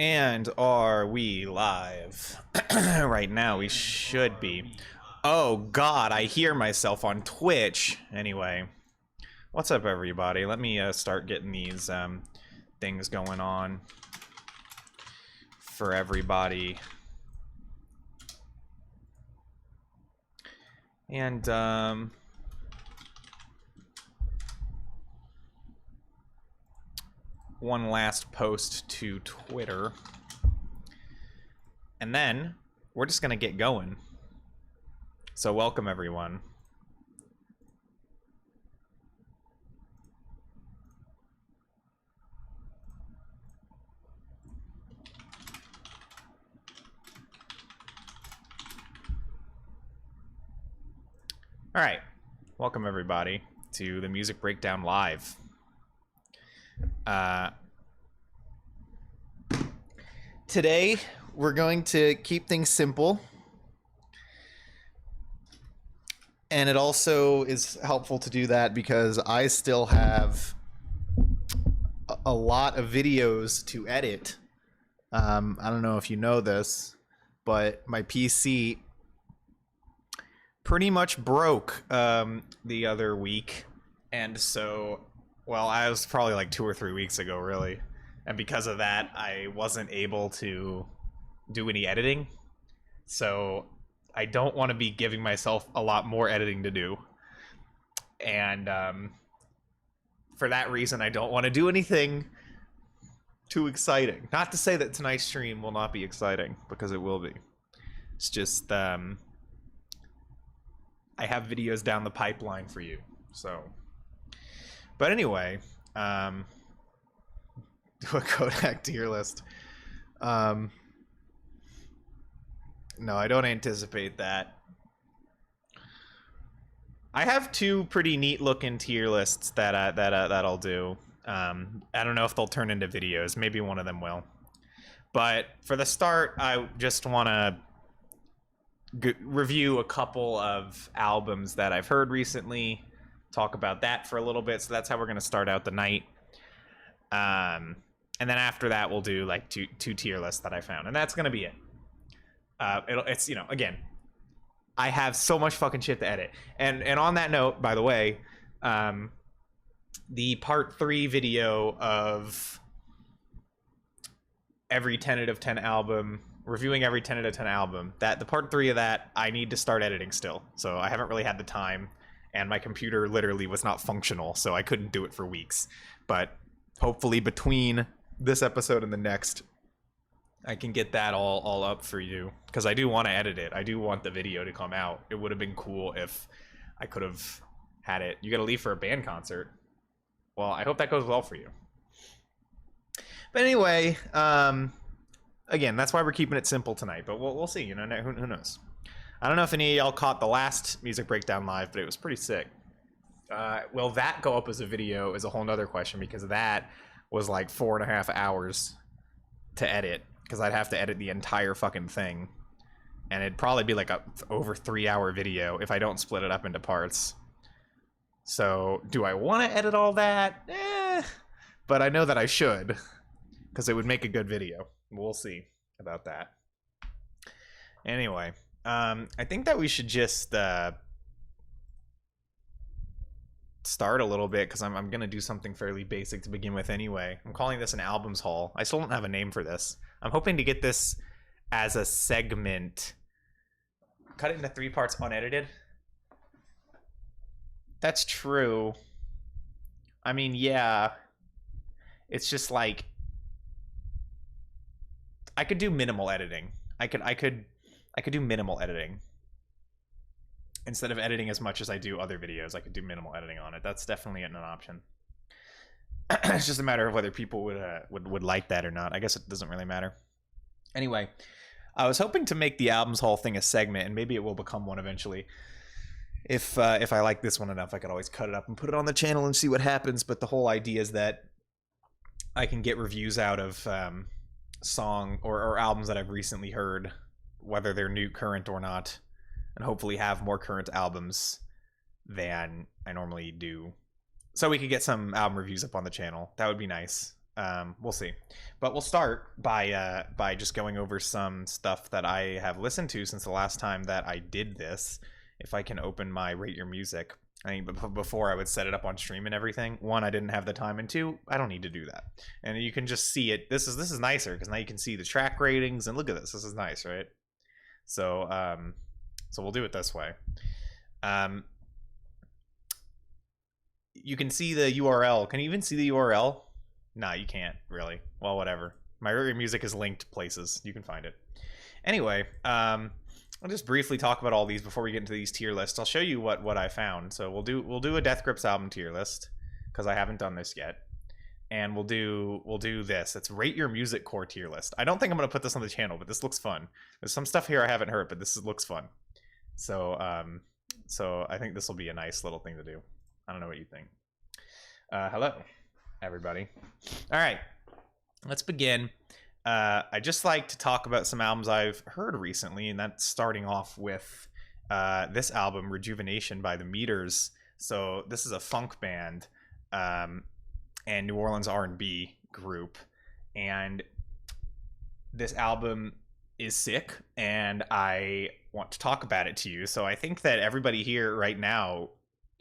And are we live? Right now we should be. Oh god, I hear myself on Twitch. Anyway, what's up everybody? Let me start getting these things going on for everybody. And one last post to Twitter. And then we're just gonna get going. So welcome everyone. All right, welcome everybody to the Music Breakdown Live. Today we're going to keep things simple, and it also is helpful to do that because I still have a lot of videos to edit. I don't know if you know this, but my PC pretty much broke the other week, and so, well, I was probably like 2 or 3 weeks ago, really, and because of that, I wasn't able to do any editing. So I don't want to be giving myself a lot more editing to do, and for that reason, I don't want to do anything too exciting. Not to say that tonight's stream will not be exciting, because it will be. It's just I have videos down the pipeline for you, so. But anyway, do a Kodak tier list. No, I don't anticipate that. I have 2 pretty neat looking tier lists that I'll do. I don't know if they'll turn into videos. Maybe one of them will. But for the start, I just want to review a couple of albums that I've heard recently, talk about that for a little bit. So that's how we're going to start out the night. And then after that, we'll do like two tier lists that I found, and that's going to be it. It's, you know, again, I have so much fucking shit to edit. And on that note, by the way, the part 3 video of every 10 out of 10 album, reviewing every 10 out of 10 album, that the part 3 of that, I need to start editing still. So I haven't really had the time, and my computer literally was not functional, so I couldn't do it for weeks. But hopefully between this episode and the next, I can get that all up for you, because I do want to edit it. I do want the video to come out. It would have been cool if I could have had it. You gotta leave for a band concert. Well, I hope that goes well for you. But anyway, again, that's why we're keeping it simple tonight, but we'll see, you know, who knows. I don't know if any of y'all caught the last Music Breakdown Live, but it was pretty sick. Will that go up as a video is a whole nother question, because that was like 4.5 hours to edit, because I'd have to edit the entire fucking thing, and it'd probably be like a over 3-hour video if I don't split it up into parts. So do I want to edit all that? But I know that I should, because it would make a good video. We'll see about that. Anyway, I think that we should just start a little bit, because I'm gonna do something fairly basic to begin with anyway. I'm calling this an albums haul. I still don't have a name for this. I'm hoping to get this as a segment. Cut it into 3 parts unedited. That's true. I mean, yeah. It's just like, I could do minimal editing. I could do minimal editing. Instead of editing as much as I do other videos, I could do minimal editing on it. That's definitely an option. It's just a matter of whether people would like that or not. I guess it doesn't really matter. Anyway, I was hoping to make the albums haul thing a segment, and maybe it will become one eventually. If I like this one enough, I could always cut it up and put it on the channel and see what happens. But the whole idea is that I can get reviews out of song or albums that I've recently heard, whether they're new, current or not, and hopefully have more current albums than I normally do, so we could get some album reviews up on the channel. That would be nice. We'll see. But we'll start by just going over some stuff that I have listened to since the last time that I did this. If I can open my Rate Your Music. I think before I would set it up on stream and everything. One, I didn't have the time, and two, I don't need to do that. And you can just see it. This is nicer because now you can see the track ratings, and look at this. This is nice, right? So so we'll do it this way. You can see the URL. Can you even see the URL? Nah, you can't really. Well, whatever. My Rate Your Music is linked places. You can find it. Anyway, I'll just briefly talk about all these before we get into these tier lists. I'll show you what I found. So we'll do a Death Grips album tier list because I haven't done this yet, and we'll do this. It's Rate Your Music core tier list. I don't think I'm gonna put this on the channel, but this looks fun. There's some stuff here I haven't heard, but looks fun. So so I think this will be a nice little thing to do. I don't know what you think. Hello, everybody. All right, let's begin. I just like to talk about some albums I've heard recently, and that's starting off with this album, Rejuvenation by the Meters. So this is a funk band and New Orleans R&B group, and this album is sick, and I want to talk about it to you. So I think that everybody here right now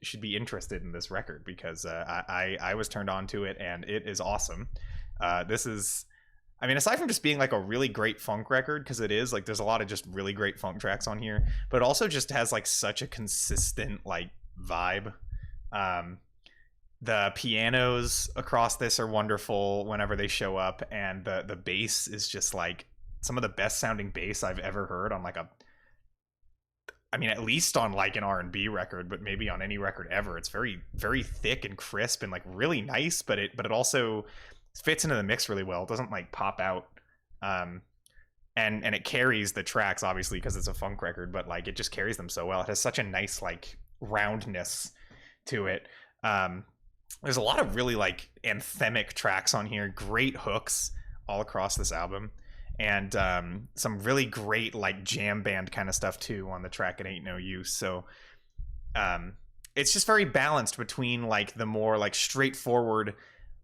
should be interested in this record because I was turned on to it, and it is awesome. This is, I mean, aside from just being like a really great funk record, because it is, like, there's a lot of just really great funk tracks on here, but it also just has like such a consistent like vibe. The pianos across this are wonderful whenever they show up, and the bass is just like some of the best sounding bass I've ever heard on like I mean, at least on like an R&B record, but maybe on any record ever. It's very, very thick and crisp and like really nice, but it also fits into the mix really well. It doesn't like pop out, and it carries the tracks obviously because it's a funk record, but like it just carries them so well. It has such a nice like roundness to it. There's a lot of really like anthemic tracks on here, great hooks all across this album, and some really great like jam band kind of stuff too on the track It Ain't No Use. So it's just very balanced between like the more like straightforward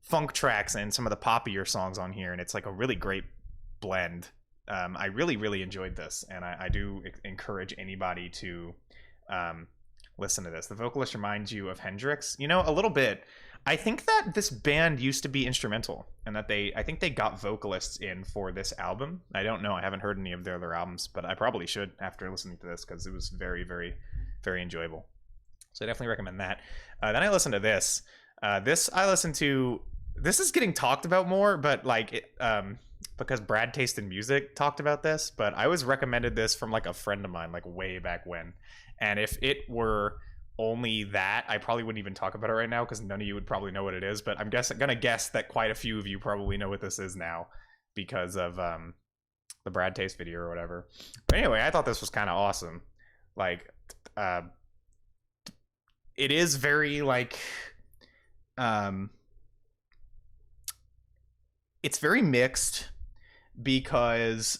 funk tracks and some of the poppier songs on here, and it's like a really great blend. I really enjoyed this, and I do encourage anybody to listen to this. The vocalist reminds you of Hendrix, you know, a little bit. I think that this band used to be instrumental, and that I think they got vocalists in for this album. I don't know. I haven't heard any of their other albums, but I probably should after listening to this because it was very enjoyable. So I definitely recommend that. Then I listened to this. This is getting talked about more, but like because Brad Taste in Music talked about this, but I was recommended this from like a friend of mine like way back when. And if it were only that, I probably wouldn't even talk about it right now because none of you would probably know what it is, but I'm gonna guess that quite a few of you probably know what this is now because of the Brad Taste video or whatever. But anyway, I thought this was kind of awesome. Like it is very like it's very mixed because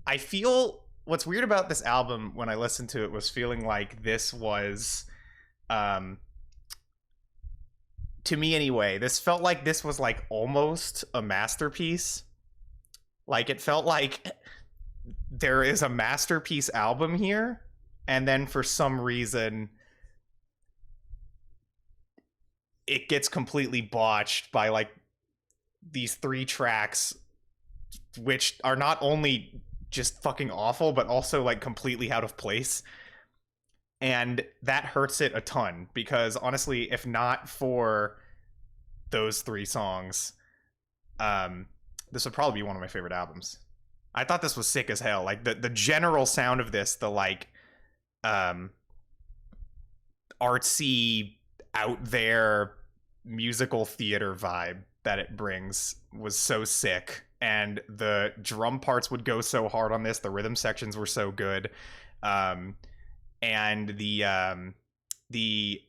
I feel what's weird about this album when I listened to it was feeling like this was to me anyway, this felt like this was like almost a masterpiece. Like it felt like there is a masterpiece album here, and then for some reason it gets completely botched by like these 3 tracks, which are not only just fucking awful, but also like completely out of place. And that hurts it a ton because honestly, if not for those 3 songs, this would probably be one of my favorite albums. I thought this was sick as hell. Like the general sound of this, the like artsy out there musical theater vibe that it brings was so sick, and the drum parts would go so hard on this. The rhythm sections were so good, and the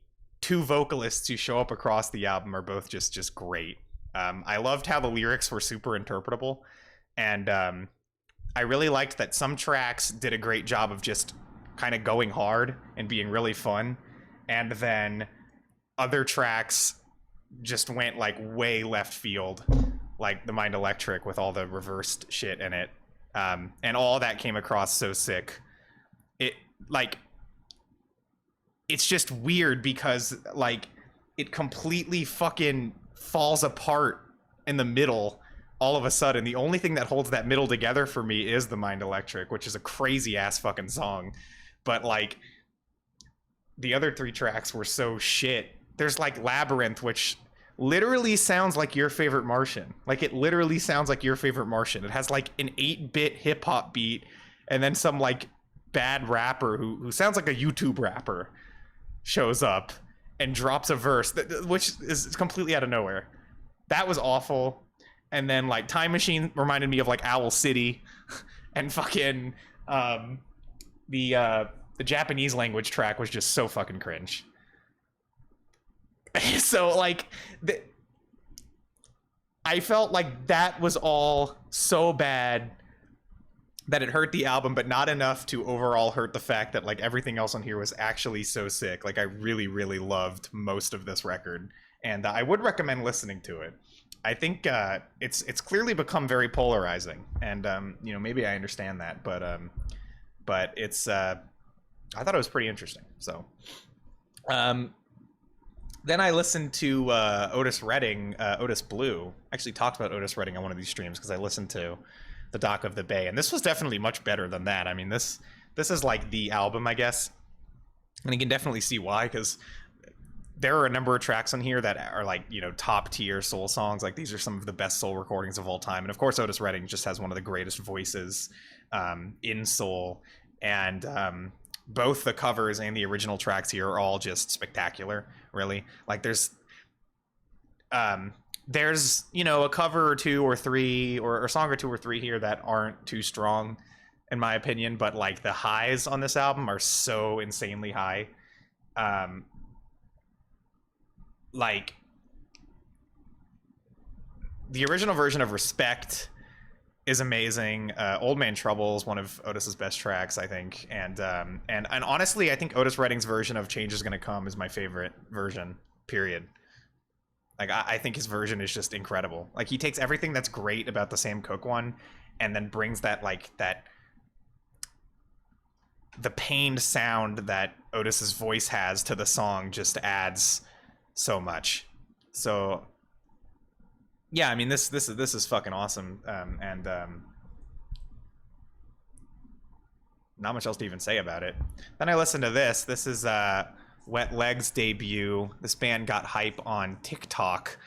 2 vocalists who show up across the album are both just great. I loved how the lyrics were super interpretable, and I really liked that some tracks did a great job of just kind of going hard and being really fun, and then other tracks just went like way left field, like the Mind Electric with all the reversed shit in it, and all that came across so sick. It like it's just weird because like it completely fucking falls apart in the middle all of a sudden. The only thing that holds that middle together for me is the Mind Electric, which is a crazy ass fucking song. But like the other three tracks were so shit. There's like Labyrinth, which literally sounds like Your Favorite Martian. Like it literally sounds like Your Favorite Martian. It has like an 8-bit hip hop beat and then some like bad rapper who sounds like a YouTube rapper shows up and drops a verse which is completely out of nowhere. That was awful. And then like Time Machine reminded me of like Owl City, and fucking the Japanese language track was just so fucking cringe. So like I felt like that was all so bad that it hurt the album, but not enough to overall hurt the fact that like everything else on here was actually so sick. Like I really, really loved most of this record, and I would recommend listening to it. I think it's clearly become very polarizing, and you know, maybe I understand that, but it's I thought it was pretty interesting. So then I listened to Otis Redding, Otis Blue. I actually talked about Otis Redding on one of these streams because I listened to the Dock of the Bay, and this was definitely much better than that. I mean, this is like the album, I guess, and you can definitely see why, because there are a number of tracks on here that are like, you know, top tier soul songs. Like these are some of the best soul recordings of all time, and of course Otis Redding just has one of the greatest voices in soul, and both the covers and the original tracks here are all just spectacular, really. Like there's you know, a cover or two or three, or a song or two or three here that aren't too strong in my opinion, but like the highs on this album are so insanely high. Like the original version of Respect is amazing. Old Man Trouble is one of Otis's best tracks, I think, and honestly, I think Otis Redding's version of Change Is Gonna Come is my favorite version, period. Like I think his version is just incredible. Like he takes everything that's great about the Sam Cooke one and then brings that like the pained sound that Otis's voice has to the song, just adds so much. So yeah, I mean this is fucking awesome, and not much else to even say about it. Then I listened to this. This is Wet Leg's debut. This band got hype on TikTok,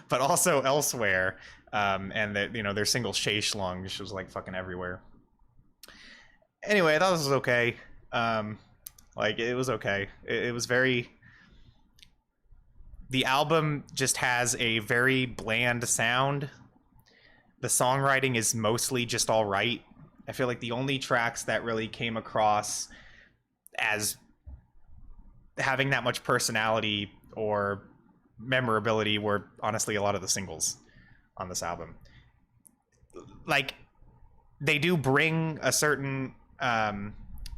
but also elsewhere. And you know, their single Shay Shlung just was like fucking everywhere. Anyway, I thought this was okay. Like it was okay. It was very. The album just has a very bland sound. The songwriting is mostly just all right. I feel like the only tracks that really came across as having that much personality or memorability were honestly a lot of the singles on this album. Like they do bring a certain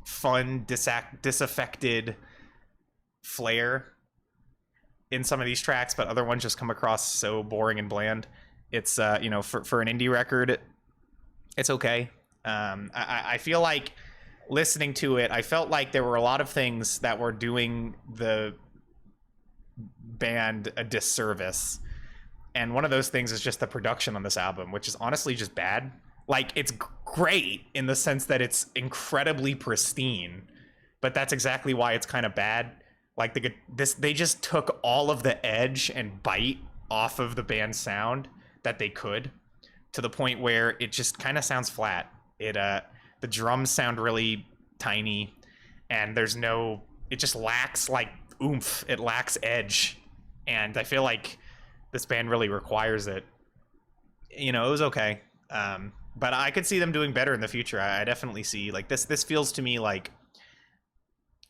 fun, disaffected flair in some of these tracks, but other ones just come across so boring and bland. It's you know, for an indie record, it's okay. I feel like listening to it, I felt like there were a lot of things that were doing the band a disservice, and one of those things is just the production on this album, which is honestly just bad. Like it's great in the sense that it's incredibly pristine, but that's exactly why it's kind of bad. Like they just took all of the edge and bite off of the band's sound that they could, to the point where it just kind of sounds flat. The drums sound really tiny, and it just lacks like oomph. It lacks edge, and I feel like this band really requires it. You know, it was okay, but I could see them doing better in the future. I definitely see, like, this feels to me like,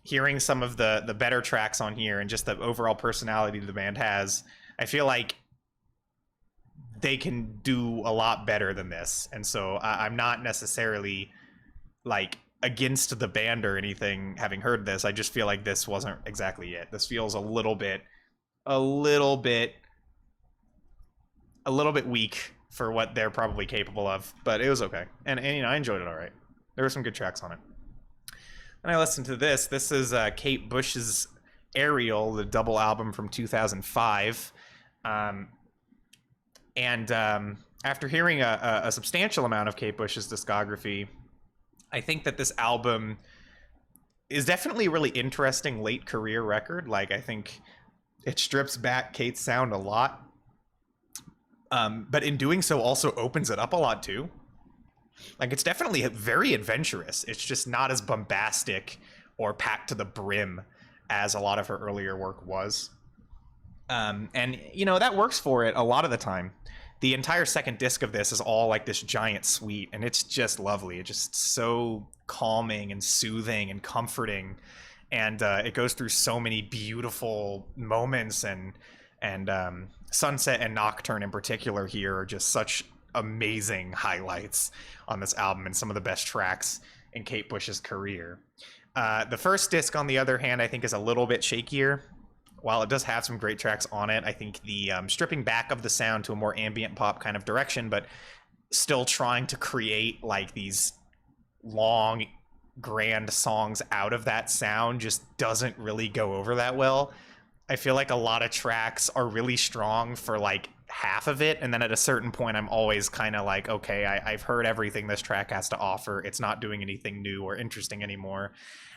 hearing some of the better tracks on here and just the overall personality the band has, I feel like they can do a lot better than this. And so I'm not necessarily like against the band or anything having heard this. I just feel like this wasn't exactly it. This feels a little bit a little bit weak for what they're probably capable of, but it was okay. And you know, I enjoyed it all right. There were some good tracks on it. And I listened to this. This is Kate Bush's Ariel, the double album from 2005. After hearing a substantial amount of Kate Bush's discography, I think that this album is definitely a really interesting late career record. Like, I think it strips back Kate's sound a lot. But in doing so also opens it up a lot too. Like, it's definitely very adventurous. It's just not as bombastic or packed to the brim as a lot of her earlier work was. And, you know, that works for it a lot of the time. The entire second disc of this is all like this giant suite, and it's just lovely. It's just so calming and soothing and comforting. And it goes through so many beautiful moments, and Sunset and Nocturne in particular here are just such amazing highlights on this album and some of the best tracks in Kate Bush's career. The first disc, on the other hand, I think is a little bit shakier. While it does have some great tracks on it, I think the stripping back of the sound to a more ambient pop kind of direction, but still trying to create like these long, grand songs out of that sound just doesn't really go over that well. I feel like a lot of tracks are really strong for like half of it, and then at a certain point I'm always kind of like, okay, I've heard everything this track has to offer. It's not doing anything new or interesting anymore.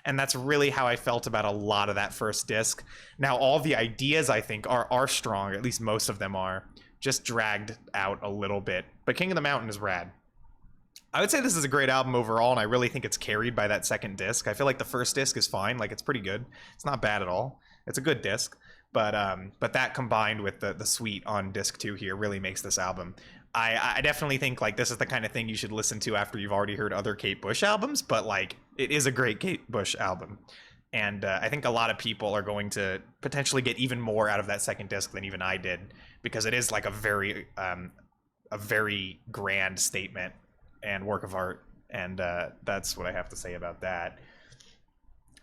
And that's really how I felt about a lot of that first disc. Now, all the ideas I think are strong, or at least most of them are, just dragged out a little bit. But King of the Mountain is rad. I would say this is a great album overall, and I really think it's carried by that second disc. I feel like the first disc is fine, like it's pretty good. It's not bad at all. It's a good disc. But that combined with the suite on disc 2 here really makes this album. I definitely think like this is the kind of thing you should listen to after you've already heard other Kate Bush albums, but like it is a great Kate Bush album. And I think a lot of people are going to potentially get even more out of that second disc than even I did, because it is like a very grand statement and work of art. And that's what I have to say about that.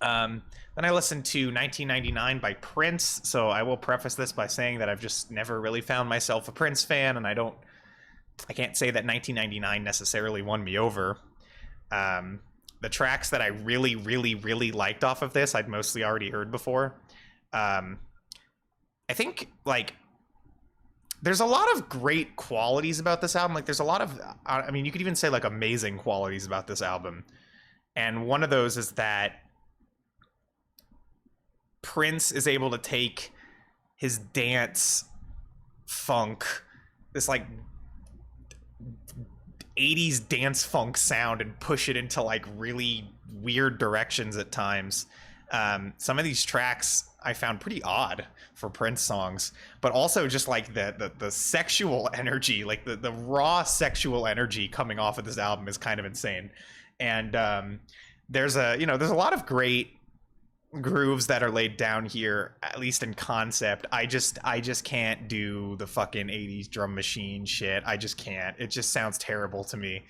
Then I listened to 1999 by Prince. So I will preface this by saying that I've just never really found myself a Prince fan, and I can't say that 1999 necessarily won me over. The tracks that I really, really, really liked off of this, I'd mostly already heard before. I think like there's a lot of great qualities about this album. Like there's a lot of, I mean, you could even say like amazing qualities about this album. And one of those is that Prince is able to take his dance funk, this like 80s dance funk sound, and push it into like really weird directions at times. Some of these tracks I found pretty odd for Prince songs, but also just like the sexual energy, like the raw sexual energy coming off of this album is kind of insane. And there's a lot of great grooves that are laid down here, at least in concept. I just can't do the fucking 80s drum machine shit. I just can't. It just sounds terrible to me.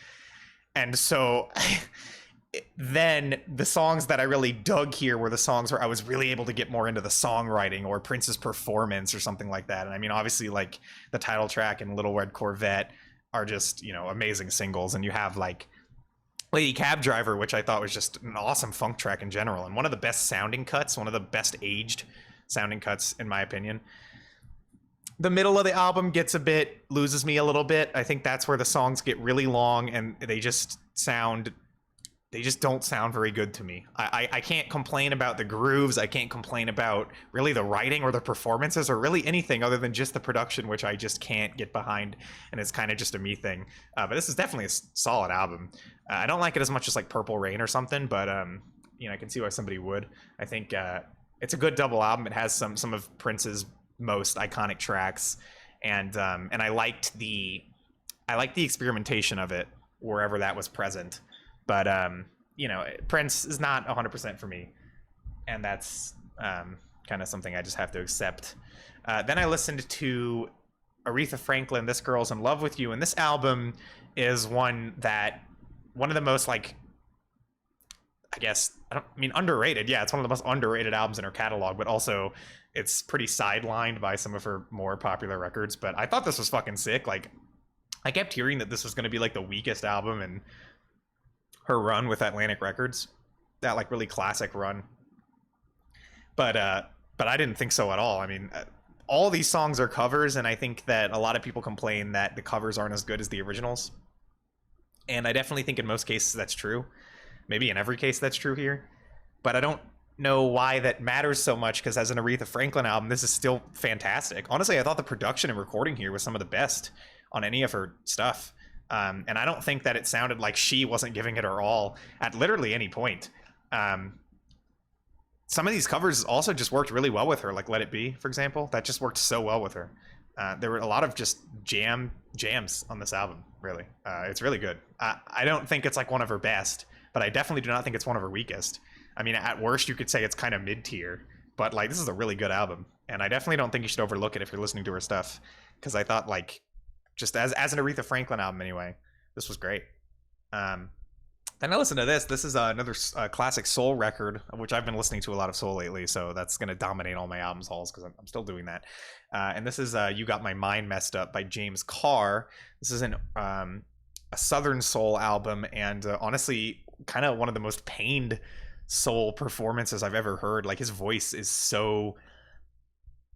And so then the songs that I really dug here were the songs where I was really able to get more into the songwriting or Prince's performance or something like that. And I mean, obviously like the title track and Little Red Corvette are just, amazing singles. And you have like Lady Cab Driver, which I thought was just an awesome funk track in general, and one of the best sounding cuts, one of the best aged sounding cuts, in my opinion. The middle of the album loses me a little bit. I think that's where the songs get really long, and they just don't sound very good to me. I can't complain about the grooves. I can't complain about really the writing or the performances or really anything other than just the production, which I just can't get behind, and it's kind of just a me thing. But this is definitely a solid album. I don't like it as much as like Purple Rain or something, but I can see why somebody would. I think it's a good double album. It has some of Prince's most iconic tracks, and I liked the experimentation of it wherever that was present. But Prince is not 100% for me, and that's kind of something I just have to accept. Then I listened to Aretha Franklin, This Girl's in Love with You, and this album is one of the most, like, I guess, underrated. Yeah, it's one of the most underrated albums in her catalog, but also it's pretty sidelined by some of her more popular records. But I thought this was fucking sick. Like, I kept hearing that this was going to be like the weakest album in her run with Atlantic Records, that like really classic run. But I didn't think so at all. I mean, all these songs are covers, and I think that a lot of people complain that the covers aren't as good as the originals. And I definitely think in most cases that's true. Maybe in every case that's true here. But I don't know why that matters so much, because as an Aretha Franklin album, this is still fantastic. Honestly, I thought the production and recording here was some of the best on any of her stuff. And I don't think that it sounded like she wasn't giving it her all at literally any point. Some of these covers also just worked really well with her, like Let It Be, for example. That just worked so well with her. There were a lot of just jams on this album, really. It's really good. I don't think it's like one of her best, but I definitely do not think it's one of her weakest. I mean, at worst, you could say it's kind of mid-tier, but like this is a really good album, and I definitely don't think you should overlook it if you're listening to her stuff, because I thought like, just as an Aretha Franklin album anyway, this was great. Then I listened to this. This is another classic soul record, which I've been listening to a lot of soul lately, so that's going to dominate all my albums hauls because I'm still doing that. And this is You Got My Mind Messed Up by James Carr. This is a Southern soul album, and honestly, kind of one of the most pained soul performances I've ever heard. Like, his voice is so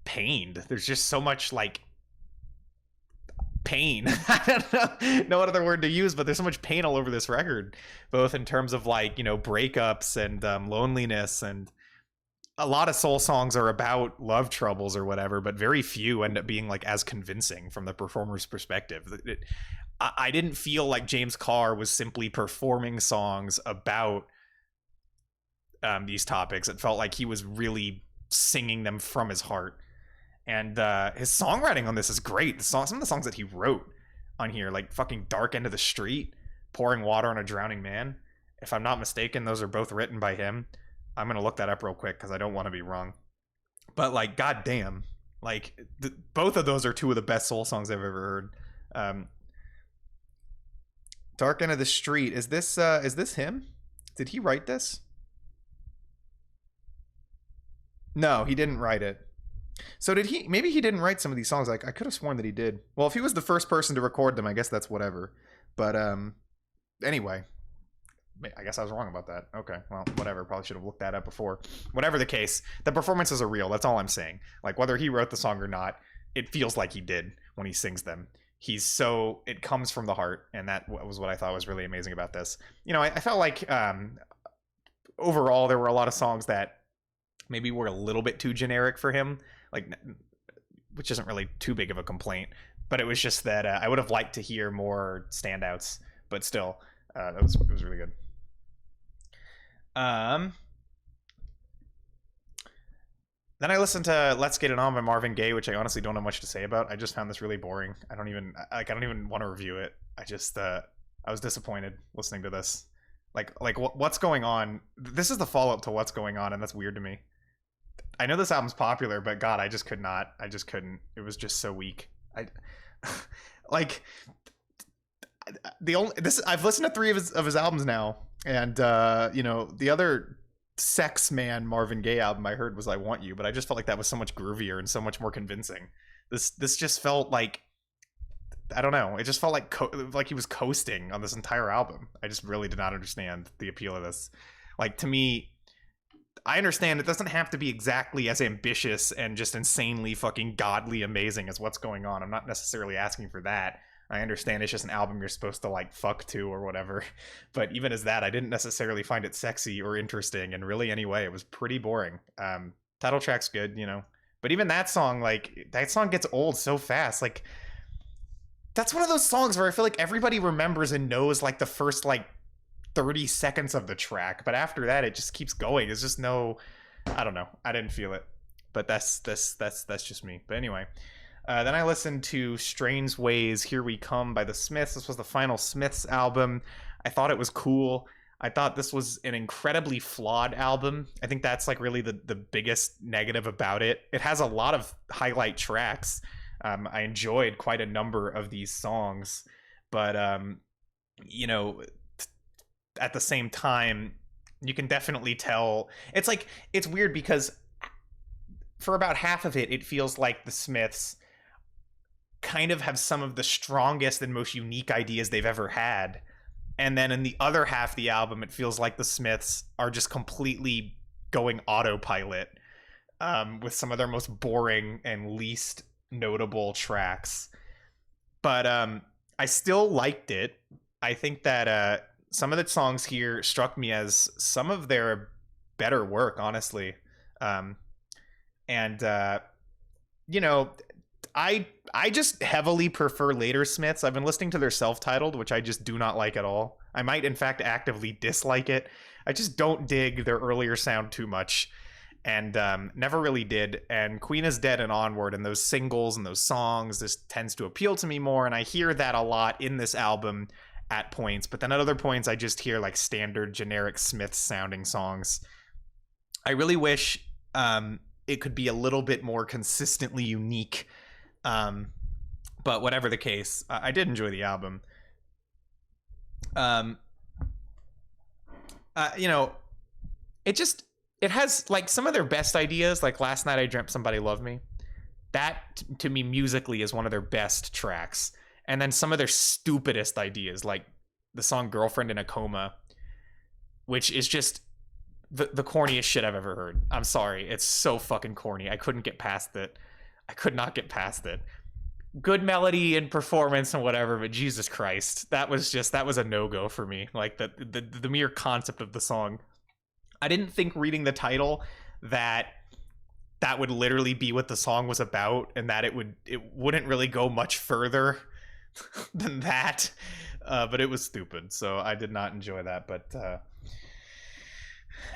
pained. There's just so much like pain. I don't know what other word to use, but there's so much pain all over this record, both in terms of like, you know, breakups and loneliness, and a lot of soul songs are about love troubles or whatever, but very few end up being like as convincing from the performer's perspective. I didn't feel like James Carr was simply performing songs about these topics. It felt like he was really singing them from his heart. And his songwriting on this is great. Some of the songs that he wrote on here, like fucking Dark End of the Street, Pouring Water on a Drowning Man. If I'm not mistaken, those are both written by him. I'm going to look that up real quick because I don't want to be wrong. But like, goddamn, like both of those are two of the best soul songs I've ever heard. Dark End of the Street. Is this him? Did he write this? No, he didn't write it. So did he? Maybe he didn't write some of these songs. Like, I could have sworn that he did. Well, if he was the first person to record them, I guess that's whatever. But anyway, I guess I was wrong about that. Okay, well, whatever. Probably should have looked that up before. Whatever the case, the performances are real. That's all I'm saying. Like, whether he wrote the song or not, it feels like he did when he sings them. It comes from the heart, and that was what I thought was really amazing about this. You know, I felt like overall there were a lot of songs that maybe were a little bit too generic for him, like, which isn't really too big of a complaint, but it was just that I would have liked to hear more standouts, but still, it was really good. Then I listened to Let's Get It On by Marvin Gaye, which I honestly don't have much to say about. I just found this really boring. I don't even want to review it. I was disappointed listening to this. Like what's going on? This is the follow-up to What's Going On, and that's weird to me. I know this album's popular, but God, I just could not. I just couldn't. It was just so weak. Like I've listened to 3 of his albums now, and you know, the other Sex Man Marvin Gaye album I heard was I Want You, but I just felt like that was so much groovier and so much more convincing. This just felt like, I don't know, it just felt like he was coasting on this entire album. I just really did not understand the appeal of this. Like, to me, I understand it doesn't have to be exactly as ambitious and just insanely fucking godly amazing as What's Going On. I'm not necessarily asking for that. I understand it's just an album you're supposed to like fuck to or whatever. But even as that, I didn't necessarily find it sexy or interesting, and really anyway, it was pretty boring. Title track's good, you know. But even that song gets old so fast. Like, that's one of those songs where I feel like everybody remembers and knows like the first like 30 seconds of the track, but after that it just keeps going. It's just no, I don't know. I didn't feel it. But that's just me. But anyway, then I listened to Strange Ways, Here We Come by the Smiths. This was the final Smiths album. I thought it was cool. I thought this was an incredibly flawed album. I think that's like really the biggest negative about it. It has a lot of highlight tracks. I enjoyed quite a number of these songs, but you know, at the same time, you can definitely tell it's weird because for about half of it, it feels like the Smiths kind of have some of the strongest and most unique ideas they've ever had. And then in the other half of the album, it feels like the Smiths are just completely going autopilot, with some of their most boring and least notable tracks. But I still liked it. I think that some of the songs here struck me as some of their better work, honestly. And you know, I just heavily prefer later Smiths. I've been listening to their self-titled, which I just do not like at all. I might, in fact, actively dislike it. I just don't dig their earlier sound too much, and never really did. And Queen is Dead and Onward and those singles and those songs, this tends to appeal to me more, and I hear that a lot in this album at points. But then at other points, I just hear like standard generic Smiths sounding songs. I really wish it could be a little bit more consistently unique. But whatever the case, I did enjoy the album. You know, it has like some of their best ideas, like Last Night I Dreamt Somebody Loved Me. That to me musically is one of their best tracks. And then some of their stupidest ideas, like the song Girlfriend in a Coma, which is just the corniest shit I've ever heard. I'm sorry, it's so fucking corny. I couldn't get past it. I could not get past it. Good melody and performance and whatever, but Jesus Christ, that was a no-go for me. Like the mere concept of the song. I didn't think reading the title that would literally be what the song was about, and that it wouldn't really go much further than that. But it was stupid, so I did not enjoy that. But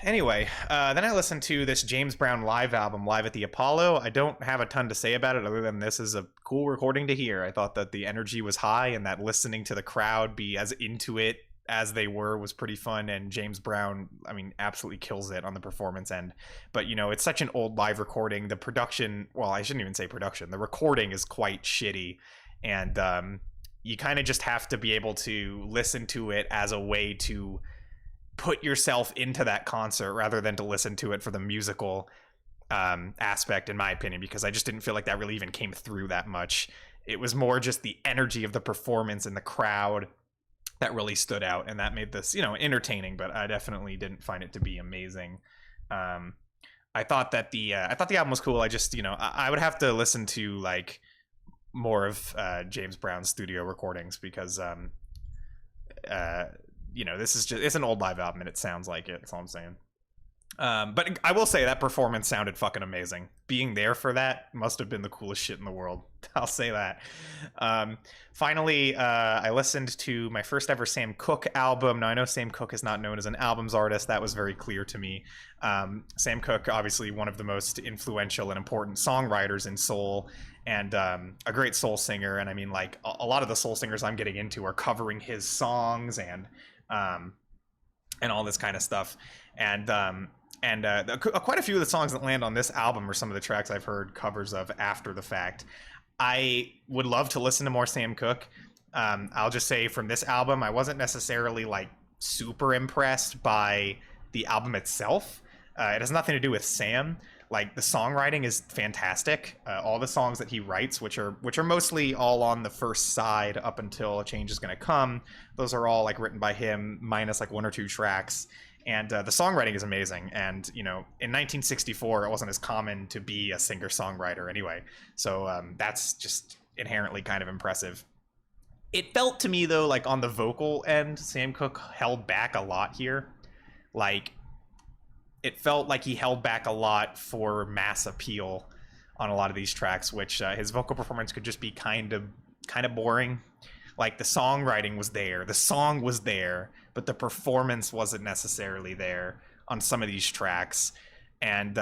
anyway, then I listened to this James Brown live album, Live at the Apollo. I don't have a ton to say about it other than this is a cool recording to hear. I thought that the energy was high and that listening to the crowd be as into it as they were was pretty fun. And James Brown, I mean, absolutely kills it on the performance end. But, you know, it's such an old live recording. The production, well, I shouldn't even say production. The recording is quite shitty. And you kind of just have to be able to listen to it as a way to put yourself into that concert rather than to listen to it for the musical aspect, in my opinion, because I just didn't feel like that really even came through that much. It was more just the energy of the performance and the crowd that really stood out, and that made this, you know, entertaining, but I definitely didn't find it to be amazing. I thought the album was cool. I just, you know, I would have to listen to like more of James Brown's studio recordings because you know, this is just, it's an old live album and it sounds like it. That's all I'm saying. But I will say that performance sounded fucking amazing. Being there for that must have been the coolest shit in the world. I'll say that. Finally, I listened to my first ever Sam Cooke album. Now, I know Sam Cooke is not known as an albums artist. That was very clear to me. Sam Cooke, obviously one of the most influential and important songwriters in soul, and a great soul singer. And I mean, like, a lot of the soul singers I'm getting into are covering his songs and all this kind of stuff. And quite a few of the songs that land on this album are some of the tracks I've heard covers of after the fact. I would love to listen to more Sam Cooke. I'll just say from this album, I wasn't necessarily like super impressed by the album itself. It has nothing to do with Sam. Like, the songwriting is fantastic. All the songs that he writes, which are mostly all on the first side up until A Change Is Gonna Come, those are all like written by him, minus like one or two tracks. And the songwriting is amazing. And, you know, in 1964, it wasn't as common to be a singer-songwriter anyway. So that's just inherently kind of impressive. It felt to me, though, like on the vocal end, Sam Cooke held back a lot here. Like, it felt like he held back a lot for mass appeal on a lot of these tracks, which his vocal performance could just be kind of boring. Like, the songwriting was there, the song was there, but the performance wasn't necessarily there on some of these tracks. And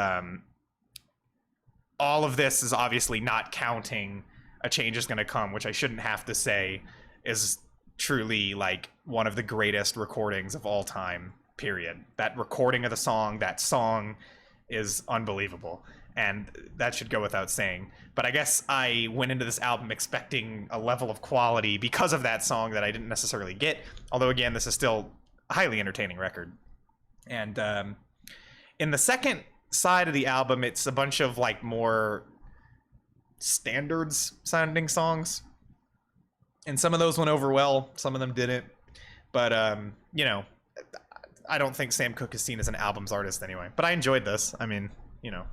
all of this is obviously not counting A Change Is Gonna Come, which I shouldn't have to say is truly like one of the greatest recordings of all time, period. That recording of the song, that song is unbelievable. And that should go without saying. But I guess I went into this album expecting a level of quality because of that song that I didn't necessarily get. Although, again, this is still a highly entertaining record. And in the second side of the album, it's a bunch of like more standards sounding songs, and some of those went over well, some of them didn't. But you know, I don't think Sam Cooke is seen as an albums artist anyway. But I enjoyed this. I mean, you know,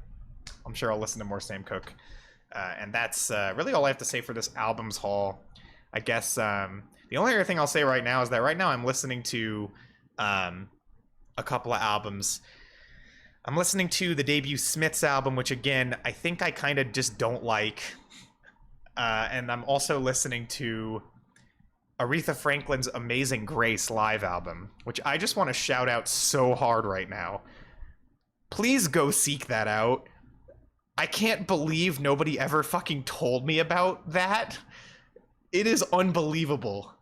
I'm sure I'll listen to more Sam Cooke. And that's really all I have to say for this albums haul. I guess the only other thing I'll say right now is that right now I'm listening to a couple of albums. I'm listening to the debut Smiths album, which again, I think I kind of just don't like. And I'm also listening to Aretha Franklin's Amazing Grace live album, which I just want to shout out so hard right now. Please go seek that out. I can't believe nobody ever fucking told me about that. It is unbelievable.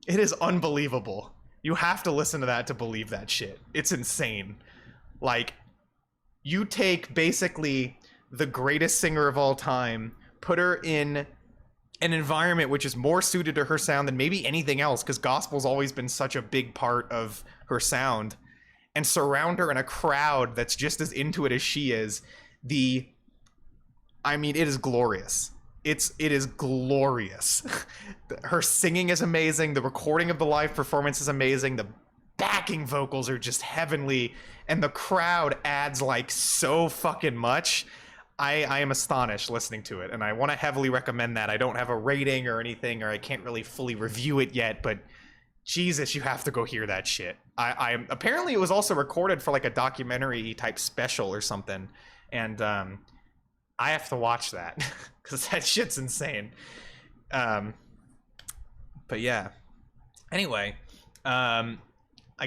It is unbelievable. You have to listen to that to believe that shit. It's insane. Like, you take basically the greatest singer of all time, put her in an environment which is more suited to her sound than maybe anything else, because gospel's always been such a big part of her sound, and surround her in a crowd that's just as into it as she is. I mean, it is glorious. It is glorious. Her singing is amazing. The recording of the live performance is amazing. The backing vocals are just heavenly, and the crowd adds like so fucking much. I am astonished listening to it, and I want to heavily recommend that. I don't have a rating or anything, or I can't really fully review it yet, but Jesus, you have to go hear that shit. I apparently it was also recorded for like a documentary type special or something, and I have to watch that because that shit's insane. But yeah. Anyway, I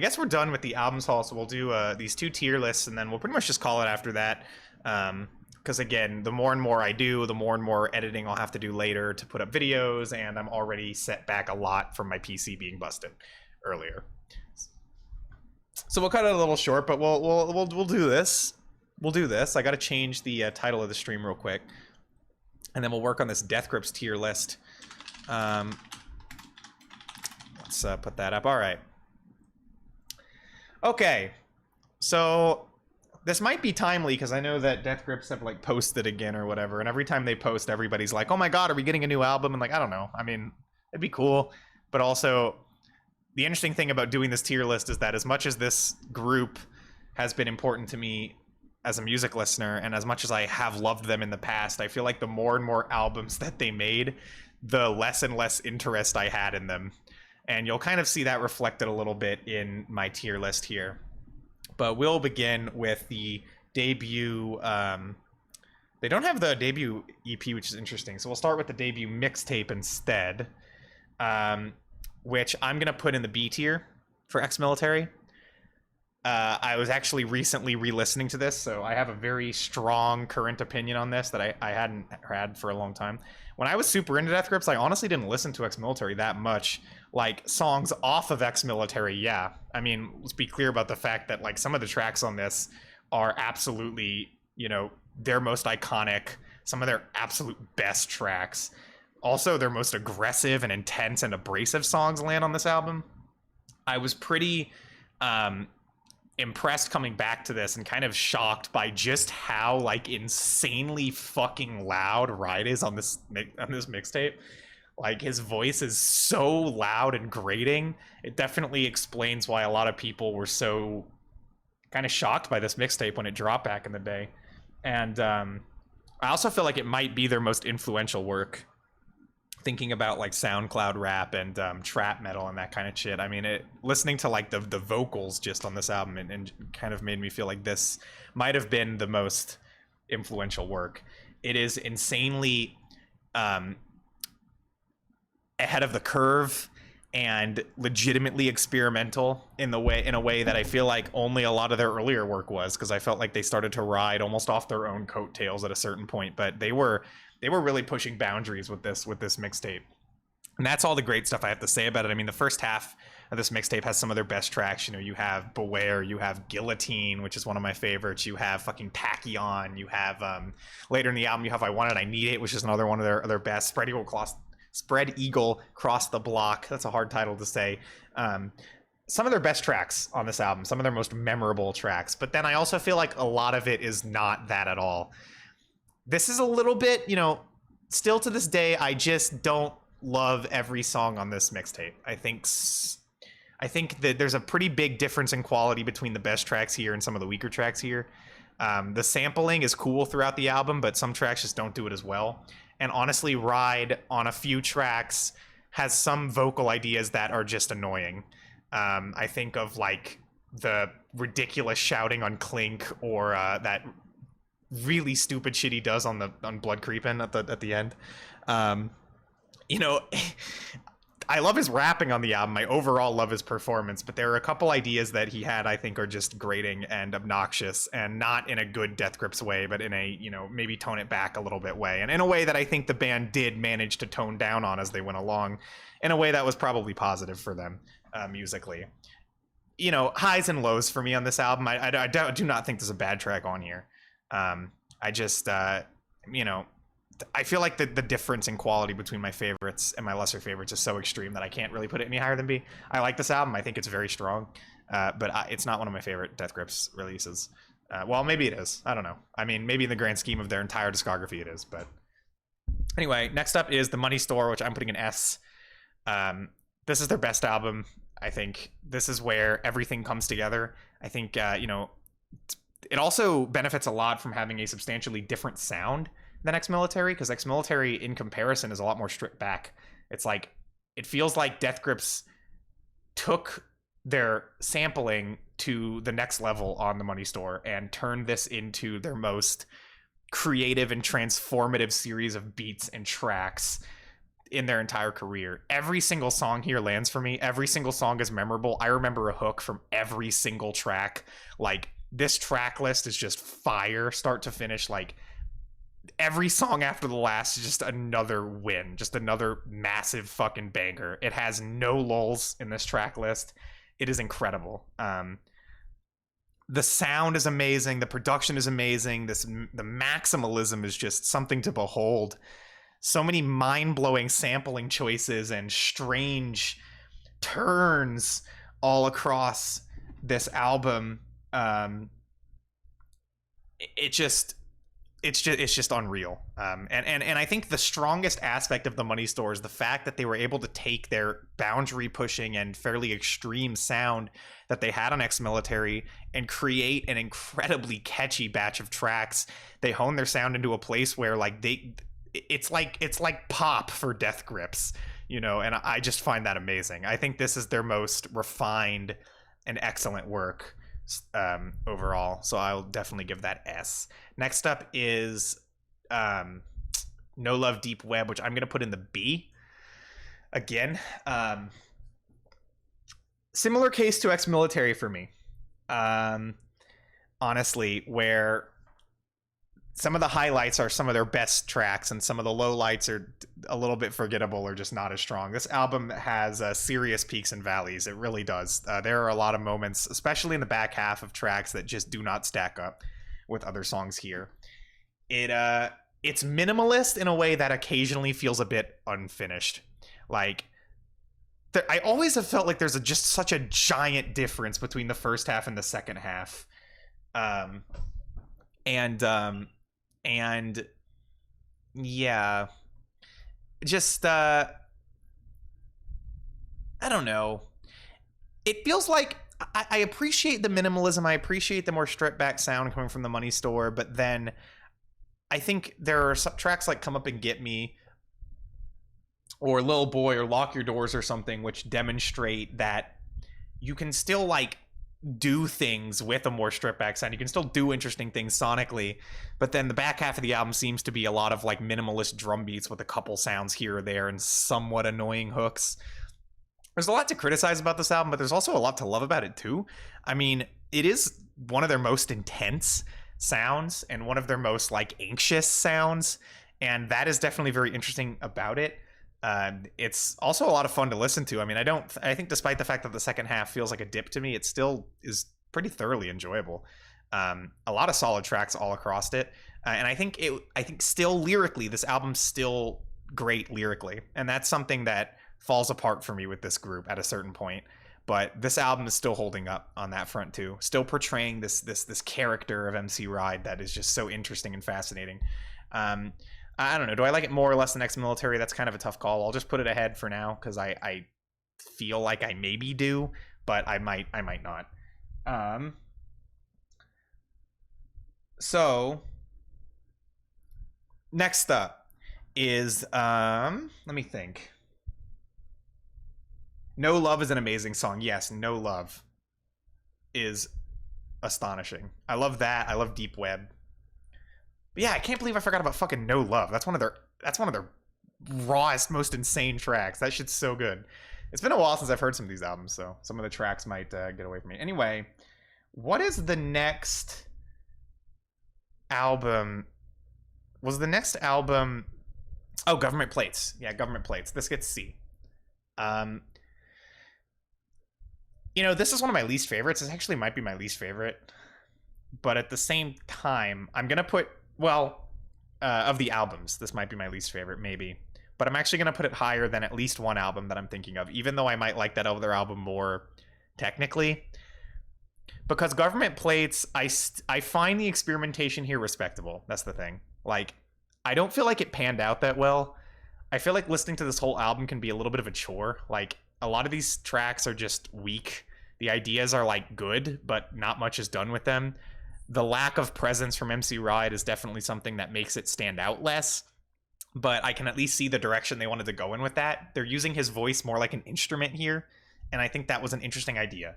guess we're done with the albums haul, so we'll do these two tier lists, and then we'll pretty much just call it after that. Because again, the more and more I do, the more and more editing I'll have to do later to put up videos, and I'm already set back a lot from my PC being busted earlier. So we'll cut it a little short, but we'll do this. We'll do this. I got to change the title of the stream real quick, and then we'll work on this Death Grips tier list. Let's put that up. All right. Okay. So this might be timely because I know that Death Grips have like posted again or whatever, and every time they post, everybody's like, "Oh my God, are we getting a new album?" And like, I don't know. I mean, it'd be cool, but also the interesting thing about doing this tier list is that as much as this group has been important to me as a music listener, and as much as I have loved them in the past, I feel like the more and more albums that they made, the less and less interest I had in them. And you'll kind of see that reflected a little bit in my tier list here. But we'll begin with the debut. They don't have the debut EP, which is interesting. So we'll start with the debut mixtape instead, which I'm going to put in the B tier for Ex-Military. I was actually recently re-listening to this, so I have a very strong current opinion on this that I hadn't had for a long time. When I was super into Death Grips, I honestly didn't listen to Ex-Military that much. Like, songs off of Ex-Military, yeah. I mean, let's be clear about the fact that, like, some of the tracks on this are absolutely, you know, their most iconic, some of their absolute best tracks. Also, their most aggressive and intense and abrasive songs land on this album. I was pretty impressed coming back to this and kind of shocked by just how like insanely fucking loud Ride is on this mixtape. Like, his voice is so loud and grating. It definitely explains why a lot of people were so kind of shocked by this mixtape when it dropped back in the day. And I also feel like it might be their most influential work, thinking about like SoundCloud rap and trap metal and that kind of shit. I mean, listening to like the vocals just on this album and kind of made me feel like this might have been the most influential work. It is insanely ahead of the curve and legitimately experimental in a way that I feel like only a lot of their earlier work was, because I felt like they started to ride almost off their own coattails at a certain point, but they were really pushing boundaries with this mixtape. And that's all the great stuff I have to say about it. I mean, the first half of this mixtape has some of their best tracks. You know, you have Beware, you have Guillotine, which is one of my favorites. You have fucking Tachyon. You have later in the album, you have I Want It, I Need It, which is another one of their best. Spread Eagle Cross the Block. That's a hard title to say. some of their best tracks on this album, some of their most memorable tracks, but then I also feel like a lot of it is not that at all. This is a little bit, you know, still to this day, I just don't love every song on this mixtape. I think that there's a pretty big difference in quality between the best tracks here and some of the weaker tracks here. The sampling is cool throughout the album, but some tracks just don't do it as well. And honestly, Ride on a few tracks has some vocal ideas that are just annoying. I think of like the ridiculous shouting on Clink, or that really stupid shit he does on Blood Creepin' at the end. You know, I love his rapping on the album. I overall love his performance, but there are a couple ideas that he had I think are just grating and obnoxious, and not in a good Death Grips way, but in a, you know, maybe tone it back a little bit way, and in a way that I think the band did manage to tone down on as they went along, in a way that was probably positive for them musically. You know, highs and lows for me on this album. I do not think there's a bad track on here. I just, you know, I feel like the difference in quality between my favorites and my lesser favorites is so extreme that I can't really put it any higher than B. I like this album. I think it's very strong, but it's not one of my favorite Death Grips releases. Well, maybe it is. I don't know. I mean, maybe in the grand scheme of their entire discography it is. But anyway, next up is The Money Store, which I'm putting an S. This is their best album. I think this is where everything comes together. I think, you know, it also benefits a lot from having a substantially different sound than Ex-Military, because Ex-Military in comparison is a lot more stripped back. It's like, it feels like Death Grips took their sampling to the next level on The Money Store and turned this into their most creative and transformative series of beats and tracks in their entire career. Every single song here lands for me. Every single song is memorable. I remember a hook from every single track. Like, this track list is just fire, start to finish. Like, every song after the last is just another win, just another massive fucking banger. It has no lulls in this track list. It is incredible. The sound is amazing. The production is amazing. The maximalism is just something to behold. So many mind-blowing sampling choices and strange turns all across this album. It's just unreal. And I think the strongest aspect of The Money Store is the fact that they were able to take their boundary pushing and fairly extreme sound that they had on Ex-Military and create an incredibly catchy batch of tracks. They hone their sound into a place where like it's like pop for Death Grips, you know, and I just find that amazing. I think this is their most refined and excellent work overall, so I'll definitely give that S. Next up is No Love Deep Web, which I'm going to put in the B. Again, similar case to Ex-Military for me. Honestly, where some of the highlights are some of their best tracks and some of the lowlights are a little bit forgettable or just not as strong. This album has serious peaks and valleys. It really does. There are a lot of moments, especially in the back half of tracks, that just do not stack up with other songs here. It's minimalist in a way that occasionally feels a bit unfinished. Like, I always have felt like there's just such a giant difference between the first half and the second half. And yeah, just I don't know. It feels like I appreciate the minimalism. I appreciate the more stripped back sound coming from The Money Store, but then I think there are some tracks like Come Up and Get Me or Lil Boy or Lock Your Doors or something, which demonstrate that you can still like do things with a more stripped back sound. You can still do interesting things sonically, but then the back half of the album seems to be a lot of like minimalist drum beats with a couple sounds here or there and somewhat annoying hooks. There's a lot to criticize about this album, but there's also a lot to love about it too. I mean, it is one of their most intense sounds and one of their most like anxious sounds, and that is definitely very interesting about it. It's also a lot of fun to listen to. I mean, I think despite the fact that the second half feels like a dip to me, it still is pretty thoroughly enjoyable. A lot of solid tracks all across it. And I think still lyrically, this album's still great lyrically. And that's something that falls apart for me with this group at a certain point. But this album is still holding up on that front too. Still portraying this character of MC Ride that is just so interesting and fascinating. I don't know. Do I like it more or less than Ex-Military? That's kind of a tough call. I'll just put it ahead for now because I feel like I maybe do, but I might not. So next up is let me think. No Love is an amazing song. Yes, No Love is astonishing. I love that. I love Deep Web. But yeah, I can't believe I forgot about fucking No Love. That's one of their rawest, most insane tracks. That shit's so good. It's been a while since I've heard some of these albums, so some of the tracks might get away from me. Anyway, what is the next album? Was the next album... Oh, Government Plates. Yeah, Government Plates. This gets C. You know, this is one of my least favorites. This actually might be my least favorite. But at the same time, I'm going to put... Well, of the albums, this might be my least favorite, maybe. But I'm actually going to put it higher than at least one album that I'm thinking of, even though I might like that other album more technically. Because Government Plates, I find the experimentation here respectable. That's the thing. Like, I don't feel like it panned out that well. I feel like listening to this whole album can be a little bit of a chore. Like, a lot of these tracks are just weak. The ideas are, like, good, but not much is done with them. The lack of presence from MC Ride is definitely something that makes it stand out less. But I can at least see the direction they wanted to go in with that. They're using his voice more like an instrument here, and I think that was an interesting idea.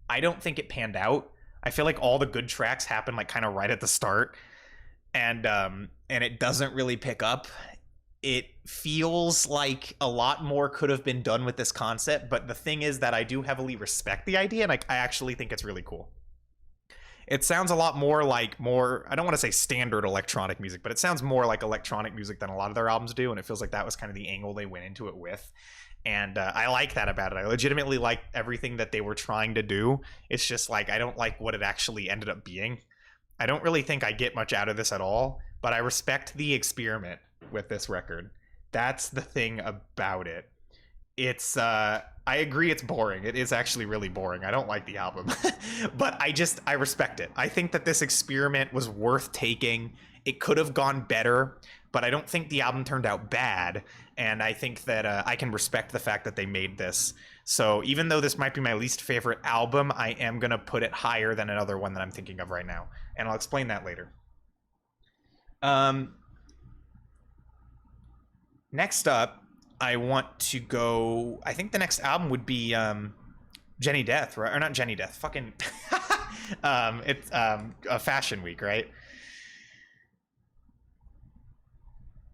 I don't think it panned out. I feel like all the good tracks happen like kind of right at the start, and it doesn't really pick up. It feels like a lot more could have been done with this concept, but the thing is that I do heavily respect the idea, and I actually think it's really cool. It sounds a lot more like I don't want to say standard electronic music, but it sounds more like electronic music than a lot of their albums do, and it feels like that was kind of the angle they went into it with. And I like that about it. I legitimately like everything that they were trying to do. It's just like, I don't like what it actually ended up being. I don't really think I get much out of this at all, but I respect the experiment with this record. That's the thing about it. It's I agree it's boring. It is actually really boring. I don't like the album. But I respect it. I think that this experiment was worth taking. It could have gone better, but I don't think the album turned out bad. And I think that I can respect the fact that they made this. So even though this might be my least favorite album, I am going to put it higher than another one that I'm thinking of right now. And I'll explain that later. Next up, I want to go... I think the next album would be Jenny Death, right? Or not Jenny Death. Fucking... it's a Fashion Week, right?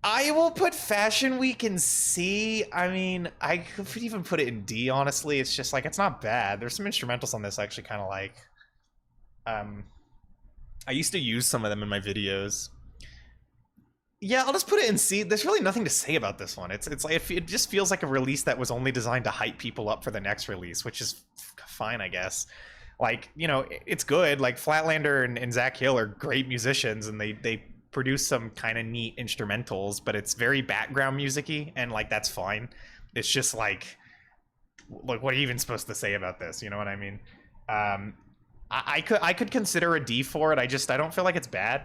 I will put Fashion Week in C. I mean, I could even put it in D, honestly. It's just like, it's not bad. There's some instrumentals on this I actually kind of like. I used to use some of them in my videos. Yeah, I'll just put it in C. There's really nothing to say about this one. It's like it just feels like a release that was only designed to hype people up for the next release, which is fine, I guess. Like, you know, it's good. Like, Flatlander and Zach Hill are great musicians, and they produce some kind of neat instrumentals, but it's very background music-y, and like, that's fine. It's just like what are you even supposed to say about this? You know what I mean? I could consider a D for it. I don't feel like it's bad.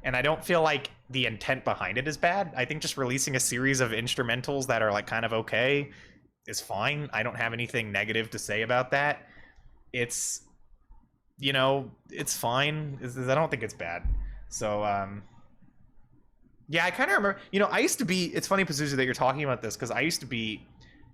And I don't feel like the intent behind it is bad. I think just releasing a series of instrumentals that are like kind of okay is fine. I don't have anything negative to say about that. It's, you know, it's fine. I don't think it's bad. So, yeah, I kind of remember, you know, I used to be, it's funny, Pazuzu, that you're talking about this, because I used to be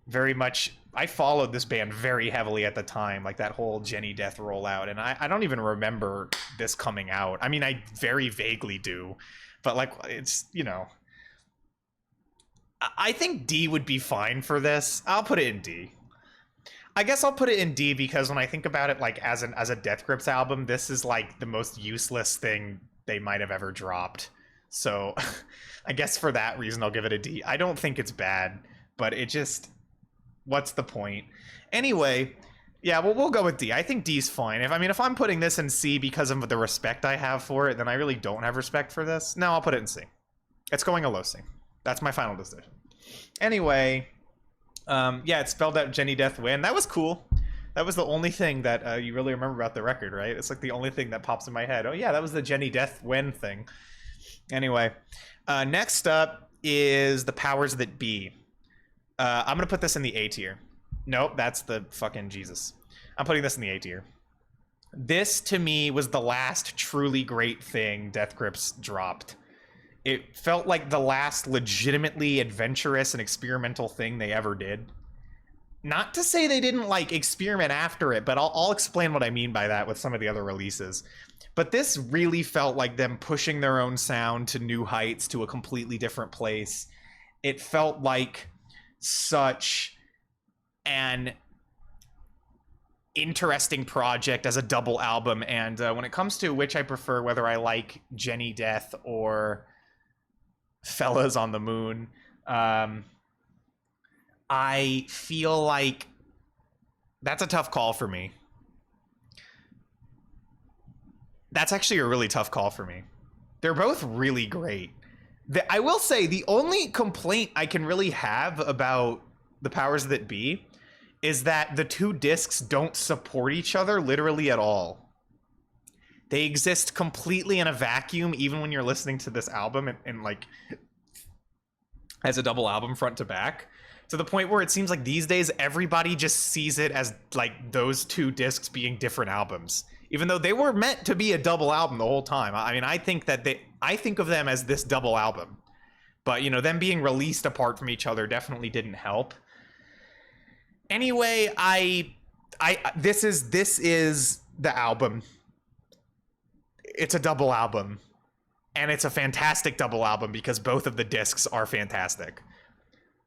very much, I followed this band very heavily at the time, like that whole Jenny Death rollout, and I don't even remember this coming out. I mean, I very vaguely do, but like, it's, you know, I think D would be fine for this. I'll put it in D. I guess I'll put it in D because when I think about it, like, as a Death Grips album, this is like the most useless thing they might have ever dropped. So I guess for that reason, I'll give it a D. I don't think it's bad, but it just, what's the point? Anyway, yeah, well, we'll go with D. I think D's fine. If I'm putting this in C because of the respect I have for it, then I really don't have respect for this. No, I'll put it in C. It's going a low C. That's my final decision. Anyway, yeah, it spelled out Jenny Death win. That was cool. That was the only thing that you really remember about the record, right? It's like the only thing that pops in my head. Oh yeah, that was the Jenny Death Wen thing. Anyway, next up is the powers that be. I'm gonna put this in the A tier. Nope, that's the fucking Jesus. I'm putting this in the A tier. This to me was the last truly great thing Death Grips dropped. It felt like the last legitimately adventurous and experimental thing they ever did. Not to say they didn't like experiment after it, but I'll explain what I mean by that with some of the other releases. But this really felt like them pushing their own sound to new heights, to a completely different place. It felt like such an interesting project as a double album. And when it comes to which I prefer, whether I like Jenny Death or Fellas on the Moon, I feel like that's a tough call for me. That's actually a really tough call for me. They're both really great. I will say the only complaint I can really have about the powers that be is that the two discs don't support each other literally at all. They exist completely in a vacuum, even when you're listening to this album and like as a double album front to back, to the point where it seems like these days everybody just sees it as like those two discs being different albums, even though they were meant to be a double album the whole time. I mean, I think of them as this double album, but you know, them being released apart from each other definitely didn't help. Anyway, this is the album. It's a double album, and it's a fantastic double album because both of the discs are fantastic.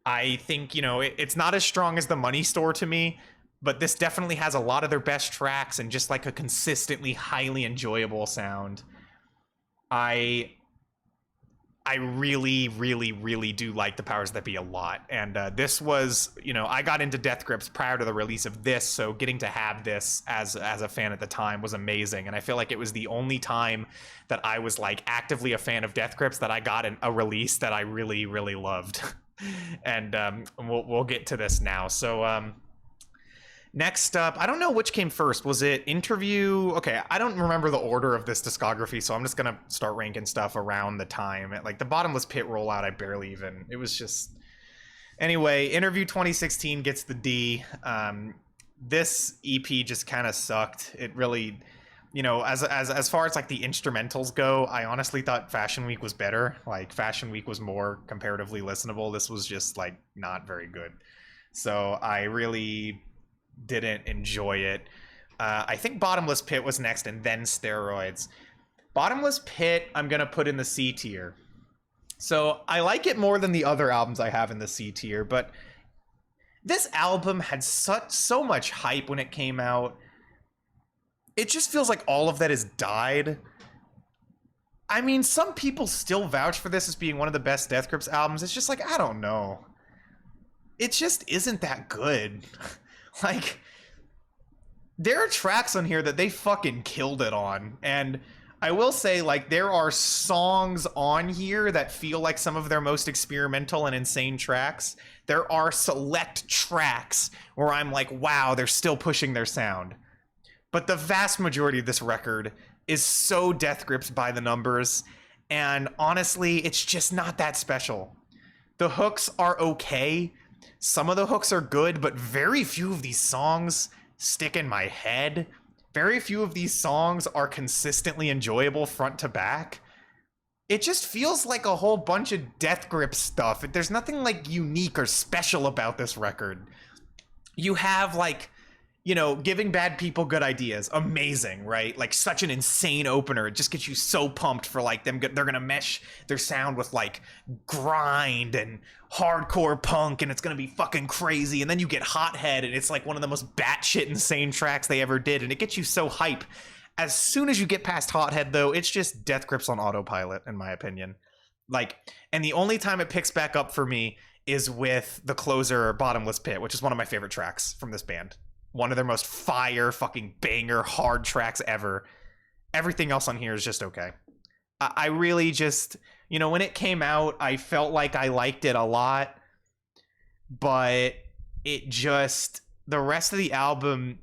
I think, you know, it's not as strong as the Money Store to me, but this definitely has a lot of their best tracks and just like a consistently highly enjoyable sound. I really, really, really do like the powers that be a lot. And this was, you know, I got into Death Grips prior to the release of this, so getting to have this as a fan at the time was amazing. And I feel like it was the only time that I was like actively a fan of Death Grips that I got a release that I really, really loved. And we'll get to this now. So next up, I don't know which came first. Was it Interview? Okay, I don't remember the order of this discography, so I'm just gonna start ranking stuff around the time. Like the Bottomless Pit rollout, I barely even. It was just. Anyway, Interview 2016 gets the D. This EP just kind of sucked. It really, you know, as far as like the instrumentals go, I honestly thought Fashion Week was better. Like Fashion Week was more comparatively listenable. This was just like not very good. So I really didn't enjoy it. I think Bottomless Pit was next and then Steroids. Bottomless Pit I'm gonna put in the C tier. So I like it more than the other albums I have in the C tier, but this album had so much hype when it came out. It just feels like all of that has died. I mean, some people still vouch for this as being one of the best Death Grips albums. It's just like, I don't know. It just isn't that good. Like, there are tracks on here that they fucking killed it on. And I will say, like, there are songs on here that feel like some of their most experimental and insane tracks. There are select tracks where I'm like, wow, they're still pushing their sound. But the vast majority of this record is so Death Grips by the numbers. And honestly, it's just not that special. The hooks are okay. Some of the hooks are good, but very few of these songs stick in my head. Very few of these songs are consistently enjoyable front to back. It just feels like a whole bunch of Death Grip stuff. There's nothing like unique or special about this record. You have like, you know, Giving Bad People Good Ideas, amazing, right? Like such an insane opener. It just gets you so pumped for like them. They're gonna mesh their sound with like grind and hardcore punk, and it's gonna be fucking crazy. And then you get Hothead, and it's like one of the most batshit insane tracks they ever did, and it gets you so hype. As soon as you get past Hothead, though, it's just Death Grips on autopilot, in my opinion. Like, and the only time it picks back up for me is with the closer, Bottomless Pit, which is one of my favorite tracks from this band. One of their most fire, fucking banger, hard tracks ever. Everything else on here is just okay. I really just, you know, when it came out, I felt like I liked it a lot. But it just, the rest of the album,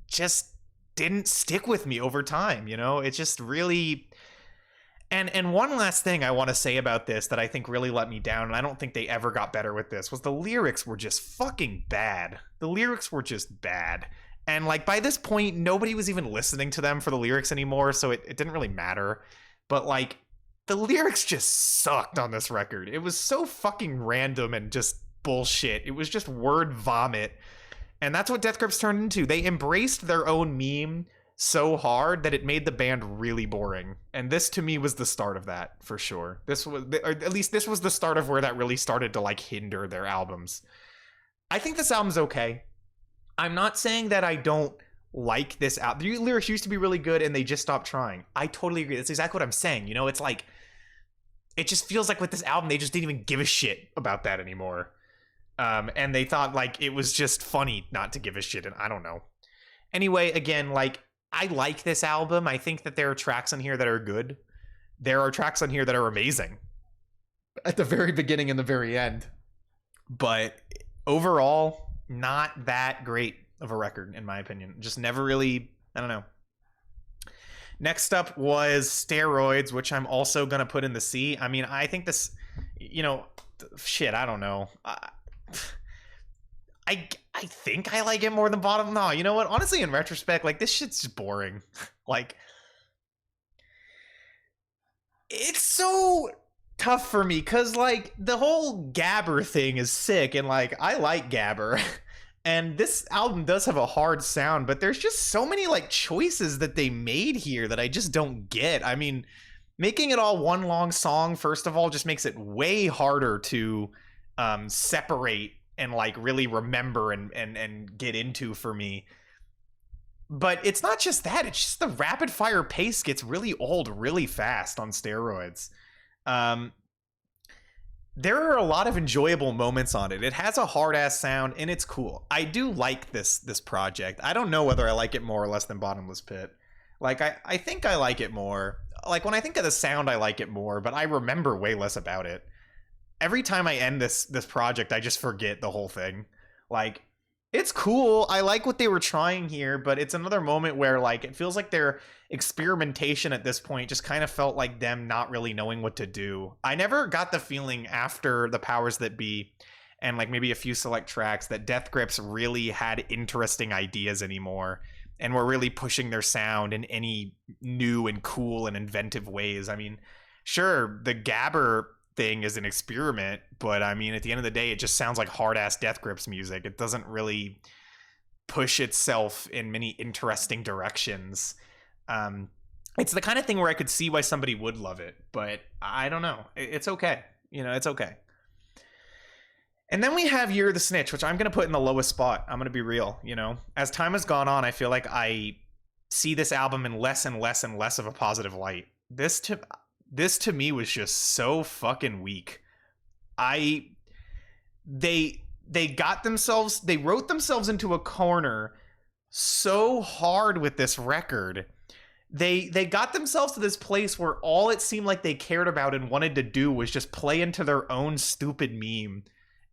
just didn't stick with me over time, you know? It just really. And one last thing I want to say about this that I think really let me down, and I don't think they ever got better with this, was the lyrics were just fucking bad. The lyrics were just bad. And like by this point, nobody was even listening to them for the lyrics anymore, so it didn't really matter. But like the lyrics just sucked on this record. It was so fucking random and just bullshit. It was just word vomit. And that's what Death Grips turned into. They embraced their own meme so hard that it made the band really boring. And this to me was the start of that, for sure. This was, or at least this was the start of where that really started to like hinder their albums. I think this album's okay. I'm not saying that I don't like this album. The lyrics used to be really good and they just stopped trying. I totally agree. That's exactly what I'm saying. You know, it's like, it just feels like with this album, they just didn't even give a shit about that anymore. And they thought like it was just funny not to give a shit, and I don't know. Anyway, again, like, I like this album. I think that there are tracks on here that are good. There are tracks on here that are amazing at the very beginning and the very end. But overall, not that great of a record, in my opinion. Just never really, I don't know. Next up was Steroids, which I'm also going to put in the C. I mean, I think this, you know, shit, I don't know. I think I like it more than Bottom. No, you know what? Honestly, in retrospect, like, this shit's just boring. Like, it's so tough for me because, like, the whole Gabber thing is sick, and, like, I like Gabber. And this album does have a hard sound, but there's just so many, like, choices that they made here that I just don't get. I mean, making it all one long song, first of all, just makes it way harder to separate and like really remember and get into for me. But it's not just that, it's just the rapid fire pace gets really old really fast on Steroids. There are a lot of enjoyable moments on it. It has a hard ass sound and it's cool. I do like this project. I don't know whether I like it more or less than Bottomless Pit. Like, I think I like it more. Like, when I think of the sound, I like it more, but I remember way less about it. Every time I end this project, I just forget the whole thing. Like, it's cool. I like what they were trying here, but it's another moment where, like, it feels like their experimentation at this point just kind of felt like them not really knowing what to do. I never got the feeling after The Powers That Be and, like, maybe a few select tracks that Death Grips really had interesting ideas anymore and were really pushing their sound in any new and cool and inventive ways. I mean, sure, the Gabber thing is an experiment, but I mean, at the end of the day, it just sounds like hard-ass Death Grips music. It doesn't really push itself in many interesting directions. It's the kind of thing where I could see why somebody would love it, but I don't know. It's okay. You know, it's okay. And then we have You're the Snitch, which I'm going to put in the lowest spot. I'm going to be real, you know. As time has gone on, I feel like I see this album in less and less and less of a positive light. This to me was just so fucking weak. They wrote themselves into a corner so hard with this record. They got themselves to this place where all it seemed like they cared about and wanted to do was just play into their own stupid meme.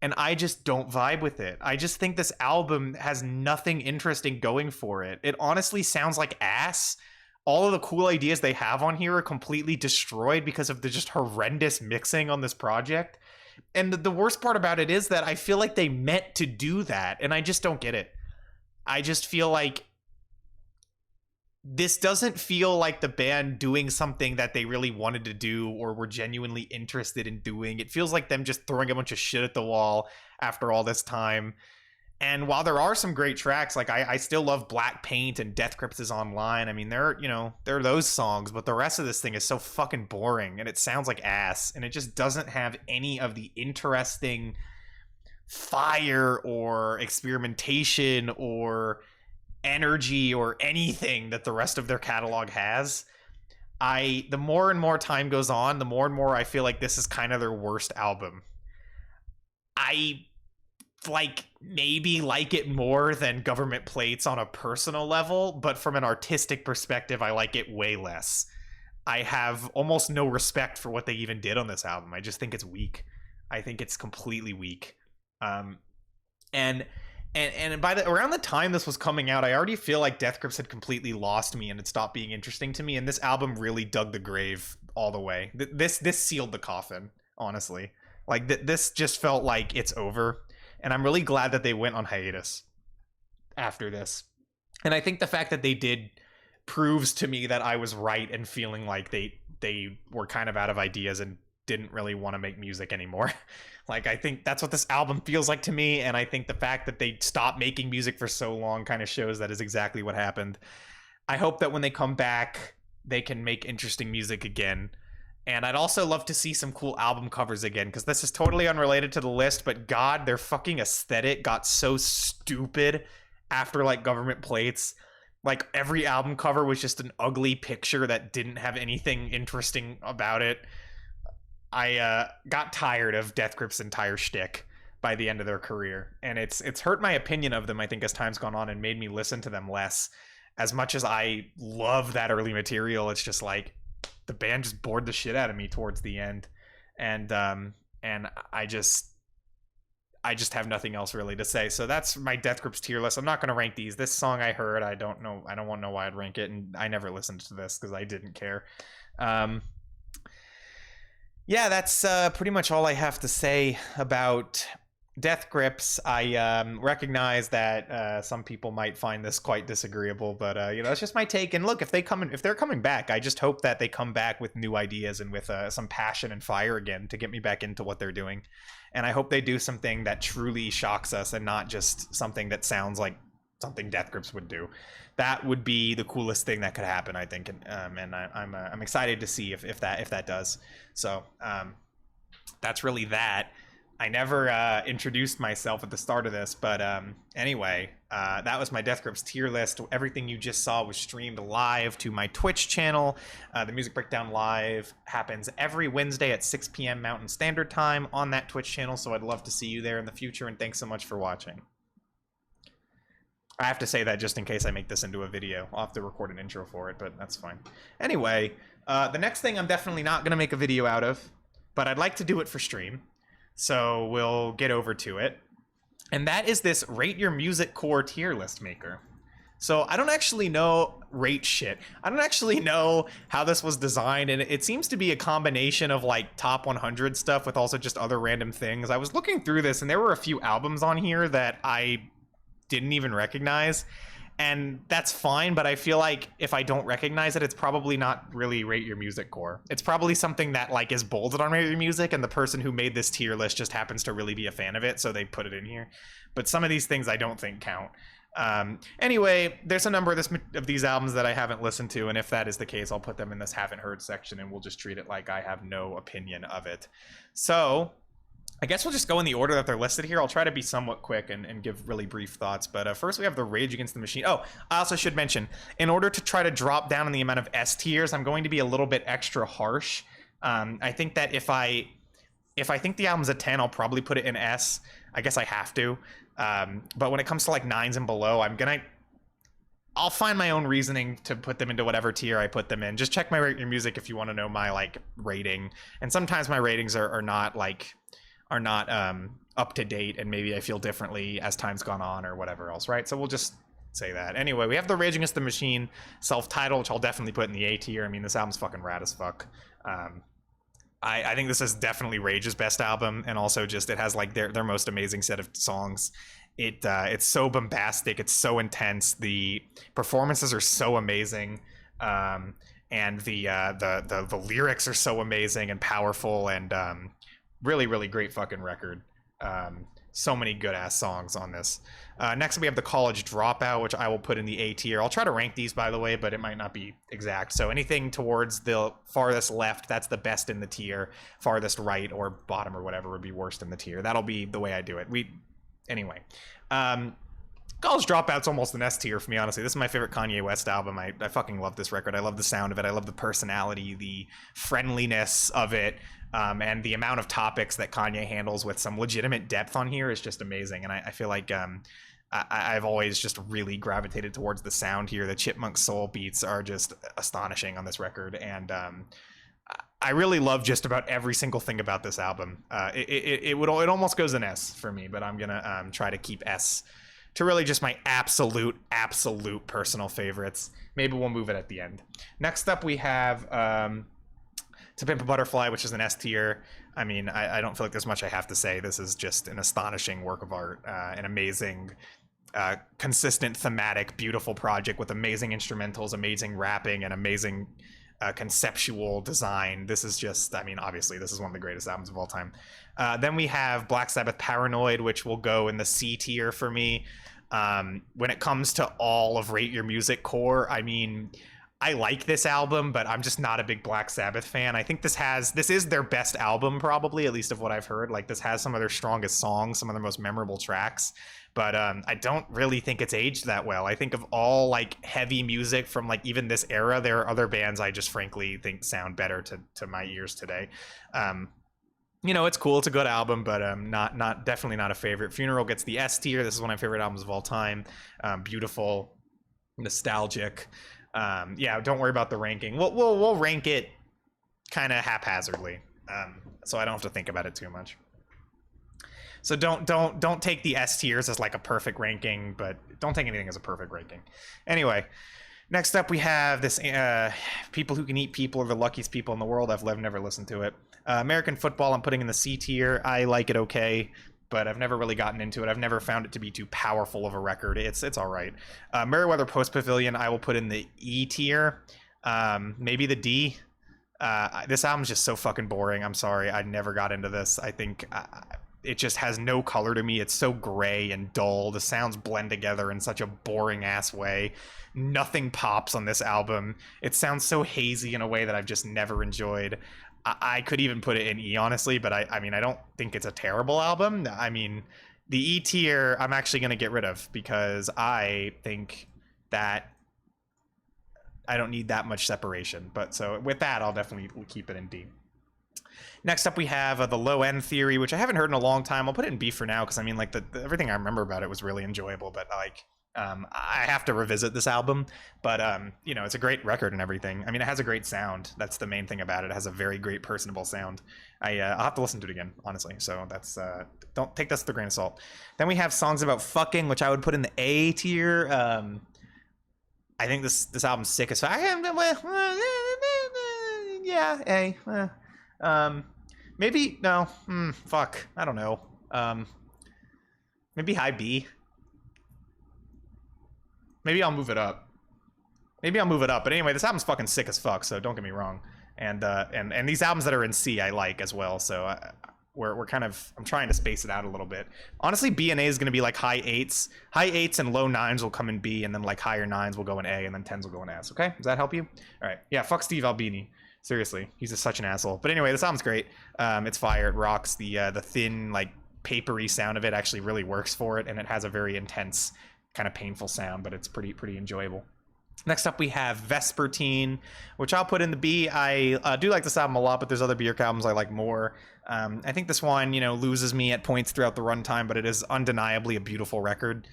And I just don't vibe with it. I just think this album has nothing interesting going for it. It honestly sounds like ass. All of the cool ideas they have on here are completely destroyed because of the just horrendous mixing on this project. And the worst part about it is that I feel like they meant to do that, and I just don't get it. I just feel like this doesn't feel like the band doing something that they really wanted to do or were genuinely interested in doing. It feels like them just throwing a bunch of shit at the wall after all this time. And while there are some great tracks, like I still love Black Paint and Death Grips is Online. I mean, there are those songs, but the rest of this thing is so fucking boring and it sounds like ass, and it just doesn't have any of the interesting fire or experimentation or energy or anything that the rest of their catalog has. The more and more time goes on, the more and more I feel like this is kind of their worst album. I maybe like it more than Government Plates on a personal level, but from an artistic perspective, I like it way less. I have almost no respect for what they even did on this album. I just think it's weak. I think it's completely weak. And And by the around the time this was coming out, I already feel like Death Grips had completely lost me and had stopped being interesting to me. And this album really dug the grave all the way. This sealed the coffin, honestly. Like this just felt like it's over. And I'm really glad that they went on hiatus after this. And I think the fact that they did proves to me that I was right in feeling like they were kind of out of ideas and didn't really want to make music anymore. Like, I think that's what this album feels like to me, and I think the fact that they stopped making music for so long kind of shows that is exactly what happened. I hope that when they come back, they can make interesting music again. And I'd also love to see some cool album covers again, because this is totally unrelated to the list, but God, their fucking aesthetic got so stupid after, like, Government Plates. Like, every album cover was just an ugly picture that didn't have anything interesting about it. I got tired of Death Grip's entire shtick by the end of their career, and it's hurt my opinion of them, I think, as time's gone on, and made me listen to them less. As much as I love that early material, it's just like the band just bored the shit out of me towards the end, and I just have nothing else really to say. So that's my Death Grips tier list. I'm not going to rank these. This song I heard, I don't want to know why I'd rank it, and I never listened to this because I didn't care. Yeah, that's pretty much all I have to say about Death Grips. I recognize that some people might find this quite disagreeable, but it's just my take. And look, if they're coming back, I just hope that they come back with new ideas and with some passion and fire again to get me back into what they're doing. And I hope they do something that truly shocks us and not just something that sounds like something Death Grips would do. That would be the coolest thing that could happen, I think, and I'm excited to see if that does. So that's really that. I never introduced myself at the start of this, but anyway, that was my Death Grips tier list. Everything you just saw was streamed live to my Twitch channel. The Music Breakdown Live happens every Wednesday at 6 p.m. Mountain Standard Time on that Twitch channel, so I'd love to see you there in the future, and thanks so much for watching. I have to say that just in case I make this into a video. I'll have to record an intro for it, but that's fine. Anyway, the next thing I'm definitely not going to make a video out of, but I'd like to do it for stream. So we'll get over to it. And that is this Rate Your Music Core tier list maker. So I don't actually know rate shit. I don't actually know how this was designed, and it seems to be a combination of like top 100 stuff with also just other random things. I was looking through this, and there were a few albums on here that I didn't even recognize, and that's fine, but I feel like if I don't recognize it, it's probably not really Rate Your Music Core. It's probably something that like is bolded on Rate Your Music, and the person who made this tier list just happens to really be a fan of it, so they put it in here. But some of these things I don't think count. Anyway, there's a number of these albums that I haven't listened to, and if that is the case, I'll put them in this haven't heard section, and we'll just treat it like I have no opinion of it. So I guess we'll just go in the order that they're listed here. I'll try to be somewhat quick and give really brief thoughts. But first we have the Rage Against the Machine. Oh, I also should mention, in order to try to drop down in the amount of S tiers, I'm going to be a little bit extra harsh. I think that if I think the album's a 10, I'll probably put it in S. I guess I have to. But when it comes to like 9s and below, I'll find my own reasoning to put them into whatever tier I put them in. Just check my Rate Your Music if you want to know my like rating. And sometimes my ratings are not up to date, and maybe I feel differently as time's gone on or whatever else, right? So we'll just say that. Anyway, we have the Rage Against the Machine self-titled, which I'll definitely put in the A tier. I mean, this album's fucking rad as fuck. I think this is definitely Rage's best album, and also just it has like their most amazing set of songs. It's so bombastic, it's so intense, the performances are so amazing, and the lyrics are so amazing and powerful, and really, really great fucking record. So many good ass songs on this. Next we have the College Dropout, which I will put in the A tier. I'll try to rank these, by the way, but it might not be exact. So anything towards the farthest left, that's the best in the tier. Farthest right or bottom or whatever would be worst in the tier. That'll be the way I do it. Anyway. College Dropout's almost an S tier for me, honestly. This is my favorite Kanye West album. I fucking love this record. I love the sound of it. I love the personality, the friendliness of it, and the amount of topics that Kanye handles with some legitimate depth on here is just amazing. And I feel like I've always just really gravitated towards the sound here. The Chipmunk Soul beats are just astonishing on this record, and I really love just about every single thing about this album. It almost goes an S for me, but I'm gonna try to keep S to really just my absolute personal favorites. Maybe we'll move it at the end. Next up, we have To Pimp a Butterfly, which is an S tier. I mean, I don't feel like there's much I have to say. This is just an astonishing work of art, an amazing, consistent, thematic, beautiful project with amazing instrumentals, amazing rapping, and amazing conceptual design. This is just, I mean, obviously, this is one of the greatest albums of all time. Then we have Black Sabbath Paranoid, which will go in the C tier for me. When it comes to all of Rate Your Music core, I mean, I like this album, but I'm just not a big Black Sabbath fan. I think this is their best album, probably, at least of what I've heard. Like, this has some of their strongest songs, some of their most memorable tracks, but I don't really think it's aged that well. I think of all like heavy music from like even this era, there are other bands I just frankly think sound better to my ears today. You know, it's cool, it's a good album, but definitely not a favorite. Funeral gets the S tier. This is one of my favorite albums of all time. Beautiful, nostalgic. Yeah, don't worry about the ranking. We'll rank it kind of haphazardly, so I don't have to think about it too much. So don't take the S tiers as like a perfect ranking, but don't take anything as a perfect ranking. Anyway, next up we have this People Who Can Eat People Are the Luckiest People in the World. I've never listened to it. American Football I'm putting in the C tier. I like it okay, but I've never really gotten into it. I've never found it to be too powerful of a record. It's all right. Meriwether Post Pavilion I will put in the E tier, maybe the D. This album's just so fucking boring. I'm sorry, I never got into this. I think it just has no color to me. It's so gray and dull. The sounds blend together in such a boring ass way. Nothing pops on this album. It sounds so hazy in a way that I've just never enjoyed. I could even put it in E, honestly, but I mean, I don't think it's a terrible album. I mean, the E tier I'm actually going to get rid of because I think that I don't need that much separation. But so with that, I'll definitely keep it in D. Next up, we have the Low End Theory, which I haven't heard in a long time. I'll put it in B for now because I mean, like everything I remember about it was really enjoyable, but like I have to revisit this album. But you know, it's a great record and everything. I mean, it has a great sound. That's the main thing about it. It has a very great personable sound. I'll have to listen to it again, honestly. So that's don't take this with a grain of salt. Then we have Songs About Fucking, which I would put in the A tier. I think this album's sick as fuck. Yeah, A. Maybe no. Fuck. I don't know. Maybe high B. Maybe I'll move it up. But anyway, this album's fucking sick as fuck. So don't get me wrong. And these albums that are in C, I like as well. So we're kind of, I'm trying to space it out a little bit. Honestly, B and A is going to be like high eights and low nines will come in B, and then like higher nines will go in A, and then tens will go in S. Okay, does that help you? All right. Yeah. Fuck Steve Albini. Seriously, he's just such an asshole. But anyway, this album's great. It's fire. It rocks. The thin, like papery sound of it actually really works for it, and it has a very intense, kind of painful sound, but it's pretty enjoyable. Next up, we have Vespertine, which I'll put in the B. I do like this album a lot, but there's other Björk albums I like more. I think this one, you know, loses me at points throughout the runtime, but it is undeniably a beautiful record.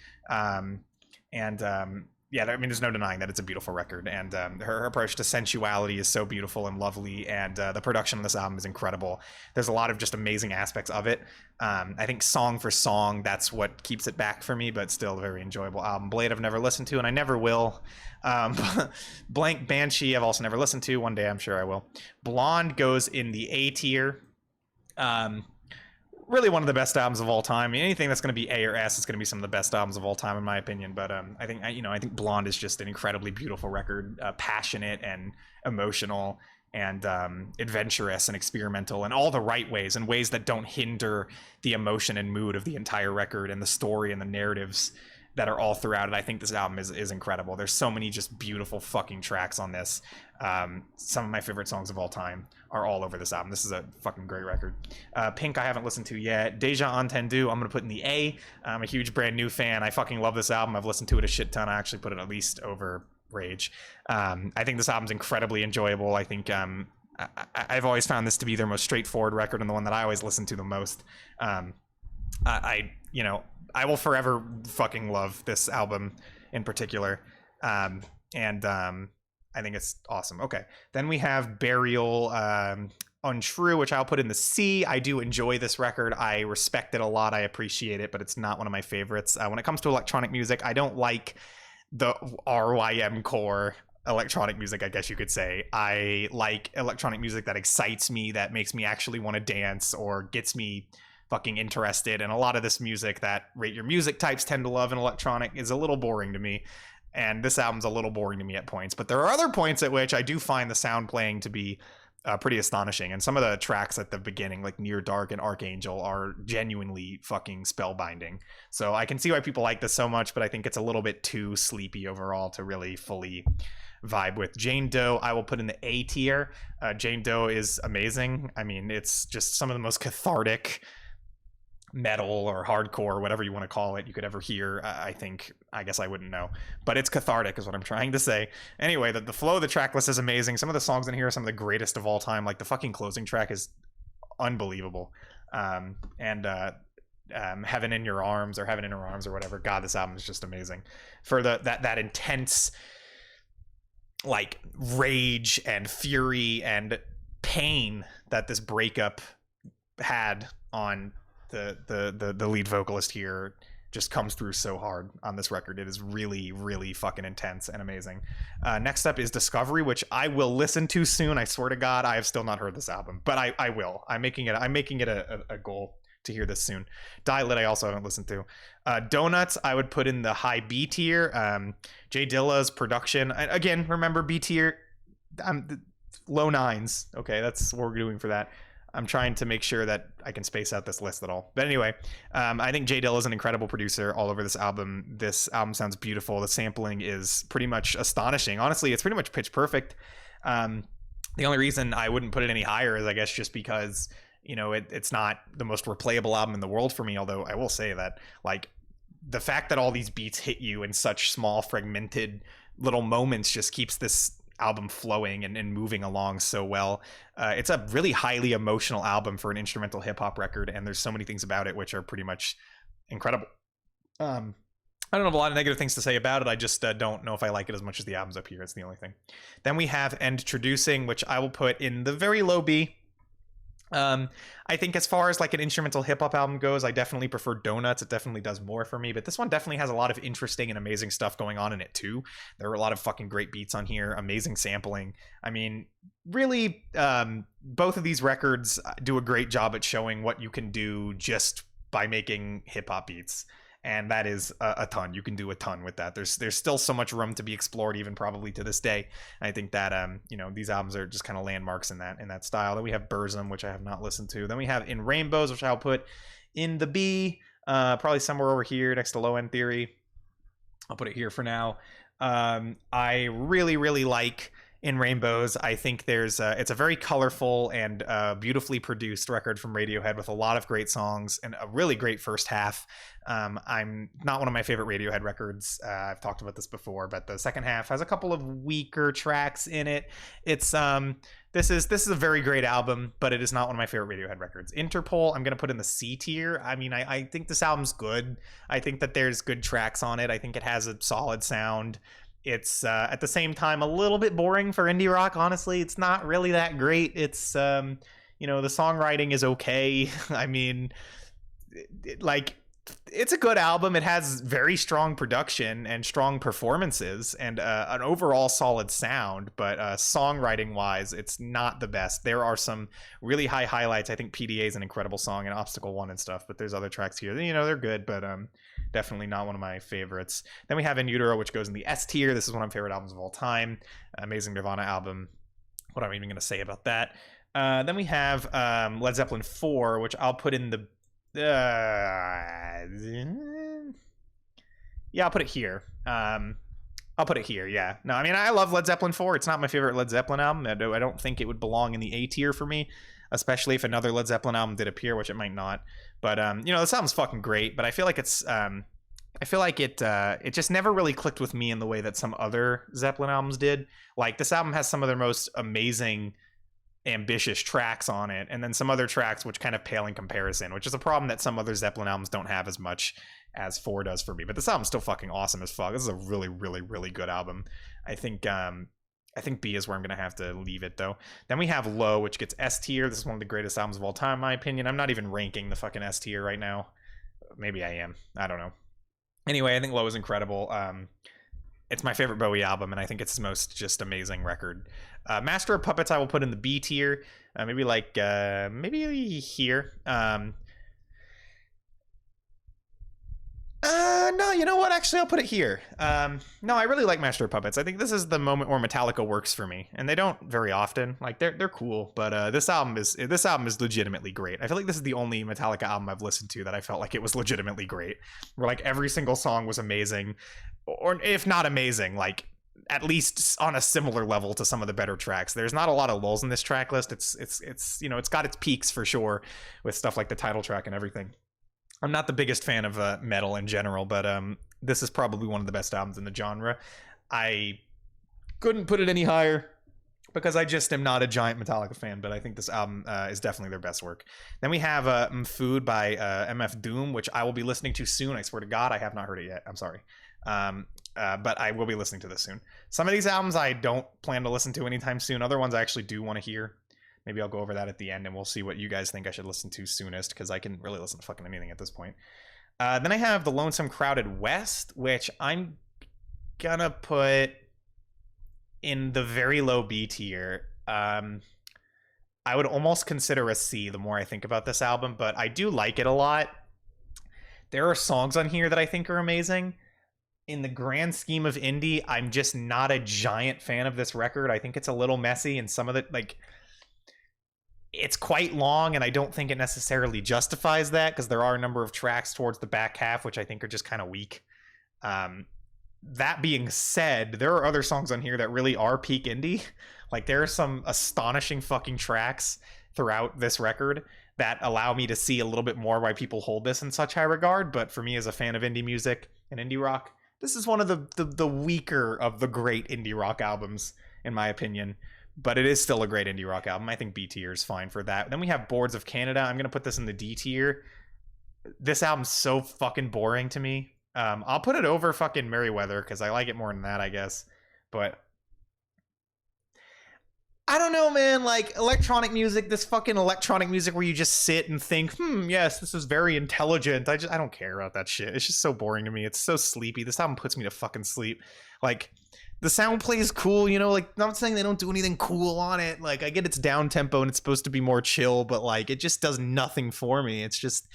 Yeah, I mean, there's no denying that it's a beautiful record, and her approach to sensuality is so beautiful and lovely, and the production on this album is incredible. There's a lot of just amazing aspects of it. I think song for song, that's what keeps it back for me, but still a very enjoyable album. Blade I've never listened to, and I never will. Blank Banshee I've also never listened to. One day I'm sure I will. Blonde goes in the A tier. Really one of the best albums of all time. I mean, anything that's going to be A or S is going to be some of the best albums of all time, in my opinion. But I think Blonde is just an incredibly beautiful record, passionate and emotional, and adventurous and experimental in all the right ways, in ways that don't hinder the emotion and mood of the entire record and the story and the narratives that are all throughout it. I think this album is incredible. There's so many just beautiful fucking tracks on this. Some of my favorite songs of all time are all over this album. This is a fucking great record. Pink I haven't listened to yet. Deja Entendu I'm gonna put in the A. I'm a huge Brand New fan. I fucking love this album. I've listened to it a shit ton. I actually put it at least over Rage. I think this album's incredibly enjoyable. I think I've always found this to be their most straightforward record and the one that I always listen to the most. I will forever fucking love this album in particular. I think it's awesome. Okay. Then we have Burial. Untrue, which I'll put in the C. I do enjoy this record. I respect it a lot. I appreciate it, but it's not one of my favorites. When it comes to electronic music, I don't like the RYM core electronic music, I guess you could say. I like electronic music that excites me, that makes me actually want to dance or gets me fucking interested. And a lot of this music that Rate Your Music types tend to love in electronic is a little boring to me. And this album's a little boring to me at points. But there are other points at which I do find the sound playing to be pretty astonishing. And some of the tracks at the beginning, like Near Dark and Archangel, are genuinely fucking spellbinding. So I can see why people like this so much, but I think it's a little bit too sleepy overall to really fully vibe with. Jane Doe, I will put in the A tier. Jane Doe is amazing. I mean, it's just some of the most cathartic metal or hardcore, whatever you want to call it, you could ever hear. I guess I wouldn't know, but it's cathartic is what I'm trying to say. Anyway, the flow of the track list is amazing. Some of the songs in here are some of the greatest of all time. Like the fucking closing track is unbelievable. Heaven in Your Arms or Heaven in Her Arms or whatever. God, this album is just amazing. For that intense like rage and fury and pain that this breakup had on the lead vocalist here just comes through so hard on this record. It is really, really fucking intense and amazing. Next up is Discovery, which I will listen to soon. I swear to God, I have still not heard this album, but I will. I'm making it a goal to hear this soon. Die Lit I also haven't listened to. Donuts I would put in the high B tier. Jay Dilla's production, again, remember B tier, low nines. Okay, that's what we're doing for that. I'm trying to make sure that I can space out this list at all. But anyway, I think Jay Dilla is an incredible producer all over this album. This album sounds beautiful. The sampling is pretty much astonishing. Honestly, it's pretty much pitch perfect. The only reason I wouldn't put it any higher is, I guess, just because, you know, it's not the most replayable album in the world for me. Although I will say that, like, the fact that all these beats hit you in such small, fragmented little moments just keeps this album flowing and moving along so well. It's a really highly emotional album for an instrumental hip-hop record, and there's so many things about it which are pretty much incredible. I don't have a lot of negative things to say about it. I just don't know if I like it as much as the albums up here. It's the only thing. Then we have Introducing, which I will put in the very low B. I think as far as like an instrumental hip-hop album goes, I definitely prefer Donuts. It definitely does more for me, but this one definitely has a lot of interesting and amazing stuff going on in it too. There are a lot of fucking great beats on here, amazing sampling. I mean, really, both of these records do a great job at showing what you can do just by making hip-hop beats. And that is a ton. You can do a ton with that. There's still so much room to be explored, even probably to this day. I think that you know, these albums are just kind of landmarks in that style. Then we have Burzum, which I have not listened to. Then we have In Rainbows, which I'll put in the B, probably somewhere over here next to Low End Theory. I'll put it here for now. I really, really like In Rainbows. I think it's a very colorful and beautifully produced record from Radiohead with a lot of great songs and a really great first half. I'm not one of my favorite Radiohead records. I've talked about this before, but the second half has a couple of weaker tracks in it. It's this is a very great album, but it is not one of my favorite Radiohead records. Interpol, I'm going to put in the C tier. I mean, I think this album's good. I think that there's good tracks on it. I think it has a solid sound. It's at the same time a little bit boring for indie rock. Honestly, it's not really that great. It's you know, the songwriting is okay. I mean, it's a good album. It has very strong production and strong performances and an overall solid sound, but songwriting wise, it's not the best. There are some really high highlights. I think PDA is an incredible song and Obstacle 1 and stuff, but there's other tracks here, you know, they're good, but definitely not one of my favorites. Then we have In Utero, which goes in the S tier. This is one of my favorite albums of all time. Amazing Nirvana album. What am I even going to say about that? Then we have Led Zeppelin 4, which I'll put in the yeah, I'll put it here. I'll put it here. Yeah. No, I mean, I love Led Zeppelin 4. It's not my favorite Led Zeppelin album. I don't think it would belong in the A tier for me, especially if another Led Zeppelin album did appear, which it might not. But you know, this album's fucking great. But I feel like it just never really clicked with me in the way that some other Zeppelin albums did. Like, this album has some of their most amazing, ambitious tracks on it, and then some other tracks which kind of pale in comparison, which is a problem that some other Zeppelin albums don't have as much as 4 does for me. But this album's still fucking awesome as fuck. This is a really, really, really good album. I think I think B is where I'm going to have to leave it, though. Then we have Low, which gets S tier. This is one of the greatest albums of all time, in my opinion. I'm not even ranking the fucking S tier right now. Maybe I am. I don't know. Anyway, I think Low is incredible. It's my favorite Bowie album, and I think it's his most just amazing record. Master of Puppets I will put in the B tier. Maybe like, maybe here. No, you know what? Actually, I'll put it here. No, I really like Master of Puppets. I think this is the moment where Metallica works for me, and they don't very often. Like they're cool, but this album is legitimately great. I feel like this is the only Metallica album I've listened to that I felt like it was legitimately great. Where like every single song was amazing, or if not amazing, like at least on a similar level to some of the better tracks. There's not a lot of lulls in this track list. It's you know, it's got its peaks for sure with stuff like the title track and everything. I'm not the biggest fan of metal in general, but this is probably one of the best albums in the genre. I couldn't put it any higher because I just am not a giant Metallica fan, but I think this album is definitely their best work. Then we have Food by MF Doom, which I will be listening to soon. I swear to God, I have not heard it yet. I'm sorry. But I will be listening to this soon. Some of these albums I don't plan to listen to anytime soon. Other ones I actually do want to hear. Maybe I'll go over that at the end, and we'll see what you guys think I should listen to soonest, because I can really listen to fucking anything at this point. Then I have The Lonesome Crowded West, which I'm gonna put in the very low B tier. I would almost consider a C the more I think about this album, but I do like it a lot. There are songs on here that I think are amazing. In the grand scheme of indie, I'm just not a giant fan of this record. I think it's a little messy, and some of it, like, it's quite long, and I don't think it necessarily justifies that, because there are a number of tracks towards the back half which I think are just kind of weak. That being said, there are other songs on here that really are peak indie. Like, there are some astonishing fucking tracks throughout this record that allow me to see a little bit more why people hold this in such high regard. But for me, as a fan of indie music and indie rock, this is one of the weaker of the great indie rock albums, in my opinion. But it is still a great indie rock album. I think B tier is fine for that. Then we have Boards of Canada. I'm going to put this in the D tier. This album's so fucking boring to me. I'll put it over fucking Merryweather because I like it more than that, I guess. But I don't know, man. Like, electronic music, this fucking electronic music where you just sit and think, yes, this is very intelligent. I don't care about that shit. It's just so boring to me. It's so sleepy. This album puts me to fucking sleep. Like, the sound plays cool, you know, like, not saying they don't do anything cool on it. Like, I get it's down tempo and it's supposed to be more chill, but like, it just does nothing for me. It's just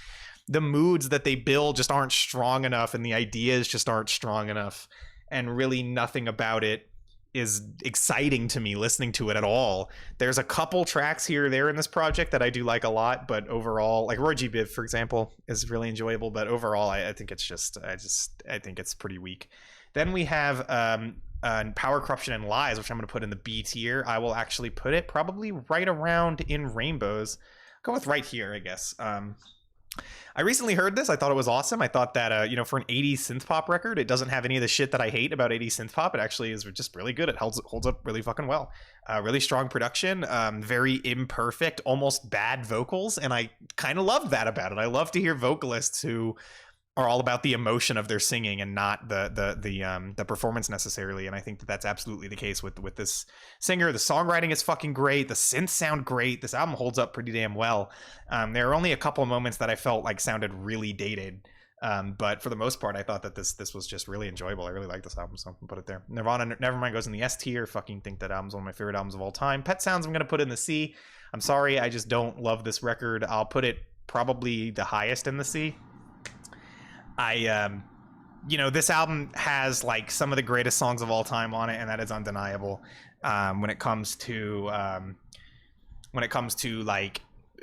the moods that they build just aren't strong enough, and the ideas just aren't strong enough, and really nothing about it is exciting to me listening to it at all. There's a couple tracks here or there in this project that I do like a lot, but overall, like Roy G. Biv, for example, is really enjoyable, but overall, I think it's just, I think it's pretty weak. Then we have Power, Corruption, and Lies, which I'm going to put in the B tier. I will actually put it probably right around In Rainbows. Go with right here, I guess. I recently heard this. I thought it was awesome. I thought that, you know, for an 80s synth pop record, it doesn't have any of the shit that I hate about 80s synth pop. It actually is just really good. It holds up really fucking well. Really strong production, very imperfect, almost bad vocals, and I kind of love that about it. I love to hear vocalists who are all about the emotion of their singing and not the performance necessarily. And I think that that's absolutely the case with this singer. The songwriting is fucking great. The synths sound great. This album holds up pretty damn well. There are only a couple of moments that I felt like sounded really dated. But for the most part, I thought that this was just really enjoyable. I really like this album, so I'll put it there. Nirvana, Nevermind goes in the S tier. Fucking think that album's one of my favorite albums of all time. Pet Sounds I'm going to put in the C. I'm sorry, I just don't love this record. I'll put it probably the highest in the C. You know, this album has like some of the greatest songs of all time on it, and that is undeniable. When it comes to like,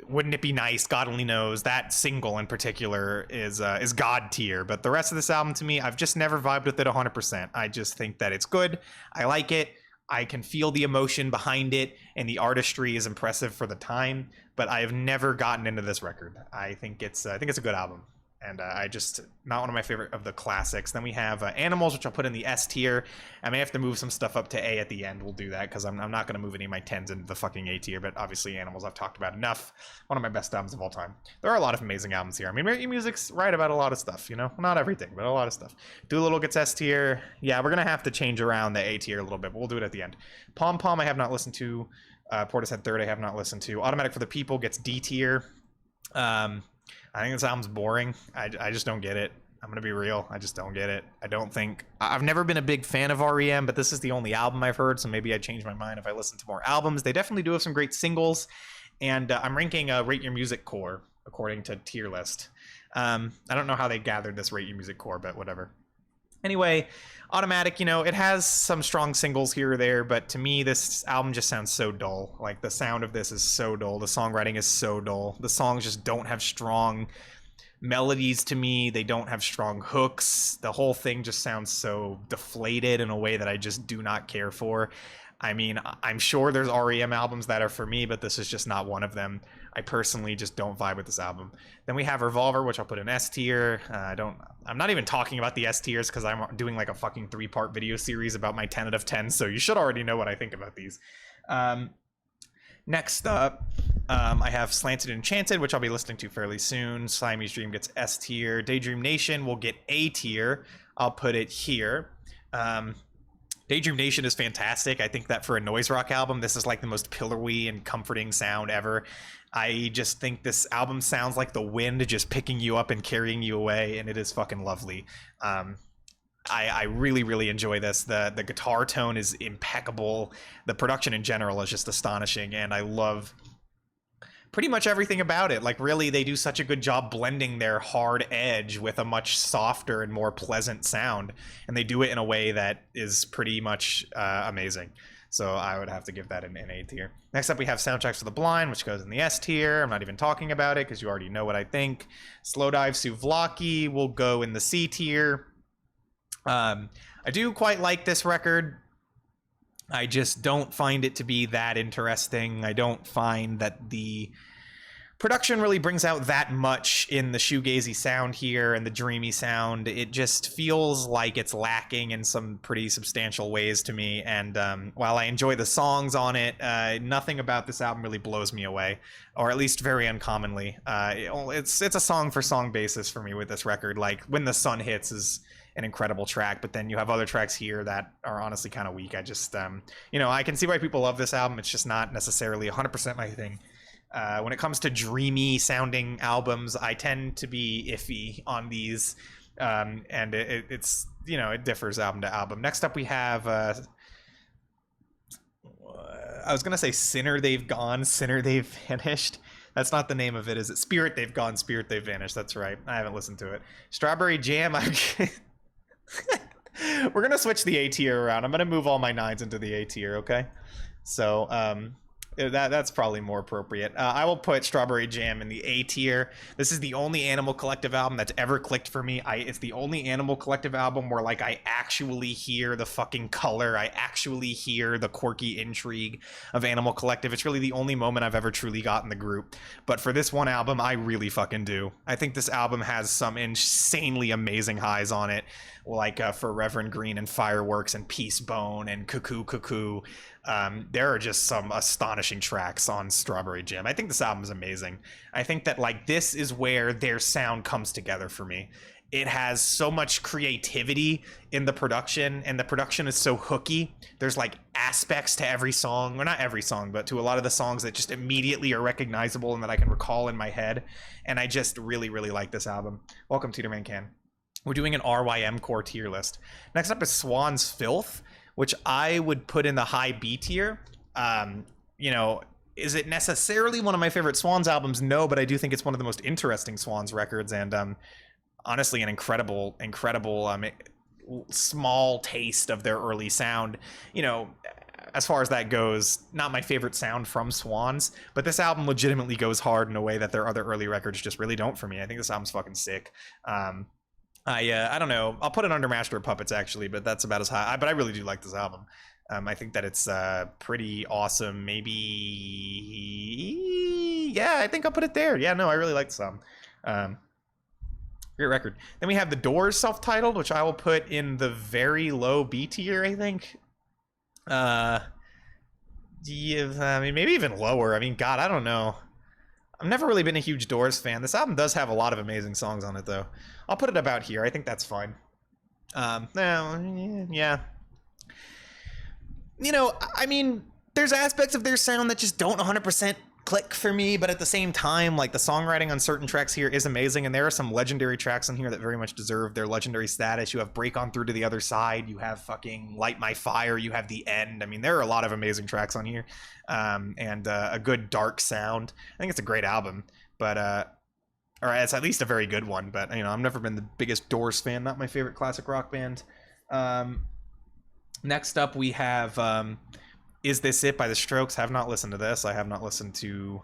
Wouldn't It Be Nice, God Only Knows, that single in particular is God tier. But the rest of this album, to me, I've just never vibed with it 100%. I just think that it's good. I like it. I can feel the emotion behind it, and the artistry is impressive for the time. But I have never gotten into this record. I think it's a good album. And I just, not one of my favorite of the classics. Then we have Animals, which I'll put in the S tier. I may have to move some stuff up to A at the end. We'll do that because I'm not going to move any of my 10s into the fucking A tier. But obviously Animals I've talked about enough. One of my best albums of all time. There are a lot of amazing albums here. I mean, music's right about a lot of stuff, you know? Not everything, but a lot of stuff. Doolittle gets S tier. Yeah, we're going to have to change around the A tier a little bit, but we'll do it at the end. Pom Pom I have not listened to. Portishead Third I have not listened to. Automatic for the People gets D tier. I think this album's boring. I just don't get it. I'm gonna be real. I just don't get it. I don't think... I've never been a big fan of REM, but this is the only album I've heard, so maybe I'd change my mind if I listen to more albums. They definitely do have some great singles, and I'm ranking Rate Your Music Core according to tier list. I don't know how they gathered this Rate Your Music Core, but whatever. Anyway, Automatic, you know, it has some strong singles here or there, but to me, this album just sounds so dull. Like, the sound of this is so dull. The songwriting is so dull. The songs just don't have strong melodies to me. They don't have strong hooks. The whole thing just sounds so deflated in a way that I just do not care for. I mean, I'm sure there's REM albums that are for me, but this is just not one of them. I personally just don't vibe with this album. Then we have Revolver, which I'll put in S tier. I'm not even talking about the S tiers because I'm doing like a fucking 3-part video series about my 10 out of 10, so you should already know what I think about these. Next up, I have Slanted and Enchanted, which I'll be listening to fairly soon. Siamese Dream gets S tier. Daydream Nation will get A tier. I'll put it here. Daydream Nation is fantastic. I think that for a noise rock album, this is like the most pillowy and comforting sound ever. I just think this album sounds like the wind just picking you up and carrying you away, and it is fucking lovely. I really, really enjoy this. The guitar tone is impeccable. The production in general is just astonishing, and I love pretty much everything about it. Like, really, they do such a good job blending their hard edge with a much softer and more pleasant sound, and they do it in a way that is pretty much amazing. So I would have to give that an A tier. Next up, we have Soundtracks for the Blind, which goes in the S tier. I'm not even talking about it because you already know what I think. Slowdive Souvlaki will go in the C tier. I do quite like this record. I just don't find it to be that interesting. I don't find that the production really brings out that much in the shoegazy sound here and the dreamy sound. It just feels like it's lacking in some pretty substantial ways to me. And while I enjoy the songs on it, nothing about this album really blows me away, or at least very uncommonly. It's a song for song basis for me with this record. Like When the Sun Hits is an incredible track, but then you have other tracks here that are honestly kind of weak. I just, you know, I can see why people love this album. It's just not necessarily 100% my thing. When it comes to dreamy sounding albums, I tend to be iffy on these, and it's, you know, it differs album to album. Next up we have, I was going to say Sinner They've Gone, Sinner They've Vanished. That's not the name of it, is it? Spirit They've Gone, Spirit They've Vanished. That's right. I haven't listened to it. Strawberry Jam, we're going to switch the A tier around. I'm going to move all my 9s into the A tier, okay? So, that's probably more appropriate. I will put Strawberry Jam in the A tier. This is the only Animal Collective album that's ever clicked for me. It's the only Animal Collective album where, like, I actually hear the fucking color. I actually hear the quirky intrigue of Animal Collective. It's really the only moment I've ever truly gotten the group. But for this one album, I really fucking do. I think this album has some insanely amazing highs on it, like for Reverend Green and Fireworks and Peace Bone and Cuckoo Cuckoo. There are just some astonishing tracks on Strawberry Jam. I think this album is amazing. I think that, like, this is where their sound comes together for me. It has so much creativity in the production, and the production is so hooky. There's like aspects to every song, or not every song, but to a lot of the songs that just immediately are recognizable and that I can recall in my head. And I just really, really like this album. Welcome, Teeterman Can. We're doing an RYM core tier list. Next up is Swan's Filth, which I would put in the high B tier. You know, is it necessarily one of my favorite Swans albums? No, but I do think it's one of the most interesting Swans records, and honestly, an incredible small taste of their early sound. You know, as far as that goes, not my favorite sound from Swans, but this album legitimately goes hard in a way that their other early records just really don't for me. I think this album's fucking sick. I don't know. I'll put it under Master of Puppets, actually, but that's about as high. But I really do like this album. I think that it's pretty awesome. Maybe, yeah, I think I'll put it there. Yeah, no, I really like this album. Great record. Then we have The Doors self-titled, which I will put in the very low B tier, I think. Yeah, I mean, maybe even lower. I mean, God, I don't know. I've never really been a huge Doors fan. This album does have a lot of amazing songs on it, though. I'll put it about here. I think that's fine. Yeah. You know, I mean, there's aspects of their sound that just don't 100% click for me, but at the same time, like, the songwriting on certain tracks here is amazing, and there are some legendary tracks on here that very much deserve their legendary status. You have Break On Through to the Other Side, you have fucking Light My Fire, you have The End. I mean, there are a lot of amazing tracks on here, and a good dark sound. I think it's a great album, but or it's at least a very good one, but, you know, I've never been the biggest Doors fan, not my favorite classic rock band. Next up, we have Is This It by The Strokes. Have not listened to this. I have not listened to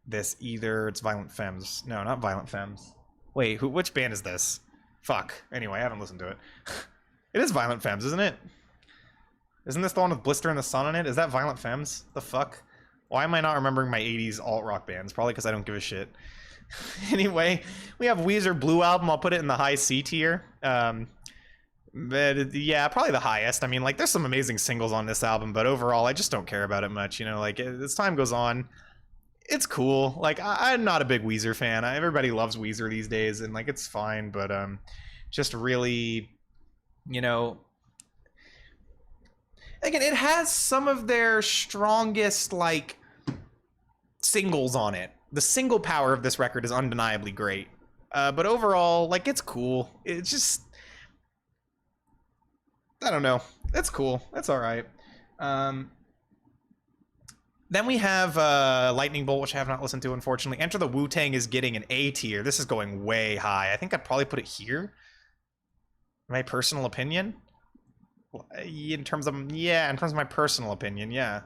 this either. It's Violent Femmes. No, not Violent Femmes. Wait, which band is this? Fuck. Anyway, I haven't listened to it. It is Violent Femmes, isn't it? Isn't this the one with Blister in the Sun on it? Is that Violent Femmes? The fuck? Why am I not remembering my 80s alt-rock bands? Probably because I don't give a shit. Anyway, we have Weezer Blue Album. I'll put it in the high C tier. But yeah, probably the highest. I mean, like, there's some amazing singles on this album, but overall, I just don't care about it much. You know, like, as time goes on, it's cool. Like, I'm not a big Weezer fan. Everybody loves Weezer these days, and, like, it's fine, but just really, you know, again, it has some of their strongest, like, singles on it. The single power of this record is undeniably great, but overall, like, it's cool. It's just, I don't know. It's cool. It's all right. Then we have Lightning Bolt, which I have not listened to, unfortunately. Enter the Wu-Tang is getting an A tier. This is going way high. I think I'd probably put it here. My personal opinion. In terms of my personal opinion, yeah.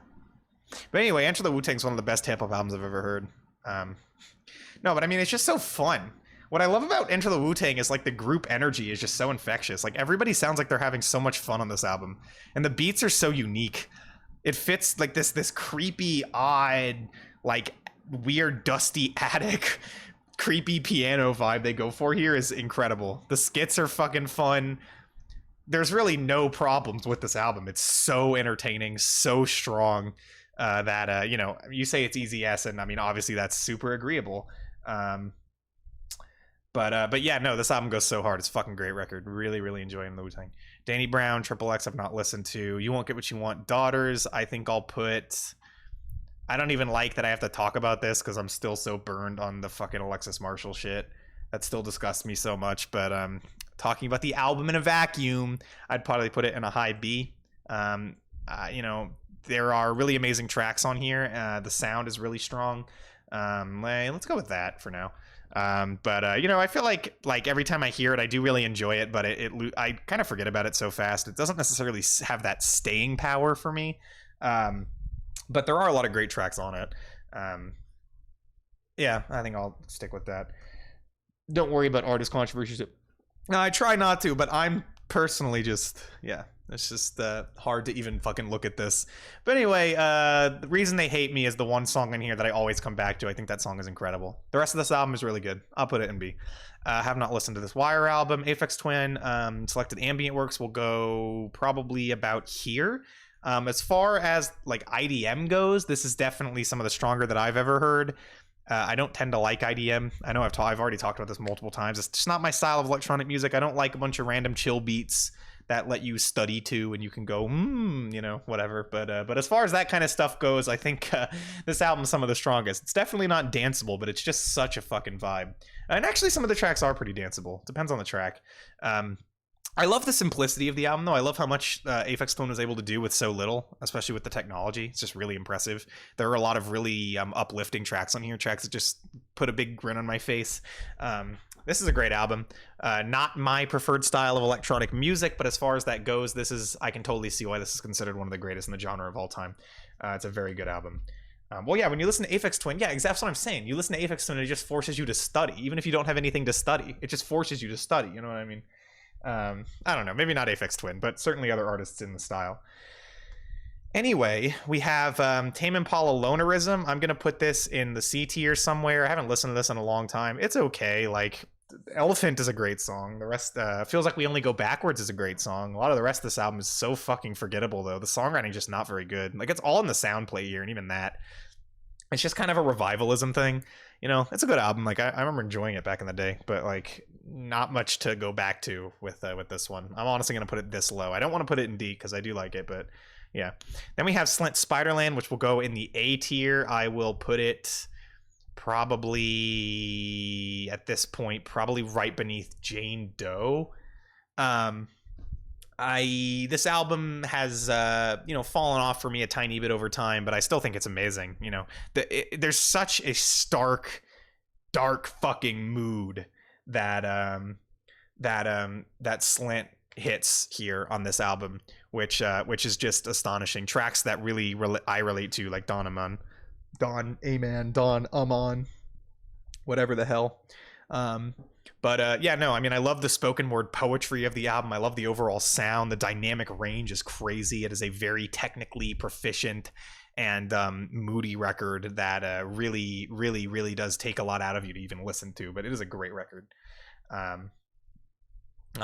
But anyway, Enter the Wu-Tang is one of the best hip-hop albums I've ever heard. No, but I mean, it's just so fun. What I love about Enter the Wu-Tang is, like, the group energy is just so infectious. Like, everybody sounds like they're having so much fun on this album. And the beats are so unique. It fits, like, this creepy, odd, like, weird, dusty attic, creepy piano vibe they go for here is incredible. The skits are fucking fun. There's really no problems with this album. It's so entertaining, so strong, that, you know, you say it's easy S, and I mean, obviously that's super agreeable. But yeah, no, this album goes so hard. It's a fucking great record. Really, really enjoying the Wu-Tang. Danny Brown, Triple X, I've not listened to. You Won't Get What You Want, Daughters. I think I'll put... I don't even like that I have to talk about this because I'm still so burned on the fucking Alexis Marshall shit. That still disgusts me so much. But talking about the album in a vacuum, I'd probably put it in a high B. You know, there are really amazing tracks on here. The sound is really strong. Let's go with that for now. But you know, I feel like every time I hear it, I do really enjoy it, but I kind of forget about it so fast. It doesn't necessarily have that staying power for me. But there are a lot of great tracks on it. Yeah, I think I'll stick with that. Don't worry about artist controversies. No, I try not to, but I'm personally just, yeah, it's just hard to even fucking look at this. But anyway, the reason they hate me is the one song in here that I always come back to. I think that song is incredible. The rest of this album is really good. I'll put it in B. Have not listened to this Wire album. Aphex Twin, Selected Ambient Works will go probably about here. As far as, like, IDM goes, this is definitely some of the stronger that I've ever heard. I don't tend to like IDM. I know I've already talked about this multiple times. It's just not my style of electronic music. I don't like a bunch of random chill beats that let you study to and you can go, you know, whatever. But as far as that kind of stuff goes, I think this album's some of the strongest. It's definitely not danceable, but it's just such a fucking vibe. And actually, some of the tracks are pretty danceable. Depends on the track. I love the simplicity of the album, though. I love how much Aphex Twin was able to do with so little, especially with the technology. It's just really impressive. There are a lot of really uplifting tracks on here, tracks that just put a big grin on my face. This is a great album. Not my preferred style of electronic music, but as far as that goes, I can totally see why this is considered one of the greatest in the genre of all time. It's a very good album. Well, yeah, when you listen to Aphex Twin, yeah, exactly, that's what I'm saying. You listen to Aphex Twin, and it just forces you to study. Even if you don't have anything to study, it just forces you to study. You know what I mean? I don't know, maybe not Aphex Twin, but certainly other artists in the style. Anyway, we have Tame Impala Lonerism. I'm going to put this in the C tier somewhere. I haven't listened to this in a long time. It's okay. Like, Elephant is a great song. The rest, Feels Like We Only Go Backwards is a great song. A lot of the rest of this album is so fucking forgettable, though. The songwriting is just not very good. Like, it's all in the sound play here, and even that. It's just kind of a revivalism thing. You know, it's a good album. Like, I remember enjoying it back in the day, but, like, not much to go back to with this one. I'm honestly going to put it this low. I don't want to put it in D because I do like it, but yeah. Then we have Slint Spiderland, which will go in the A tier. I will put it probably at this point, probably right beneath Jane Doe. This album has fallen off for me a tiny bit over time, but I still think it's amazing. You know, there's such a stark, dark fucking mood that Slint hits here on this album, which is just astonishing. Tracks that really I relate to, like Don Amon, whatever the hell. I mean, I love the spoken word poetry of the album. I love the overall sound. The dynamic range is crazy. It is a very technically proficient and moody record that really, really, really does take a lot out of you to even listen to. But it is a great record. I'll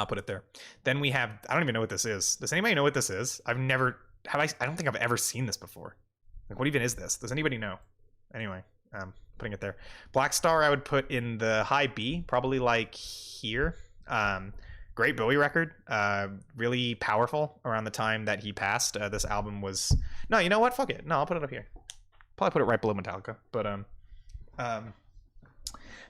put it there. Then we have, I don't even know what this is. Does anybody know what this is? I don't think I've ever seen this before. Like, what even is this? Does anybody know? Anyway, putting it there. Black Star I would put in the high B, probably like here. Great Bowie record, really powerful around the time that he passed. This album was, no, you know what, fuck it, no, I'll put it up here. Probably put it right below Metallica,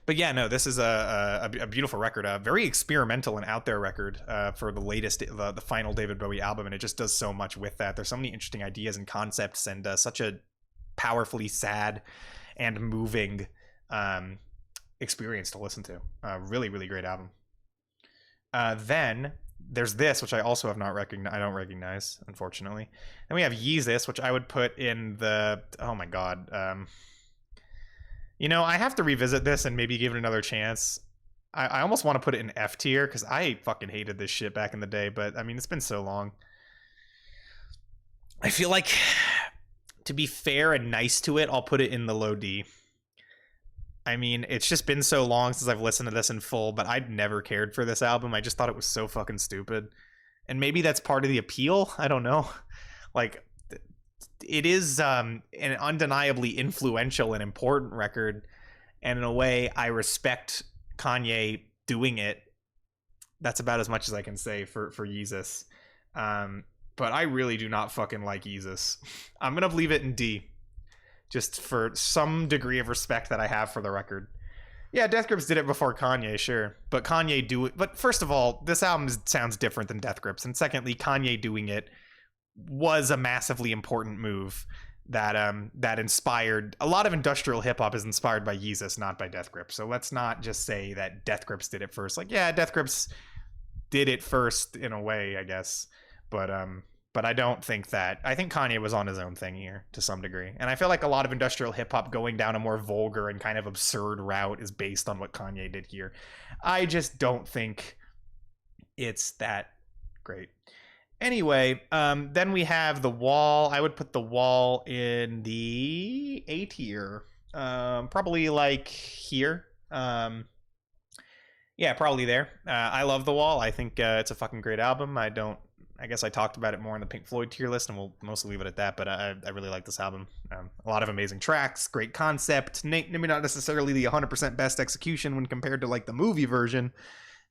but yeah, no, this is a beautiful record, a very experimental and out there record for the latest, the final David Bowie album, and it just does so much with that. There's so many interesting ideas and concepts, and such a powerfully sad and moving experience to listen to. Really, really great album. Then there's this, which I also have not recognized. I don't recognize, unfortunately. Then we have Yeezus, which I would put in the, oh my god. I have to revisit this and maybe give it another chance. I almost want to put it in F tier because I fucking hated this shit back in the day, but I mean, it's been so long. I feel like, to be fair and nice to it, I'll put it in the low D. I mean, it's just been so long since I've listened to this in full, but I'd never cared for this album. I just thought it was so fucking stupid. And maybe that's part of the appeal. I don't know. Like, it is an undeniably influential and important record. And in a way, I respect Kanye doing it. That's about as much as I can say for Yeezus. But I really do not fucking like Yeezus. I'm going to leave it in D. Just for some degree of respect that I have for the record. Yeah, Death Grips did it before Kanye, sure. But Kanye do it. But first of all, this album sounds different than Death Grips. And secondly, Kanye doing it was a massively important move that inspired a lot of industrial hip hop is inspired by Yeezus, not by Death Grips. So let's not just say that Death Grips did it first. Like, yeah, Death Grips did it first in a way, I guess. But I don't think that. I think Kanye was on his own thing here to some degree. And I feel like a lot of industrial hip hop going down a more vulgar and kind of absurd route is based on what Kanye did here. I just don't think it's that great. Anyway, then we have The Wall. I would put The Wall in the A tier. Probably like here. Yeah, probably there. I love The Wall. I think it's a fucking great album. I guess I talked about it more in the Pink Floyd tier list, and we'll mostly leave it at that, but I really like this album. A lot of amazing tracks, great concept, maybe not necessarily the 100% best execution when compared to like the movie version,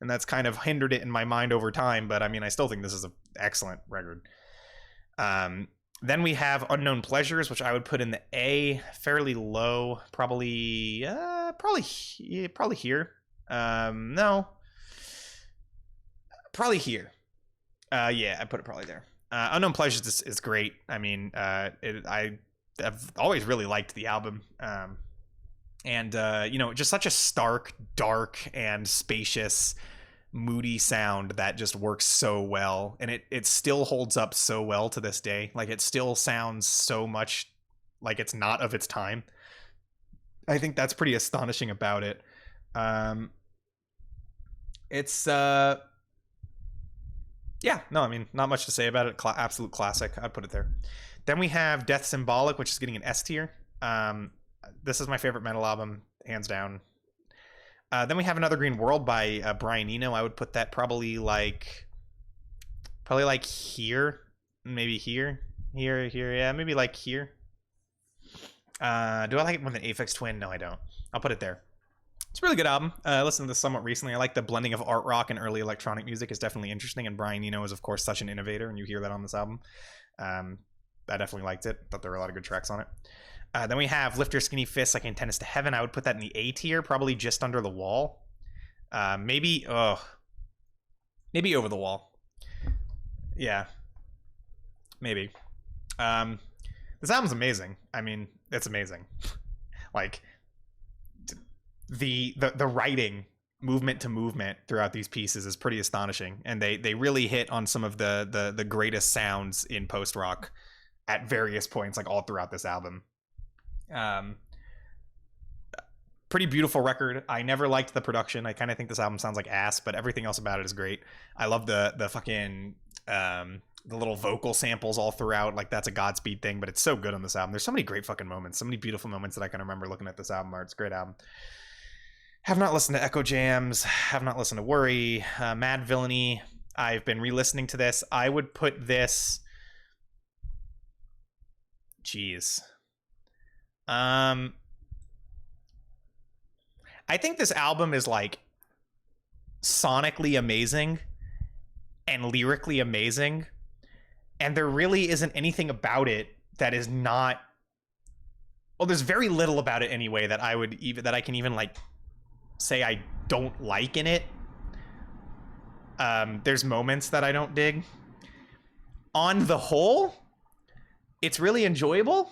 and that's kind of hindered it in my mind over time, but I mean, I still think this is an excellent record. Then we have Unknown Pleasures, which I would put in the A, fairly low, probably here. No, probably here. Yeah, I put it probably there. Unknown Pleasures is great. I mean, I've always really liked the album. Just such a stark, dark, and spacious, moody sound that just works so well. And it still holds up so well to this day. Like, it still sounds so much like it's not of its time. I think that's pretty astonishing about it. Yeah, no, I mean, not much to say about it. Absolute classic. I'd put it there. Then we have Death Symbolic, which is getting an S tier. This is my favorite metal album, hands down. Then we have Another Green World by Brian Eno. I would put that probably like here, maybe here, yeah, maybe like here. Do I like it more than Aphex Twin? No, I don't. I'll put it there. It's a really good album. I listened to this somewhat recently. I like the blending of art rock and early electronic music is definitely interesting, and Brian Eno is, of course, such an innovator, and you hear that on this album. I definitely liked it. Thought there were a lot of good tracks on it. Then we have Lift Your Skinny Fists Like Antennas to Heaven. I would put that in the A tier, probably just under The Wall. Maybe Over The Wall. Yeah. Maybe. This album's amazing. I mean, it's amazing. Like, the writing movement to movement throughout these pieces is pretty astonishing, and they really hit on some of the greatest sounds in post-rock at various points, like all throughout this album. Pretty beautiful record. I never liked the production. I kind of think this album sounds like ass, but everything else about it is great. I love the fucking the little vocal samples all throughout. Like, that's a Godspeed thing, but it's so good on this album. There's so many great fucking moments, so many beautiful moments that I can remember looking at this album art. It's a great album. Have not listened to Echo Jams. Have not listened to Worry. Mad Villainy. I've been re-listening to this. I would put this... Jeez. I think this album is, like, sonically amazing and lyrically amazing, and there really isn't anything about it that is not... Well, there's very little about it anyway that I can even, like, say I don't like in it. There's moments that I don't dig. On the whole, it's really enjoyable.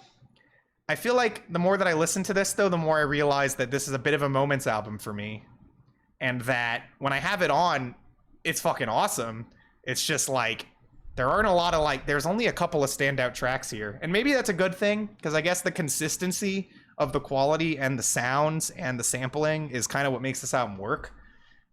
I feel like the more that I listen to this, though, the more I realize that this is a bit of a moments album for me, and that when I have it on, it's fucking awesome. It's just like, there aren't a lot of, like, there's only a couple of standout tracks here, and maybe that's a good thing, because I guess the consistency of the quality and the sounds and the sampling is kind of what makes this album work.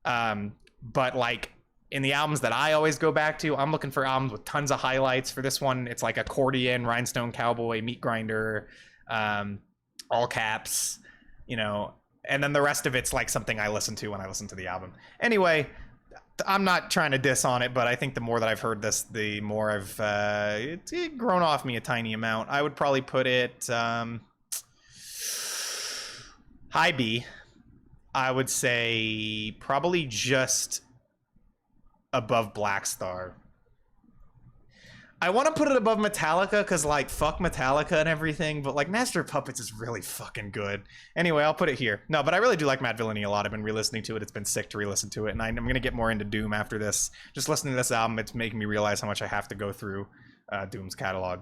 But, like, in the albums that I always go back to, I'm looking for albums with tons of highlights. For this one, it's like Accordion, Rhinestone Cowboy, Meat Grinder, All Caps, you know, and then the rest of it's like something I listen to when I listen to the album. Anyway, I'm not trying to diss on it, but I think the more that I've heard this, the more I've it's grown off me a tiny amount. I would probably put it high B. I would say probably just above Black Star. I want to put it above Metallica because, like, fuck Metallica and everything, but, like, Master of Puppets is really fucking good. Anyway, I'll put it here. No, but I really do like Mad Villainy a lot. I've been re-listening to it. It's been sick to re-listen to it, and I'm going to get more into Doom after this. Just listening to this album, it's making me realize how much I have to go through Doom's catalog.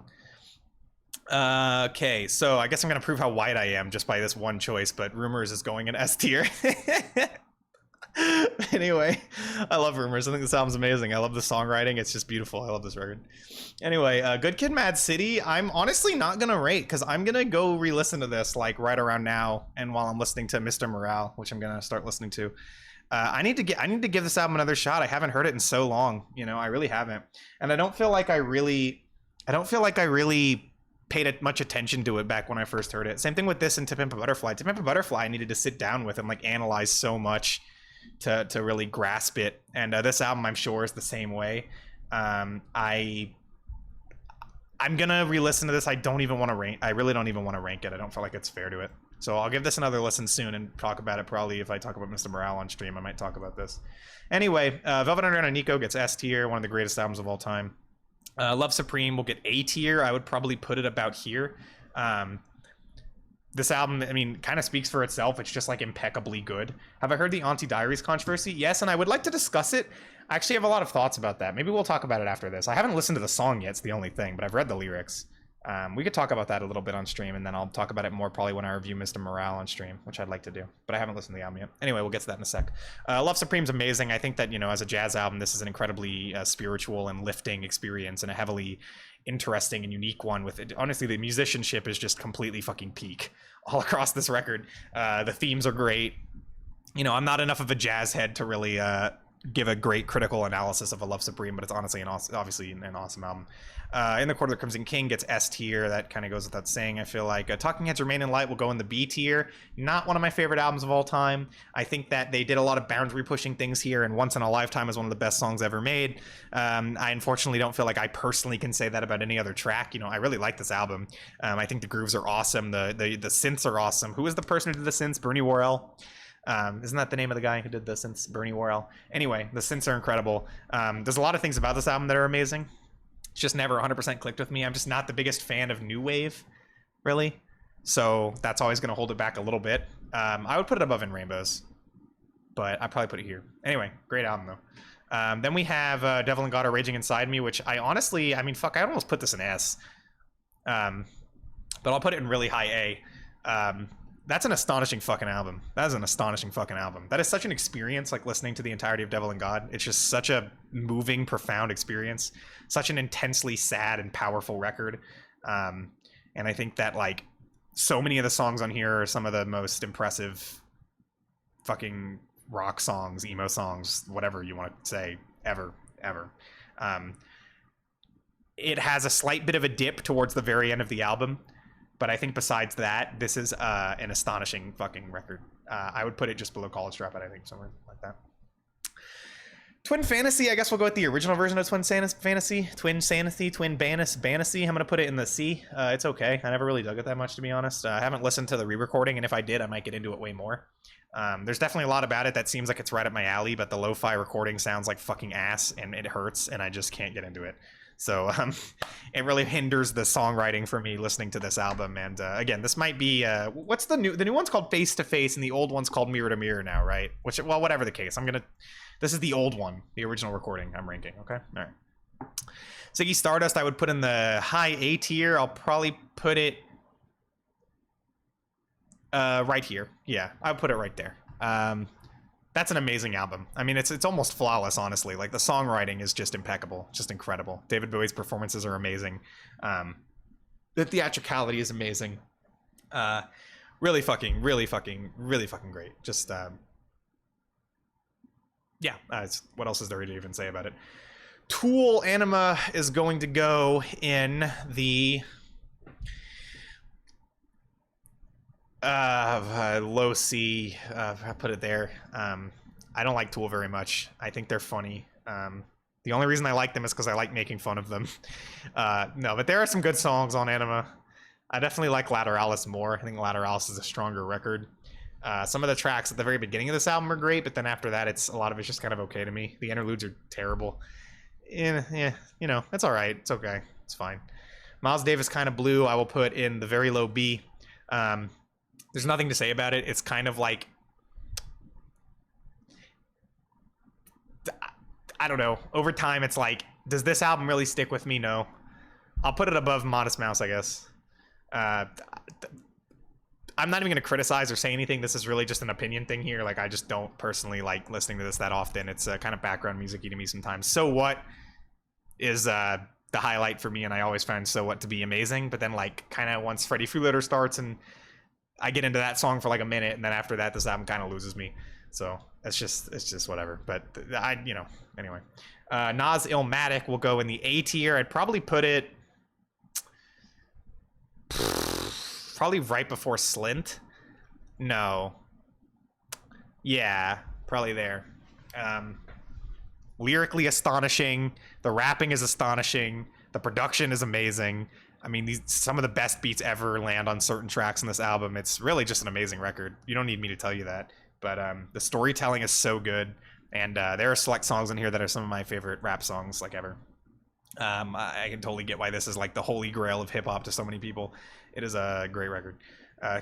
Okay, so I guess I'm going to prove how white I am just by this one choice, but Rumors is going in S tier. Anyway, I love Rumors. I think this album's amazing. I love the songwriting. It's just beautiful. I love this record. Anyway, Good Kid, Mad City, I'm honestly not gonna rate because I'm gonna go re-listen to this like right around now, and while I'm listening to Mr. Morale, which I'm gonna start listening to. I need to give this album another shot. I haven't heard it in so long. You know, I really haven't, and I don't feel like I really paid much attention to it back when I first heard it. Same thing with this and To Pimp a Butterfly. To Pimp a Butterfly, I needed to sit down with and like analyze so much to really grasp it, and this album I'm sure is the same way. I'm gonna re-listen to this. I don't even want to rank. I really don't even want to rank it. I don't feel like it's fair to it. So I'll give this another listen soon and talk about it. Probably if I talk about Mr. Morale on stream, I might talk about this. Anyway, Velvet Underground and Nico gets S tier, one of the greatest albums of all time. Love Supreme will get A tier. I would probably put it about here. This album, I mean, kind of speaks for itself. It's just like impeccably good. Have I heard the Auntie Diaries controversy? Yes, and I would like to discuss it. I actually have a lot of thoughts about that. Maybe we'll talk about it after this. I haven't listened to the song yet, it's the only thing, but I've read the lyrics. We could talk about that a little bit on stream, and then I'll talk about it more probably when I review Mr. Morale on stream, which I'd like to do. But I haven't listened to the album yet. Anyway, we'll get to that in a sec. Love Supreme's amazing. I think that, you know, as a jazz album, this is an incredibly spiritual and lifting experience, and a heavily interesting and unique one with it. Honestly, the musicianship is just completely fucking peak all across this record. The themes are great. You know, I'm not enough of a jazz head to really give a great critical analysis of A Love Supreme, but it's honestly obviously an awesome album. In the Quarter That Crimson King gets S tier. That kind of goes without saying. I feel like Talking Heads Remain in Light will go in the B tier. Not one of my favorite albums of all time. I think that they did a lot of boundary pushing things here, and Once in a Lifetime is one of the best songs ever made. I unfortunately don't feel like I personally can say that about any other track. You know, I really like this album. I think the grooves are awesome. The synths are awesome. Who is the person who did the synths? Bernie Worrell. Isn't that the name of the guy who did the synths? Bernie Worrell. Anyway, the synths are incredible. There's a lot of things about this album that are amazing. It's just never 100% clicked with me. I'm just not the biggest fan of new wave, really. So that's always going to hold it back a little bit. I would put it above In Rainbows, but I'd probably put it here. Anyway, great album though. Then we have Devil and God Are Raging Inside Me, which I honestly, I mean, fuck, I'd almost put this in S. But I'll put it in really high A. That's an astonishing fucking album. That is an astonishing fucking album. That is such an experience, like listening to the entirety of Devil and God. It's just such a moving, profound experience. Such an intensely sad and powerful record. And I think that, like, so many of the songs on here are some of the most impressive fucking rock songs, emo songs, whatever you want to say, ever. It has a slight bit of a dip towards the very end of the album. But I think besides that, this is an astonishing fucking record. I would put it just below College Dropout, I think, somewhere like that. Twin Fantasy, I guess we'll go with the original version of Twin Fantasy. Twin Sanity, Twin Banasy. I'm going to put it in the C. It's okay. I never really dug it that much, to be honest. I haven't listened to the re-recording, and if I did, I might get into it way more. There's definitely a lot about it that seems like it's right up my alley, but the lo-fi recording sounds like fucking ass, and it hurts, and I just can't get into it. So it really hinders the songwriting for me listening to this album. And again, this might be what's the new one's called Face to Face, and the old one's called Mirror to Mirror now, right? Which, well, whatever the case, this is the old one, the original recording I'm ranking. Okay, all right. Ziggy Stardust I would put in the high A tier. I'll probably put it right here. Yeah, I would put it right there. That's an amazing album. I mean, it's almost flawless, honestly. Like, the songwriting is just impeccable, just incredible. David Bowie's performances are amazing. The theatricality is amazing. Really fucking great. Just, yeah. What else is there to even say about it? Tool Anima is going to go in the low C. I put it there. I don't like Tool very much. I think they're funny. The only reason I like them is because I like making fun of them. No, but there are some good songs on Anima. I definitely like Lateralis more. I think Lateralis is a stronger record. Some of the tracks at the very beginning of this album are great, but then after that, a lot of it's just kind of okay to me. The interludes are terrible. Yeah, you know, it's all right. It's okay. It's fine. Miles Davis Kind of Blue I will put in the very low B. There's nothing to say about it. It's kind of like, I don't know. Over time, it's like, does this album really stick with me? No. I'll put it above Modest Mouse, I guess. I'm not even going to criticize or say anything. This is really just an opinion thing here. Like, I just don't personally like listening to this that often. It's kind of background music-y to me sometimes. So What is the highlight for me, and I always find So What to be amazing. But then, like, kind of once Freddie Freeloader starts and I get into that song for like a minute, and then after that, this album kind of loses me. So it's just whatever. But anyway. Nas Illmatic will go in the A tier. I'd probably put it probably right before Slint. No. Yeah, probably there. Lyrically astonishing. The rapping is astonishing. The production is amazing. I mean, some of the best beats ever land on certain tracks in this album. It's really just an amazing record. You don't need me to tell you that. But the storytelling is so good. And there are select songs in here that are some of my favorite rap songs, like, ever. I can totally get why this is like the holy grail of hip-hop to so many people. It is a great record.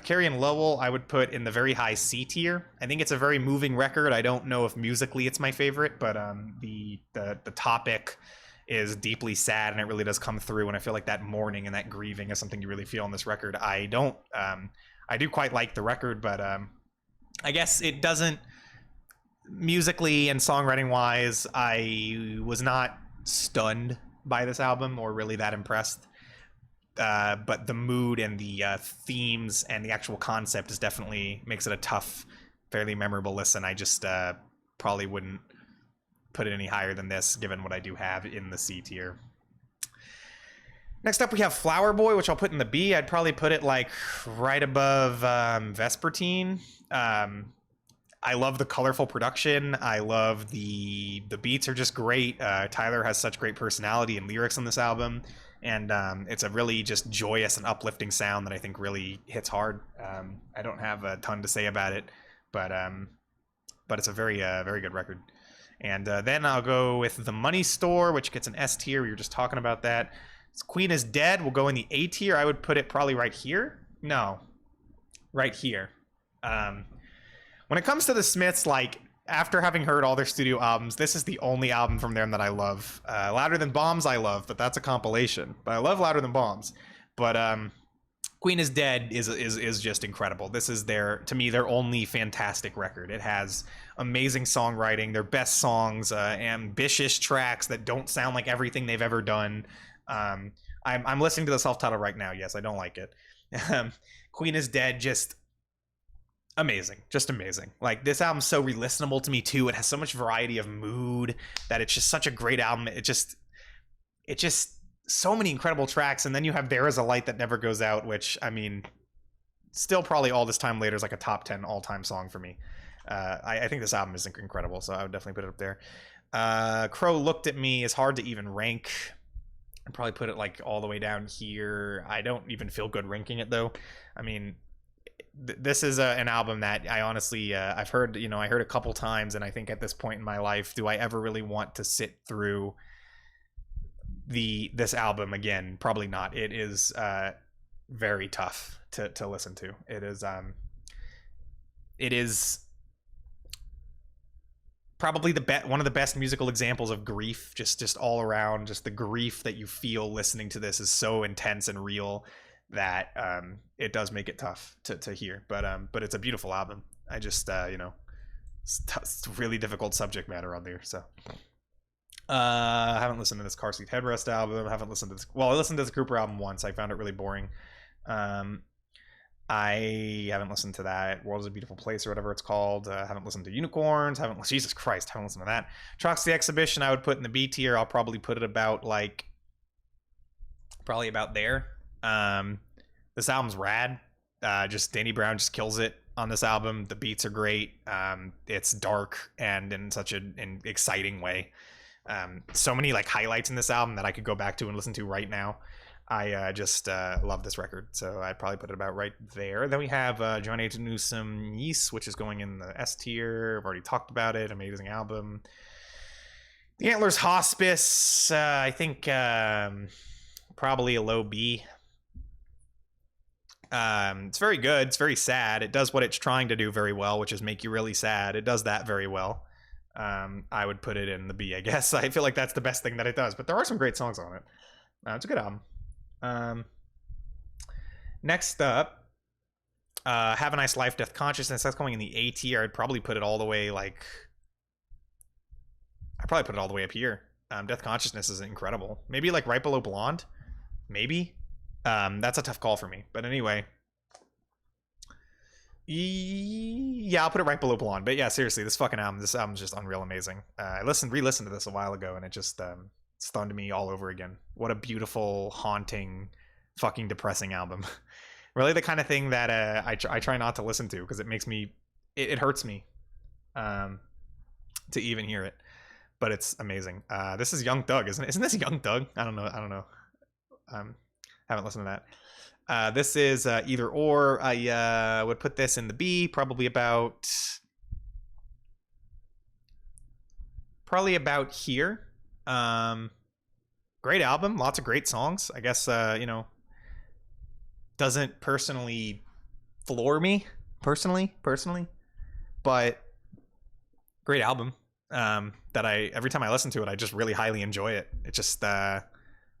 Carrie and Lowell I would put in the very high C tier. I think it's a very moving record. I don't know if musically it's my favorite, but the topic is deeply sad, and it really does come through, and I feel like that mourning and that grieving is something you really feel on this record. I do quite like the record, but I guess it doesn't, musically and songwriting wise, I was not stunned by this album or really that impressed. But the mood and the themes and the actual concept is definitely makes it a tough, fairly memorable listen. I just probably wouldn't put it any higher than this, given what I do have in the C tier. Next up, we have Flower Boy, which I'll put in the B. I'd probably put it like right above Vespertine. I love the colorful production. I love the beats are just great. Tyler has such great personality and lyrics on this album, and it's a really just joyous and uplifting sound that I think really hits hard. I don't have a ton to say about it, but it's a very very good record. And then I'll go with The Money Store, which gets an S tier. We were just talking about that. Queen is Dead will go in the A tier. I would put it probably right here. No, right here. When it comes to the Smiths, like, after having heard all their studio albums, this is the only album from them that I love. Louder Than Bombs I love, but that's a compilation. But I love Louder Than Bombs. But Queen is Dead is just incredible. This is to me, their only fantastic record. It has amazing songwriting, their best songs, ambitious tracks that don't sound like everything they've ever done. I'm listening to the self-titled right now. Yes, I don't like it. Queen is Dead, just amazing. Like, this album's so re-listenable to me too. It has so much variety of mood that it's just such a great album. It just so many incredible tracks. And then you have There Is a Light That Never Goes Out, which, I mean, still probably all this time later is like a top 10 all-time song for me. I think this album is incredible, so I would definitely put it up there. Crow Looked at Me is hard to even rank. I'd probably put it like all the way down here. I don't even feel good ranking it though. I mean, this is an album that I honestly, I've heard, I heard a couple times, and I think at this point in my life, do I ever really want to sit through this album again? Probably not. It is very tough to listen to. It is probably one of the best musical examples of grief, just all around. Just the grief that you feel listening to this is so intense and real that it does make it tough to hear. But it's a beautiful album. I just it's really difficult subject matter on there. So I haven't listened to this Car Seat Headrest album. I haven't listened to this. Well, I listened to the Cooper album once. I found it really boring. I haven't listened to that. World is a Beautiful Place or whatever it's called. Haven't listened to Unicorns. Jesus Christ, haven't listened to that. Troxy Exhibition I would put in the B tier. I'll probably put it about there. This album's rad. Just Danny Brown just kills it on this album. The beats are great. It's dark and in such an exciting way. So many like highlights in this album that I could go back to and listen to right now. I just love this record, so I'd probably put it about right there. Then we have John H. Newsom Yeast, which is going in the S tier. I've already talked about it. Amazing album. The Antlers Hospice, I think probably a low B. It's very good. It's very sad. It does what it's trying to do very well, which is make you really sad. It does that very well. I would put it in the B, I guess. I feel like that's the best thing that it does, but there are some great songs on it. It's a good album. Next up, Have a Nice Life, Death Consciousness. That's going in the A tier. I'd probably put it all the way up here. Death Consciousness is incredible. Maybe like right below Blonde. Maybe. That's a tough call for me. But anyway. Yeah, I'll put it right below Blonde. But yeah, seriously, this album's just unreal amazing. I re-listened to this a while ago, and it just stunned me all over again. What a beautiful, haunting, fucking depressing album. Really the kind of thing that I try not to listen to, because it makes me, it hurts me to even hear it. But it's amazing. This is Young Thug, isn't it? Isn't this Young Thug? I don't know. Haven't listened to that. This is Either Or. I would put this in the B, probably about here. Great album, lots of great songs. I guess doesn't personally floor me personally, but great album. That every time I listen to it, I just really highly enjoy it. It just I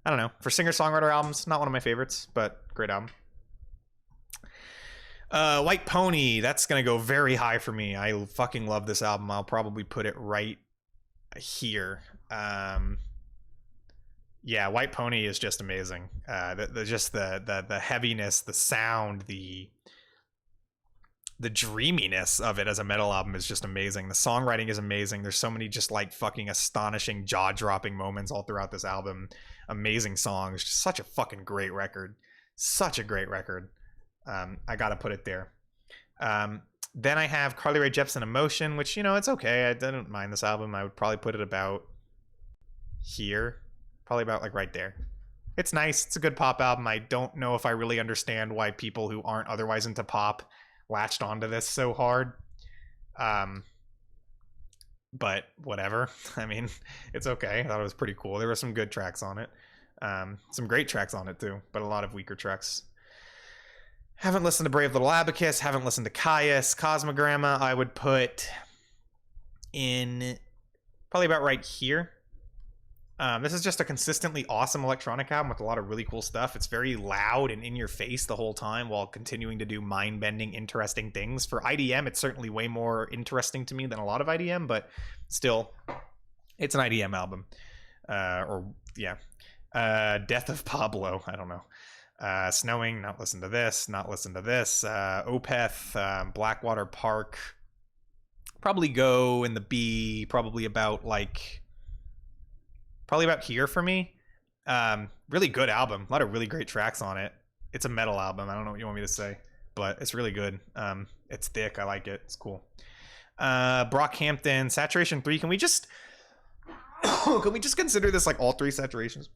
don't know, for singer-songwriter albums, not one of my favorites, but great album. White Pony, that's gonna go very high for me. I fucking love this album. I'll probably put it right here. Yeah, White Pony is just amazing. The heaviness, the sound, the the dreaminess of it as a metal album is just amazing. The songwriting is amazing. There's so many just like fucking astonishing, jaw-dropping moments all throughout this album. Amazing songs. Just such a fucking great record. Such a great record. I gotta put it there. Then I have Carly Rae Jepsen Emotion, which, you know, it's okay. I didn't mind this album. I would probably put it about here. Probably about like right there. It's nice. It's a good pop album. I don't know if I really understand why people who aren't otherwise into pop latched onto this so hard. But whatever. I mean, it's okay. I thought it was pretty cool. There were some good tracks on it. Some great tracks on it too, but a lot of weaker tracks. Haven't listened to Brave Little Abacus. Haven't listened to Caius. Cosmogramma I would put in probably about right here. This is just a consistently awesome electronic album with a lot of really cool stuff. It's very loud and in your face the whole time while continuing to do mind-bending, interesting things. For IDM, it's certainly way more interesting to me than a lot of IDM, but still, it's an IDM album. Death of Pablo, I don't know. Snowing, not listen to this, not listen to this. Opeth, Blackwater Park, probably go in the B, probably about here for me. Really good album, a lot of really great tracks on it. It's a metal album, I don't know what you want me to say, but it's really good. It's thick, I like it, it's cool. Brockhampton, Saturation 3, can we just consider this like all three saturations?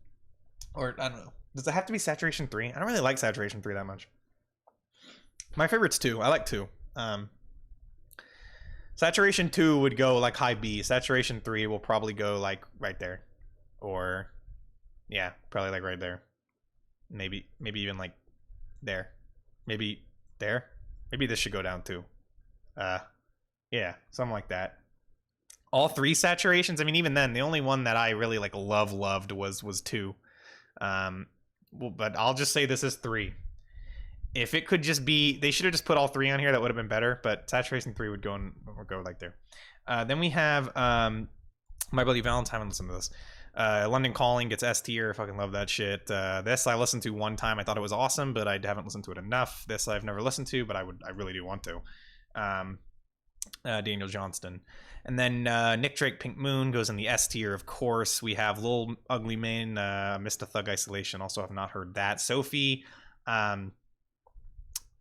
Or, I don't know. Does it have to be Saturation 3? I don't really like Saturation 3 that much. My favorite's 2. I like 2. Saturation 2 would go like high B. Saturation 3 will probably go like right there. Or, yeah, probably like right there. Maybe even like there. Maybe there. Maybe this should go down too. Yeah, something like that. All three saturations, I mean, even then, the only one that I really like loved was 2. But I'll just say this is 3. If it could just be, they should have just put all 3 on here. That would have been better. But Saturation 3 would go like there. Then we have My Bloody Valentine. And listen to this. London Calling gets S tier. Fucking love that shit. This I listened to one time. I thought it was awesome, but I haven't listened to it enough. This I've never listened to, but I really do want to. Daniel Johnston. And then Nick Drake, Pink Moon goes in the S tier, of course. We have Lil Ugly Mane, Mr. Thug Isolation. Also have not heard that. Sophie,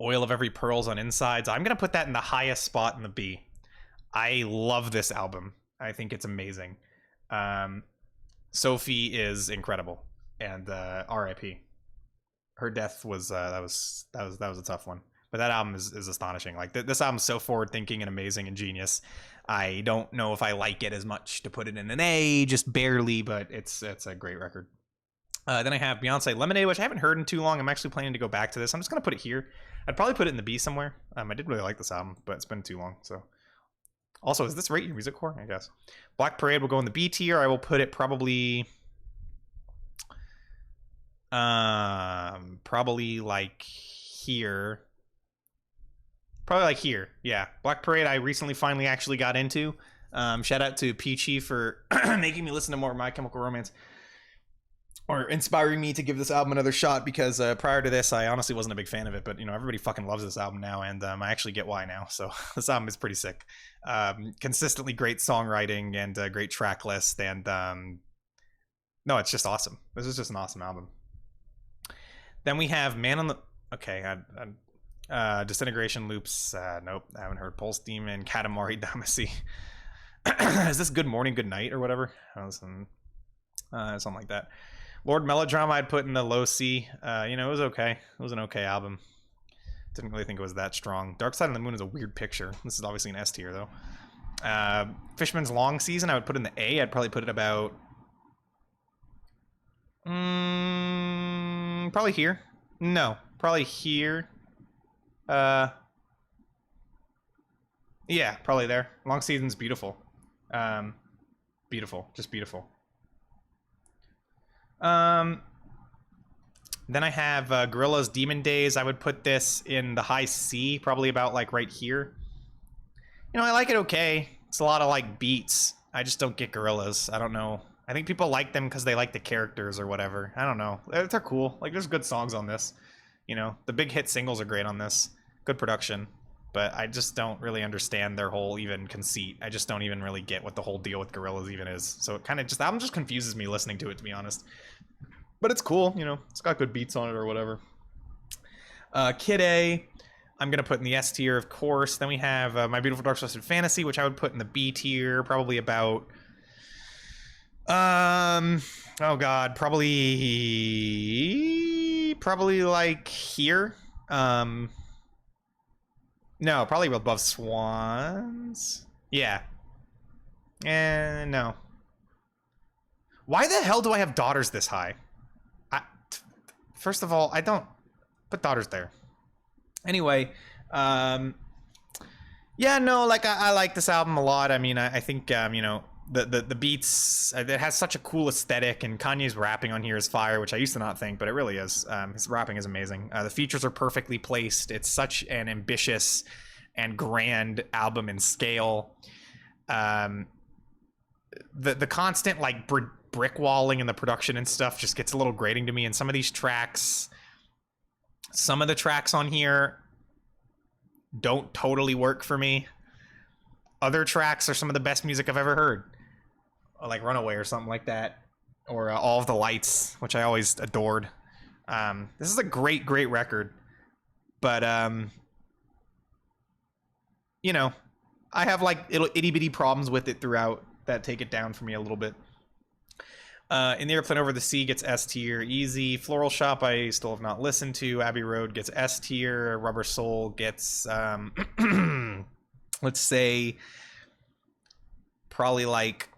Oil of Every Pearl's on Insides. I'm going to put that in the highest spot in the B. I love this album. I think it's amazing. Sophie is incredible. And R.I.P. Her death was that was a tough one. But that album is astonishing. Like this album's so forward thinking and amazing and genius. I don't know if I like it as much to put it in an A, just barely, but it's a great record. Then I have Beyonce Lemonade, which I haven't heard in too long. I'm actually planning to go back to this. I'm just gonna put it here. I'd probably put it in the B somewhere. I did really like this album, but it's been too long. So, also, is this rate your music core? I guess. Black Parade will go in the B tier. I will put it probably like here. Probably like here. Yeah. Black Parade I recently finally actually got into. Shout out to Peachy for making me listen to more of My Chemical Romance. Or inspiring me to give this album another shot, because prior to this, I honestly wasn't a big fan of it. But, you know, everybody fucking loves this album now, and I actually get why now. So this album is pretty sick. Consistently great songwriting and great track list. And no, it's just awesome. This is just an awesome album. Then we have Man on the... Okay, Disintegration Loops. Nope, I haven't heard. Pulse Demon, Katamari Damacy. Is this Good Morning, Good Night or whatever? Something like that. Lord Melodrama I'd put in the low C. You know, it was okay. It was an okay album. Didn't really think it was that strong. Dark Side of the Moon is a weird picture. This is obviously an S tier though. Fishman's Long Season I would put in the A. I'd probably put it about probably here. No, probably here. Yeah, probably there. Long Season's beautiful. Beautiful, just beautiful. Then I have Gorillaz Demon Days. I would put this in the high C, probably about like right here. You know, I like it okay. It's a lot of like beats. I just don't get Gorillaz. I don't know. I think people like them because they like the characters or whatever. I don't know. They're cool. Like, there's good songs on this. You know, the big hit singles are great on this. Good production. but I just don't really understand their whole even conceit. I just don't even really get what the whole deal with Gorillaz even is. So it kind of just, the album just confuses me listening to it, to be honest. But it's cool, you know, it's got good beats on it or whatever. Kid A, I'm going to put in the S tier, of course. Then we have My Beautiful Dark Twisted Fantasy, which I would put in the B tier, probably about... oh god, probably like here. No, probably above Swans. Yeah. No. Why the hell do I have Daughters this high? First of all, I don't put Daughters there. Anyway, yeah, no, like I like this album a lot. I mean, I think you know, the beats, it has such a cool aesthetic, and Kanye's rapping on here is fire, which I used to not think, but it really is. His rapping is amazing. The features are perfectly placed. It's such an ambitious and grand album in scale. The constant like brick walling and the production and stuff just gets a little grating to me. And some of these tracks, some of the tracks on here don't totally work for me. Other tracks are some of the best music I've ever heard, like Runaway or something like that, or All of the Lights, which I always adored. This is a great record, but you know, I have like little itty bitty problems with it throughout that take it down for me a little bit. In the Airplane Over the Sea gets S tier, easy. Floral Shop I still have not listened to. Abbey Road gets S tier. Rubber Soul gets let's say probably like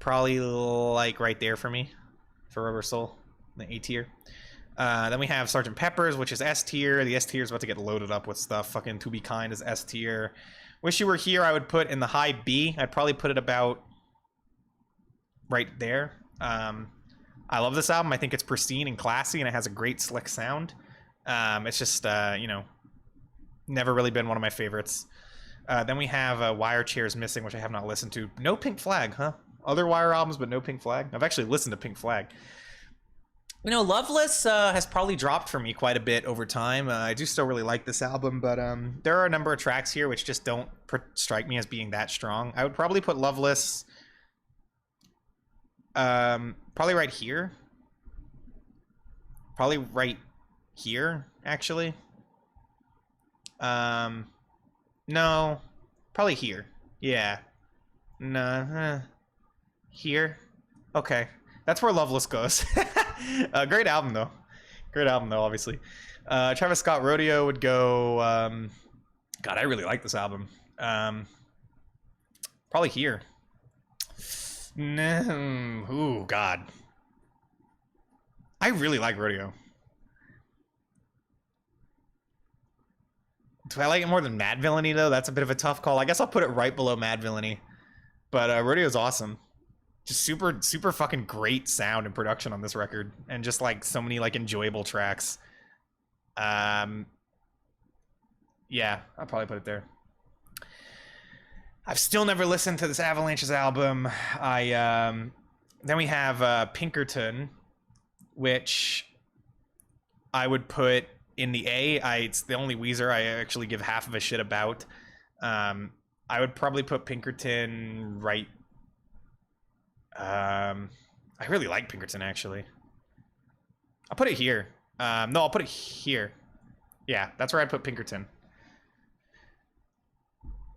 right there for me for Rubber Soul, the A tier. Then we have Sgt. Pepper's, which is S tier. The S tier is about to get loaded up with stuff. Fucking To Be Kind is S tier. Wish You Were Here I would put in the high B. I'd probably put it about right there. I love this album. I think it's pristine and classy, and it has a great slick sound. It's just you know, never really been one of my favorites. Then we have Wire Chairs Missing, which I have not listened to. No Pink Flag, huh? Other Wire albums, but no Pink Flag. I've actually listened to Pink Flag. You know, Loveless has probably dropped for me quite a bit over time. I do still really like this album, but there are a number of tracks here which just don't strike me as being that strong. I would probably put Loveless probably right here. Probably right here, actually. No, probably here. Yeah. No, here. Okay, that's where Loveless goes. Great album though. Great album though, obviously. Travis Scott Rodeo would go. God, I really like this album. Probably here. No. Ooh, God. I really like Rodeo. Do I like it more than Mad Villainy, though? That's a bit of a tough call. I guess I'll put it right below Mad Villainy. But Rodeo's awesome. Just super fucking great sound and production on this record. And just, like, so many, like, enjoyable tracks. Yeah, I'll probably put it there. I've still never listened to this Avalanches album. Then we have Pinkerton, which I would put in the A. It's the only Weezer I actually give half of a shit about. I would probably put Pinkerton right. I really like Pinkerton, actually. I'll put it here. No, I'll put it here. Yeah, that's where I'd put Pinkerton.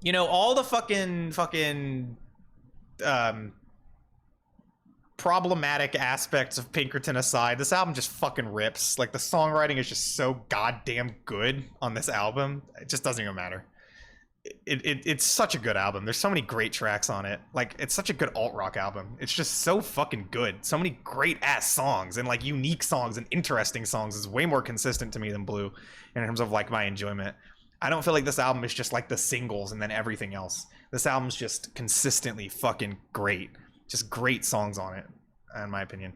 You know, all the fucking problematic aspects of Pinkerton aside, this album just fucking rips. Like, the songwriting is just so goddamn good on this album. It just doesn't even matter. It's such a good album. There's so many great tracks on it. Like, it's such a good alt-rock album. It's just so fucking good. So many great-ass songs and, like, unique songs and interesting songs. Is way more consistent to me than Blue in terms of, like, my enjoyment. I don't feel like this album is just like the singles and then everything else. This album's just consistently fucking great. Just great songs on it, in my opinion.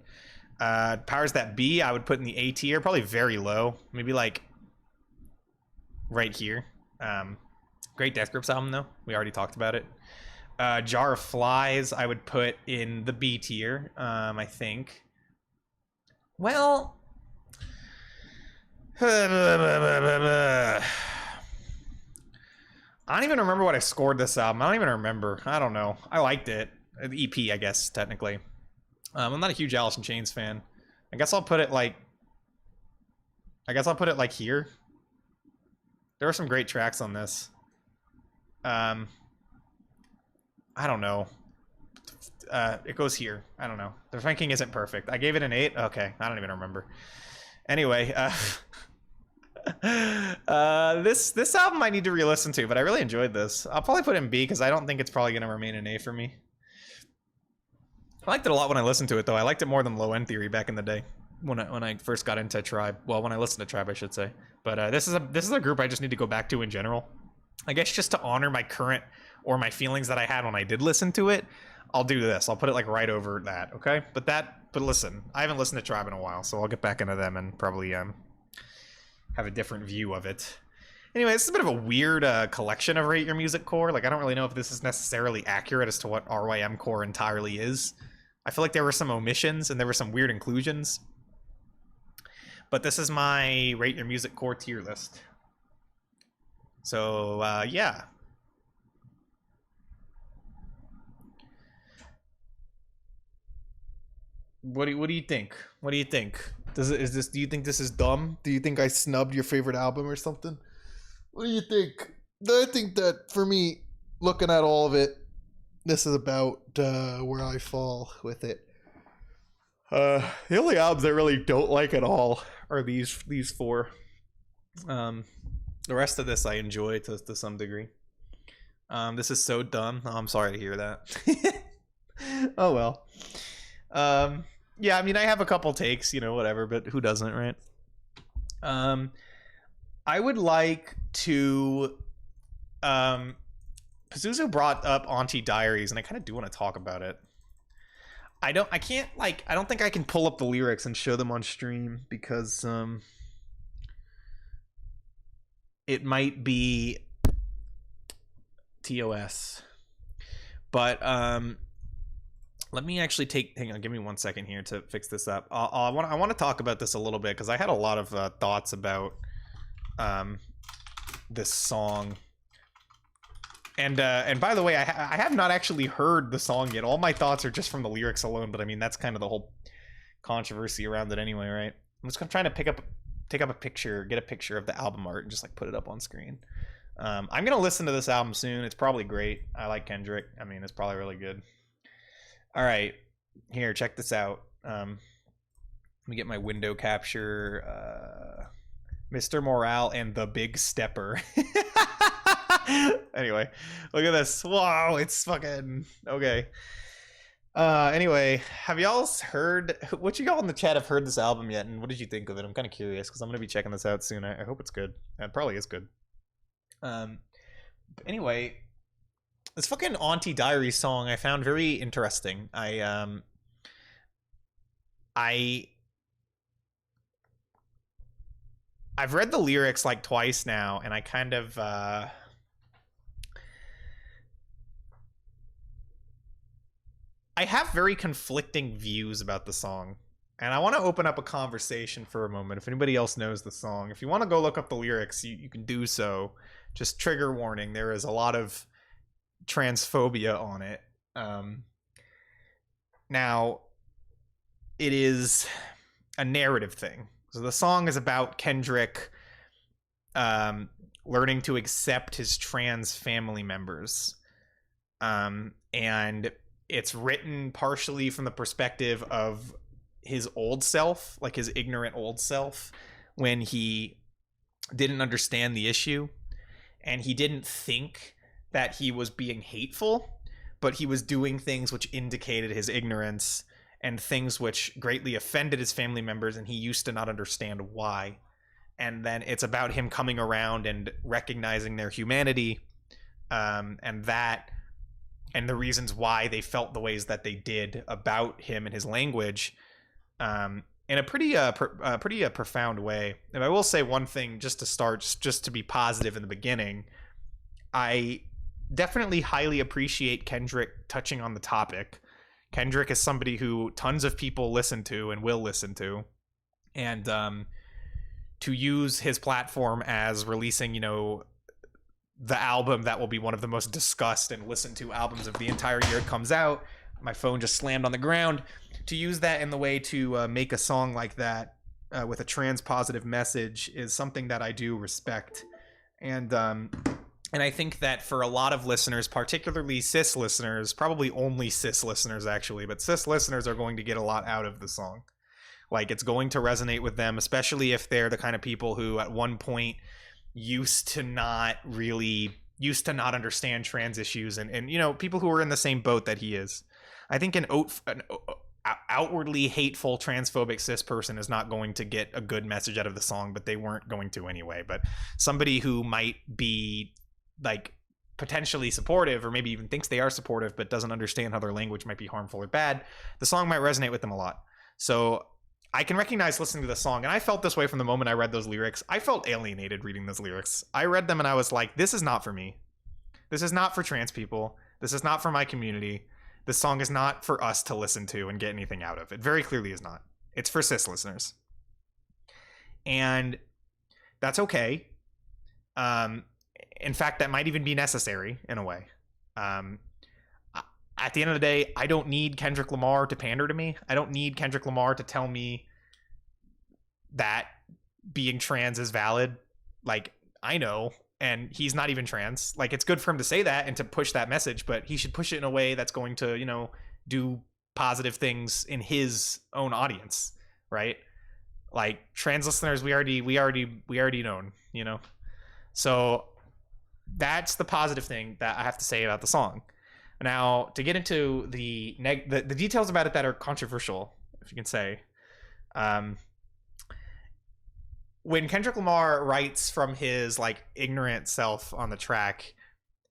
Powers That Be, I would put in the A tier, probably very low. Maybe like right here. Great Death Grips album though. We already talked about it. Jar of Flies, I would put in the B tier, I think. Well, I don't even remember what I scored this album. I don't even remember. I don't know. I liked it. The EP, I guess, technically. I'm not a huge Alice in Chains fan. I guess I'll put it like here. There are some great tracks on this. I don't know. It goes here. I don't know. The ranking isn't perfect. I gave it an 8. Okay, I don't even remember. Anyway, this album I need to re-listen to, but I really enjoyed this. I'll probably put it in B because I don't think it's probably gonna remain an A for me. I liked it a lot when I listened to it, though. I liked it more than Low End Theory back in the day when I first got into Tribe. Well, when I listened to Tribe, I should say. But this is a group I just need to go back to in general. I guess just to honor my current or my feelings that I had when I did listen to it, I'll do this. I'll put it like right over that, okay? But listen, I haven't listened to Tribe in a while, so I'll get back into them and probably have a different view of it. Anyway, this is a bit of a weird collection of Rate Your Music Core. Like, I don't really know if this is necessarily accurate as to what RYM Core entirely is. I feel like there were some omissions and there were some weird inclusions. But this is my Rate Your Music Core tier list. So, yeah. What do you think? What do you think? Do you think this is dumb? Do you think I snubbed your favorite album or something? What do you think? I think that for me, looking at all of it, this is about where I fall with it. The only albums I really don't like at all are these four. The rest of this I enjoy to some degree. This is so dumb. Oh, I'm sorry to hear that. Oh well. Yeah, I mean, I have a couple takes, whatever, but who doesn't, right? I would like to. Pazuzu brought up Auntie Diaries, and I kind of do want to talk about it. I don't think I can pull up the lyrics and show them on stream because it might be TOS. But let me actually hang on, give me 1 second here to fix this up. I want to talk about this a little bit because I had a lot of thoughts about this song. And by the way, I have not actually heard the song yet. All my thoughts are just from the lyrics alone, but I mean, that's kind of the whole controversy around it anyway, right? I'm just trying to take up a picture, get a picture of the album art and just like put it up on screen. I'm going to listen to this album soon. It's probably great. I like Kendrick. I mean, it's probably really good. All right, here, check this out. Let me get my window capture. Mr. Morale and the Big Stepper. Anyway, look at this. Wow, it's fucking okay. Anyway, have y'all heard? What y'all in the chat have heard this album yet? And what did you think of it? I'm kind of curious because I'm gonna be checking this out soon. I hope it's good. It probably is good. Anyway, this fucking Auntie Diaries song I found very interesting. I've read the lyrics like twice now, and I kind of I have very conflicting views about the song. And I want to open up a conversation for a moment. If anybody else knows the song, if you want to go look up the lyrics, you can do so. Just trigger warning, there is a lot of transphobia on it. Now, it is a narrative thing. So the song is about Kendrick learning to accept his trans family members. And it's written partially from the perspective of his old self, like his ignorant old self, when he didn't understand the issue and he didn't think that he was being hateful, but he was doing things which indicated his ignorance and things which greatly offended his family members, and he used to not understand why. And then it's about him coming around and recognizing their humanity, and the reasons why they felt the ways that they did about him and his language, in a pretty profound way. And I will say one thing just to start, just to be positive in the beginning. I definitely highly appreciate Kendrick touching on the topic. Kendrick is somebody who tons of people listen to and will listen to. And to use his platform as releasing, the album that will be one of the most discussed and listened to albums of the entire year it comes out. My phone just slammed on the ground. To use that in the way to make a song like that with a trans positive message is something that I do respect. And I think that for a lot of listeners, particularly cis listeners, probably only cis listeners actually, but cis listeners are going to get a lot out of the song. Like, it's going to resonate with them, especially if they're the kind of people who at one point used to not understand trans issues, and people who are in the same boat that he is. I think an outwardly hateful transphobic cis person is not going to get a good message out of the song, but they weren't going to anyway. But somebody who might be like potentially supportive, or maybe even thinks they are supportive but doesn't understand how their language might be harmful or bad, the song might resonate with them a lot. So I can recognize listening to the song, and I felt this way from the moment I read those lyrics. I felt alienated reading those lyrics. I read them and I was like, this is not for me. This is not for trans people. This is not for my community. This song is not for us to listen to and get anything out of. It very clearly is not. It's for cis listeners. And that's okay. In fact, that might even be necessary in a way. At the end of the day, I don't need Kendrick Lamar to pander to me. I don't need Kendrick Lamar to tell me that being trans is valid. Like, I know, and he's not even trans. Like, it's good for him to say that and to push that message, but he should push it in a way that's going to, do positive things in his own audience, right? Like, trans listeners, we already known, So that's the positive thing that I have to say about the song. Now, to get into the details about it that are controversial, if you can say, when Kendrick Lamar writes from his ignorant self on the track,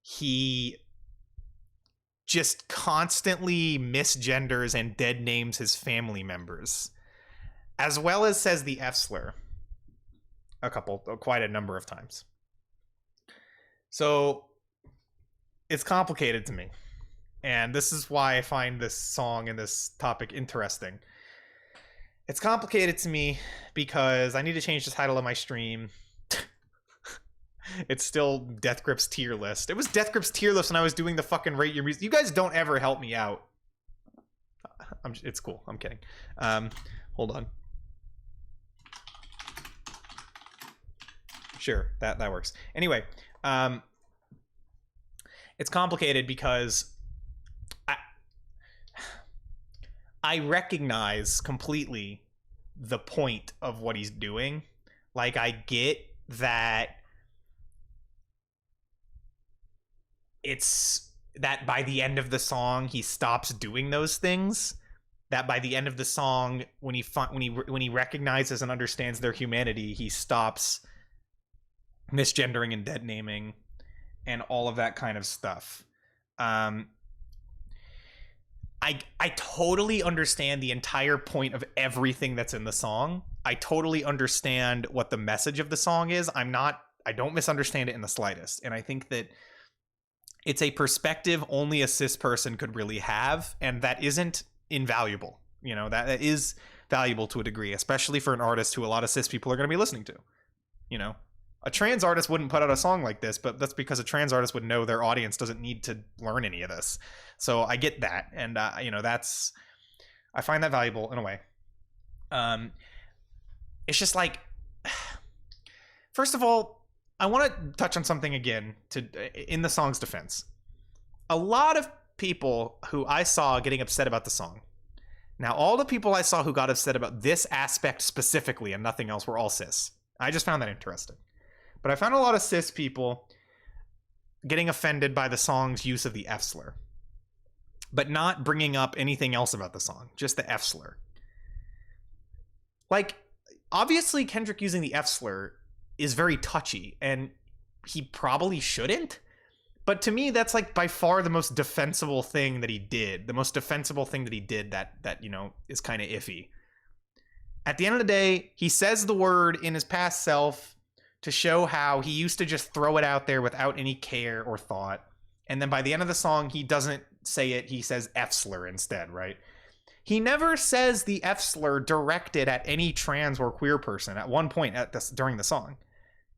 he just constantly misgenders and dead names his family members, as well as says the F slur quite a number of times. So it's complicated to me. And this is why I find this song and this topic interesting. It's complicated to me because I need to change the title of my stream. It's still Death Grip's tier list. It was Death Grip's tier list when I was doing the fucking rate your music. You guys don't ever help me out. It's cool. I'm kidding. Hold on. Sure, that works. Anyway, it's complicated because I recognize completely the point of what he's doing. Like, I get that it's that by the end of the song he stops doing those things. That by the end of the song, when he recognizes and understands their humanity, he stops misgendering and dead naming and all of that kind of stuff. I totally understand the entire point of everything that's in the song. I totally understand what the message of the song is. I don't misunderstand it in the slightest. And I think that it's a perspective only a cis person could really have, and that isn't invaluable. That is valuable to a degree, especially for an artist who a lot of cis people are going to be listening to. A trans artist wouldn't put out a song like this, but that's because a trans artist would know their audience doesn't need to learn any of this. So I get that. And, I find that valuable in a way. It's just like, first of all, I want to touch on something again in the song's defense. A lot of people who I saw getting upset about the song. Now, all the people I saw who got upset about this aspect specifically and nothing else were all cis. I just found that interesting. But I found a lot of cis people getting offended by the song's use of the F slur, but not bringing up anything else about the song, just the F slur. Like, obviously Kendrick using the F slur is very touchy, and he probably shouldn't. But to me, that's by far the most defensible thing that he did. The most defensible thing that he did that is kind of iffy. At the end of the day, he says the word in his past self to show how he used to just throw it out there without any care or thought. And then by the end of the song, he doesn't say it. He says F slur instead, right? He never says the F slur directed at any trans or queer person at one point during the song.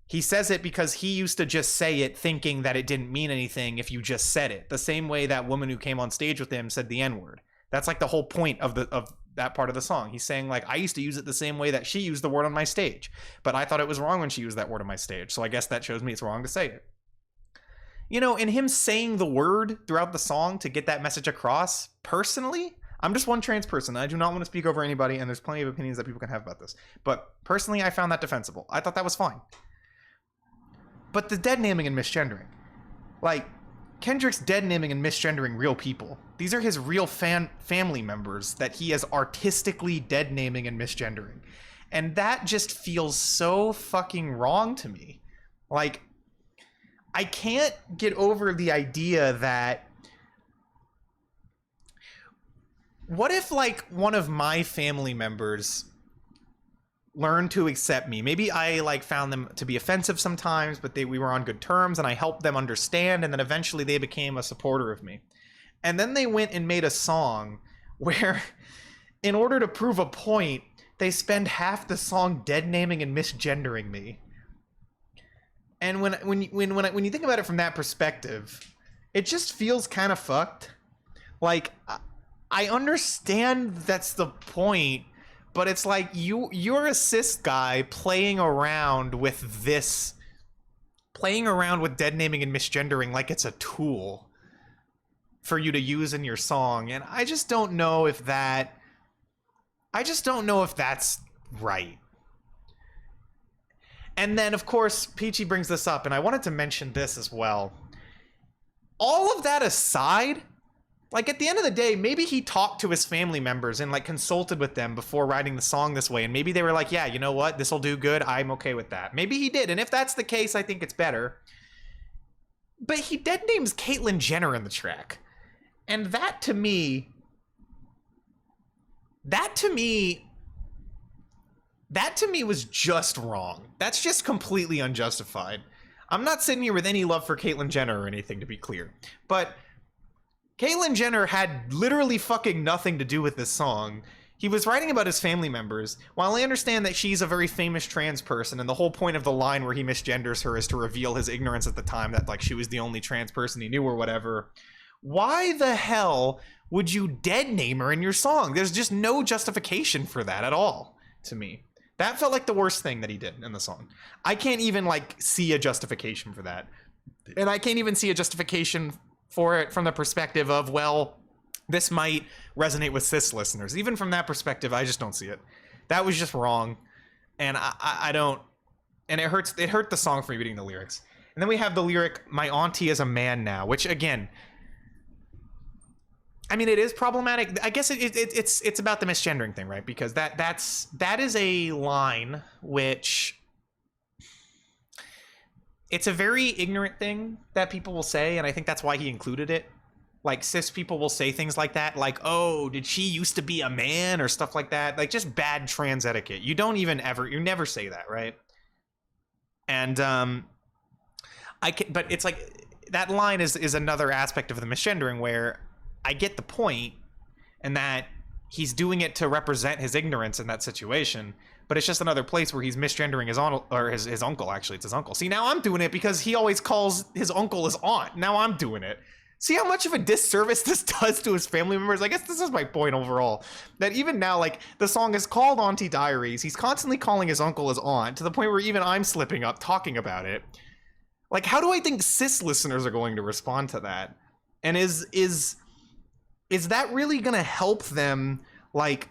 He says it because he used to just say it thinking that it didn't mean anything if you just said it. The same way that woman who came on stage with him said the N-word. That's like the whole point of that part of the song. He's saying, like, I used to use it the same way that she used the word on my stage, but I thought it was wrong when she used that word on my stage, so I guess that shows me it's wrong to say it. You know, in him saying the word throughout the song to get that message across, personally, I'm just one trans person. I do not want to speak over anybody, and there's plenty of opinions that people can have about this. But personally, I found that defensible. I thought that was fine. But the dead naming and misgendering. Like, Kendrick's dead naming and misgendering real people. These are his real family members that he is artistically dead naming and misgendering. And that just feels so fucking wrong to me. Like, I can't get over the idea that... What if, like, one of my family members learned to accept me? Maybe I, like, found them to be offensive sometimes, but we were on good terms, and I helped them understand, and then eventually they became a supporter of me. And then they went and made a song where, in order to prove a point, they spend half the song dead naming and misgendering me. And when you think about it from that perspective, it just feels kind of fucked. Like, I understand that's the point, but it's like you're a cis guy playing around with dead naming and misgendering like it's a tool for you to use in your song, and I just don't know if that's right. And then, of course, Peachy brings this up, and I wanted to mention this as well. All of that aside, like, at the end of the day, maybe he talked to his family members and, like, consulted with them before writing the song this way, and maybe they were like, yeah, you know what, this'll do good, I'm okay with that. Maybe he did, and if that's the case, I think it's better. But he dead names Caitlyn Jenner in the track. And that to me was just wrong. That's just completely unjustified. I'm not sitting here with any love for Caitlyn Jenner or anything, to be clear. But Caitlyn Jenner had literally fucking nothing to do with this song. He was writing about his family members. While I understand that she's a very famous trans person, and the whole point of the line where he misgenders her is to reveal his ignorance at the time that, like, she was the only trans person he knew or whatever, why the hell would you dead name her in your song? There's just no justification for that at all, to me. That felt like the worst thing that he did in the song. I can't even, like, see a justification for that. And I can't even see a justification for it from the perspective of, well, this might resonate with cis listeners. Even from that perspective, I just don't see it. That was just wrong. And I don't... And it hurt the song for me reading the lyrics. And then we have the lyric, "My auntie is a man now," which, again... I mean, it is problematic. I guess it's about the misgendering thing, right? Because that is a line which... It's a very ignorant thing that people will say, and I think that's why he included it. Like, cis people will say things like that, like, oh, did she used to be a man, or stuff like that. Like, just bad trans etiquette. You never say that, right? And but it's like, that line is another aspect of the misgendering where I get the point, and that he's doing it to represent his ignorance in that situation, but it's just another place where he's misgendering his aunt, or his uncle, actually. It's his uncle. See, now I'm doing it because he always calls his uncle his aunt. Now I'm doing it. See how much of a disservice this does to his family members? I guess this is my point overall. That even now, like, the song is called Auntie Diaries. He's constantly calling his uncle his aunt, to the point where even I'm slipping up talking about it. Like, how do I think cis listeners are going to respond to that? And is that really going to help them, like...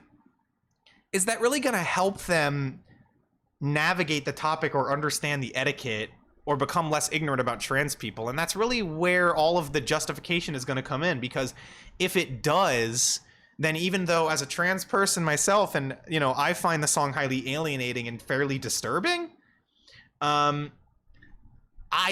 Is that really going to help them navigate the topic or understand the etiquette or become less ignorant about trans people? And that's really where all of the justification is going to come in, because if it does, then even though as a trans person myself, and, you know, I find the song highly alienating and fairly disturbing, I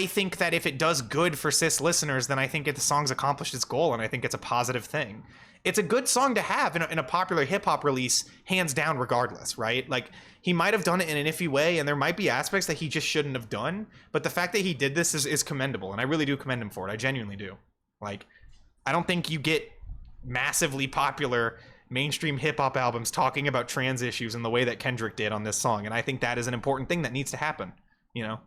think that if it does good for cis listeners, then I think the song's accomplished its goal, and I think it's a positive thing. It's a good song to have in a popular hip-hop release, hands down, regardless, right? Like, he might have done it in an iffy way, and there might be aspects that he just shouldn't have done, but the fact that he did this is commendable, and I really do commend him for it. I genuinely do. Like, I don't think you get massively popular mainstream hip-hop albums talking about trans issues in the way that Kendrick did on this song, and I think that is an important thing that needs to happen, you know?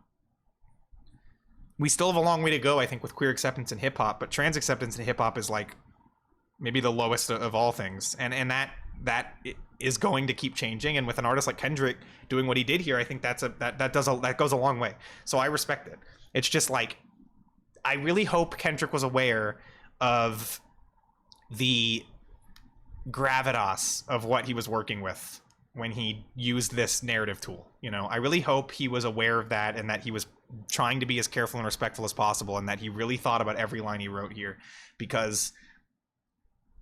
We still have a long way to go, I think, with queer acceptance in hip-hop, but trans acceptance in hip-hop is like maybe the lowest of all things, and that is going to keep changing. And with an artist like Kendrick doing what he did here, I think that goes a long way. So I respect it. It's just like, I really hope Kendrick was aware of the gravitas of what he was working with when he used this narrative tool. You know, I really hope he was aware of that, and that he was trying to be as careful and respectful as possible, and that he really thought about every line he wrote here, because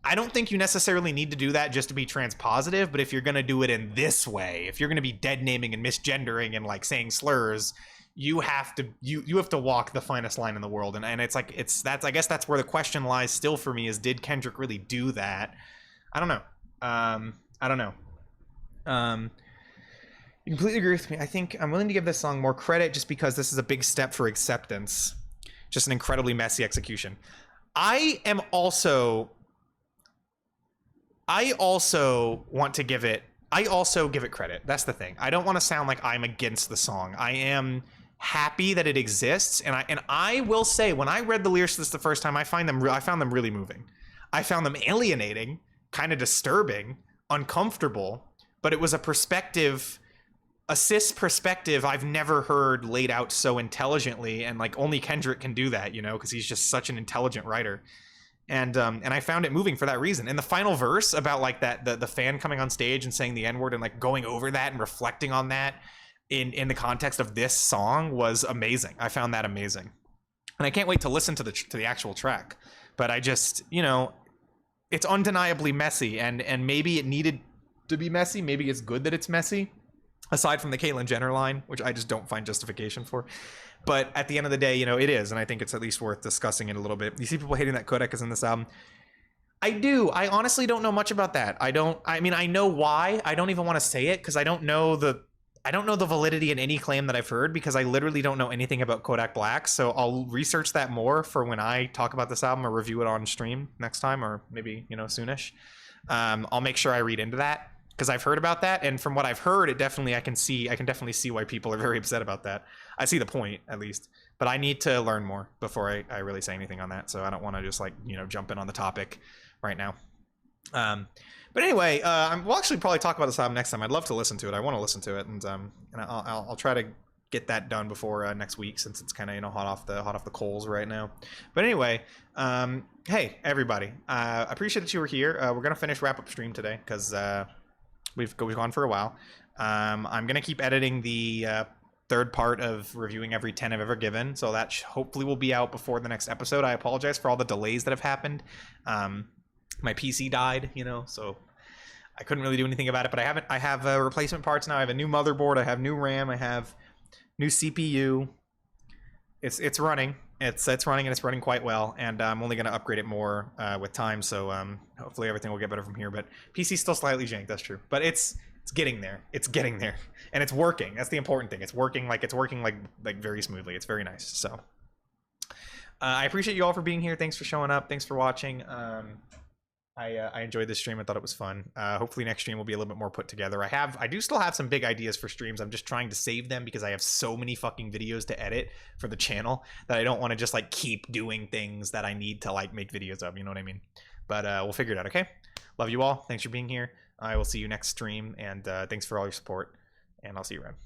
I don't think you necessarily need to do that just to be trans positive, but if you're going to do it in this way, if you're going to be dead naming and misgendering and like saying slurs, you have to walk the finest line in the world. And it's like, I guess that's where the question lies still for me, is did Kendrick really do that? I don't know. I don't know. You completely agree with me. I think I'm willing to give this song more credit just because this is a big step for acceptance. Just an incredibly messy execution. I also give it credit. That's the thing. I don't want to sound like I'm against the song. I am happy that it exists, and I will say, when I read the lyrics this the first time, I found them really moving. I found them alienating, kind of disturbing, uncomfortable, but it was a cis perspective I've never heard laid out so intelligently, and like only Kendrick can do that, you know, because he's just such an intelligent writer. And I found it moving for that reason. And the final verse about like that the fan coming on stage and saying the N-word and like going over that and reflecting on that in the context of this song was amazing. I found that amazing. And I can't wait to listen to the actual track. But I just, you know, it's undeniably messy, and maybe it needed to be messy. Maybe it's good that it's messy, aside from the Caitlyn Jenner line, which I just don't find justification for. But at the end of the day, you know, it is, and I think it's at least worth discussing it a little bit. You see people hating that Kodak is in this album. I do. I honestly don't know much about that. I mean, I know why. I don't even want to say it because I don't know the validity in any claim that I've heard, because I literally don't know anything about Kodak Black. So I'll research that more for when I talk about this album or review it on stream next time, or maybe, you know, soonish. I'll make sure I read into that, because I've heard about that, and from what I've heard, I can definitely see why people are very upset about that. I see the point, at least, but I need to learn more before I really say anything on that. So I don't want to just like, you know, jump in on the topic right now. But anyway, we'll actually probably talk about this album next time. I'd love to listen to it. I want to listen to it, and I'll try to get that done before next week, since it's kind of, you know, hot off the coals right now. But anyway, hey everybody, I appreciate that you were here. We're gonna finish wrap up stream today because we've gone for a while. I'm gonna keep editing the third part of reviewing every 10 I've ever given, so that hopefully will be out before the next episode. I apologize for all the delays that have happened. My PC died, you know, so I couldn't really do anything about it, but I have replacement parts now. I have a new motherboard, I have new RAM, I have new CPU. It's running. It's running, and it's running quite well, and I'm only going to upgrade it more with time, so hopefully everything will get better from here. But PC's still slightly jank, that's true, but it's getting there. It's getting there, and it's working. That's the important thing. It's working like very smoothly. It's very nice. So I appreciate you all for being here. Thanks for showing up. Thanks for watching. I enjoyed this stream. I thought it was fun. Hopefully next stream will be a little bit more put together. I do still have some big ideas for streams. I'm just trying to save them because I have so many fucking videos to edit for the channel that I don't want to just like keep doing things that I need to like make videos of, you know what I mean? But we'll figure it out, okay? Love you all. Thanks for being here. I will see you next stream, and thanks for all your support, and I'll see you around.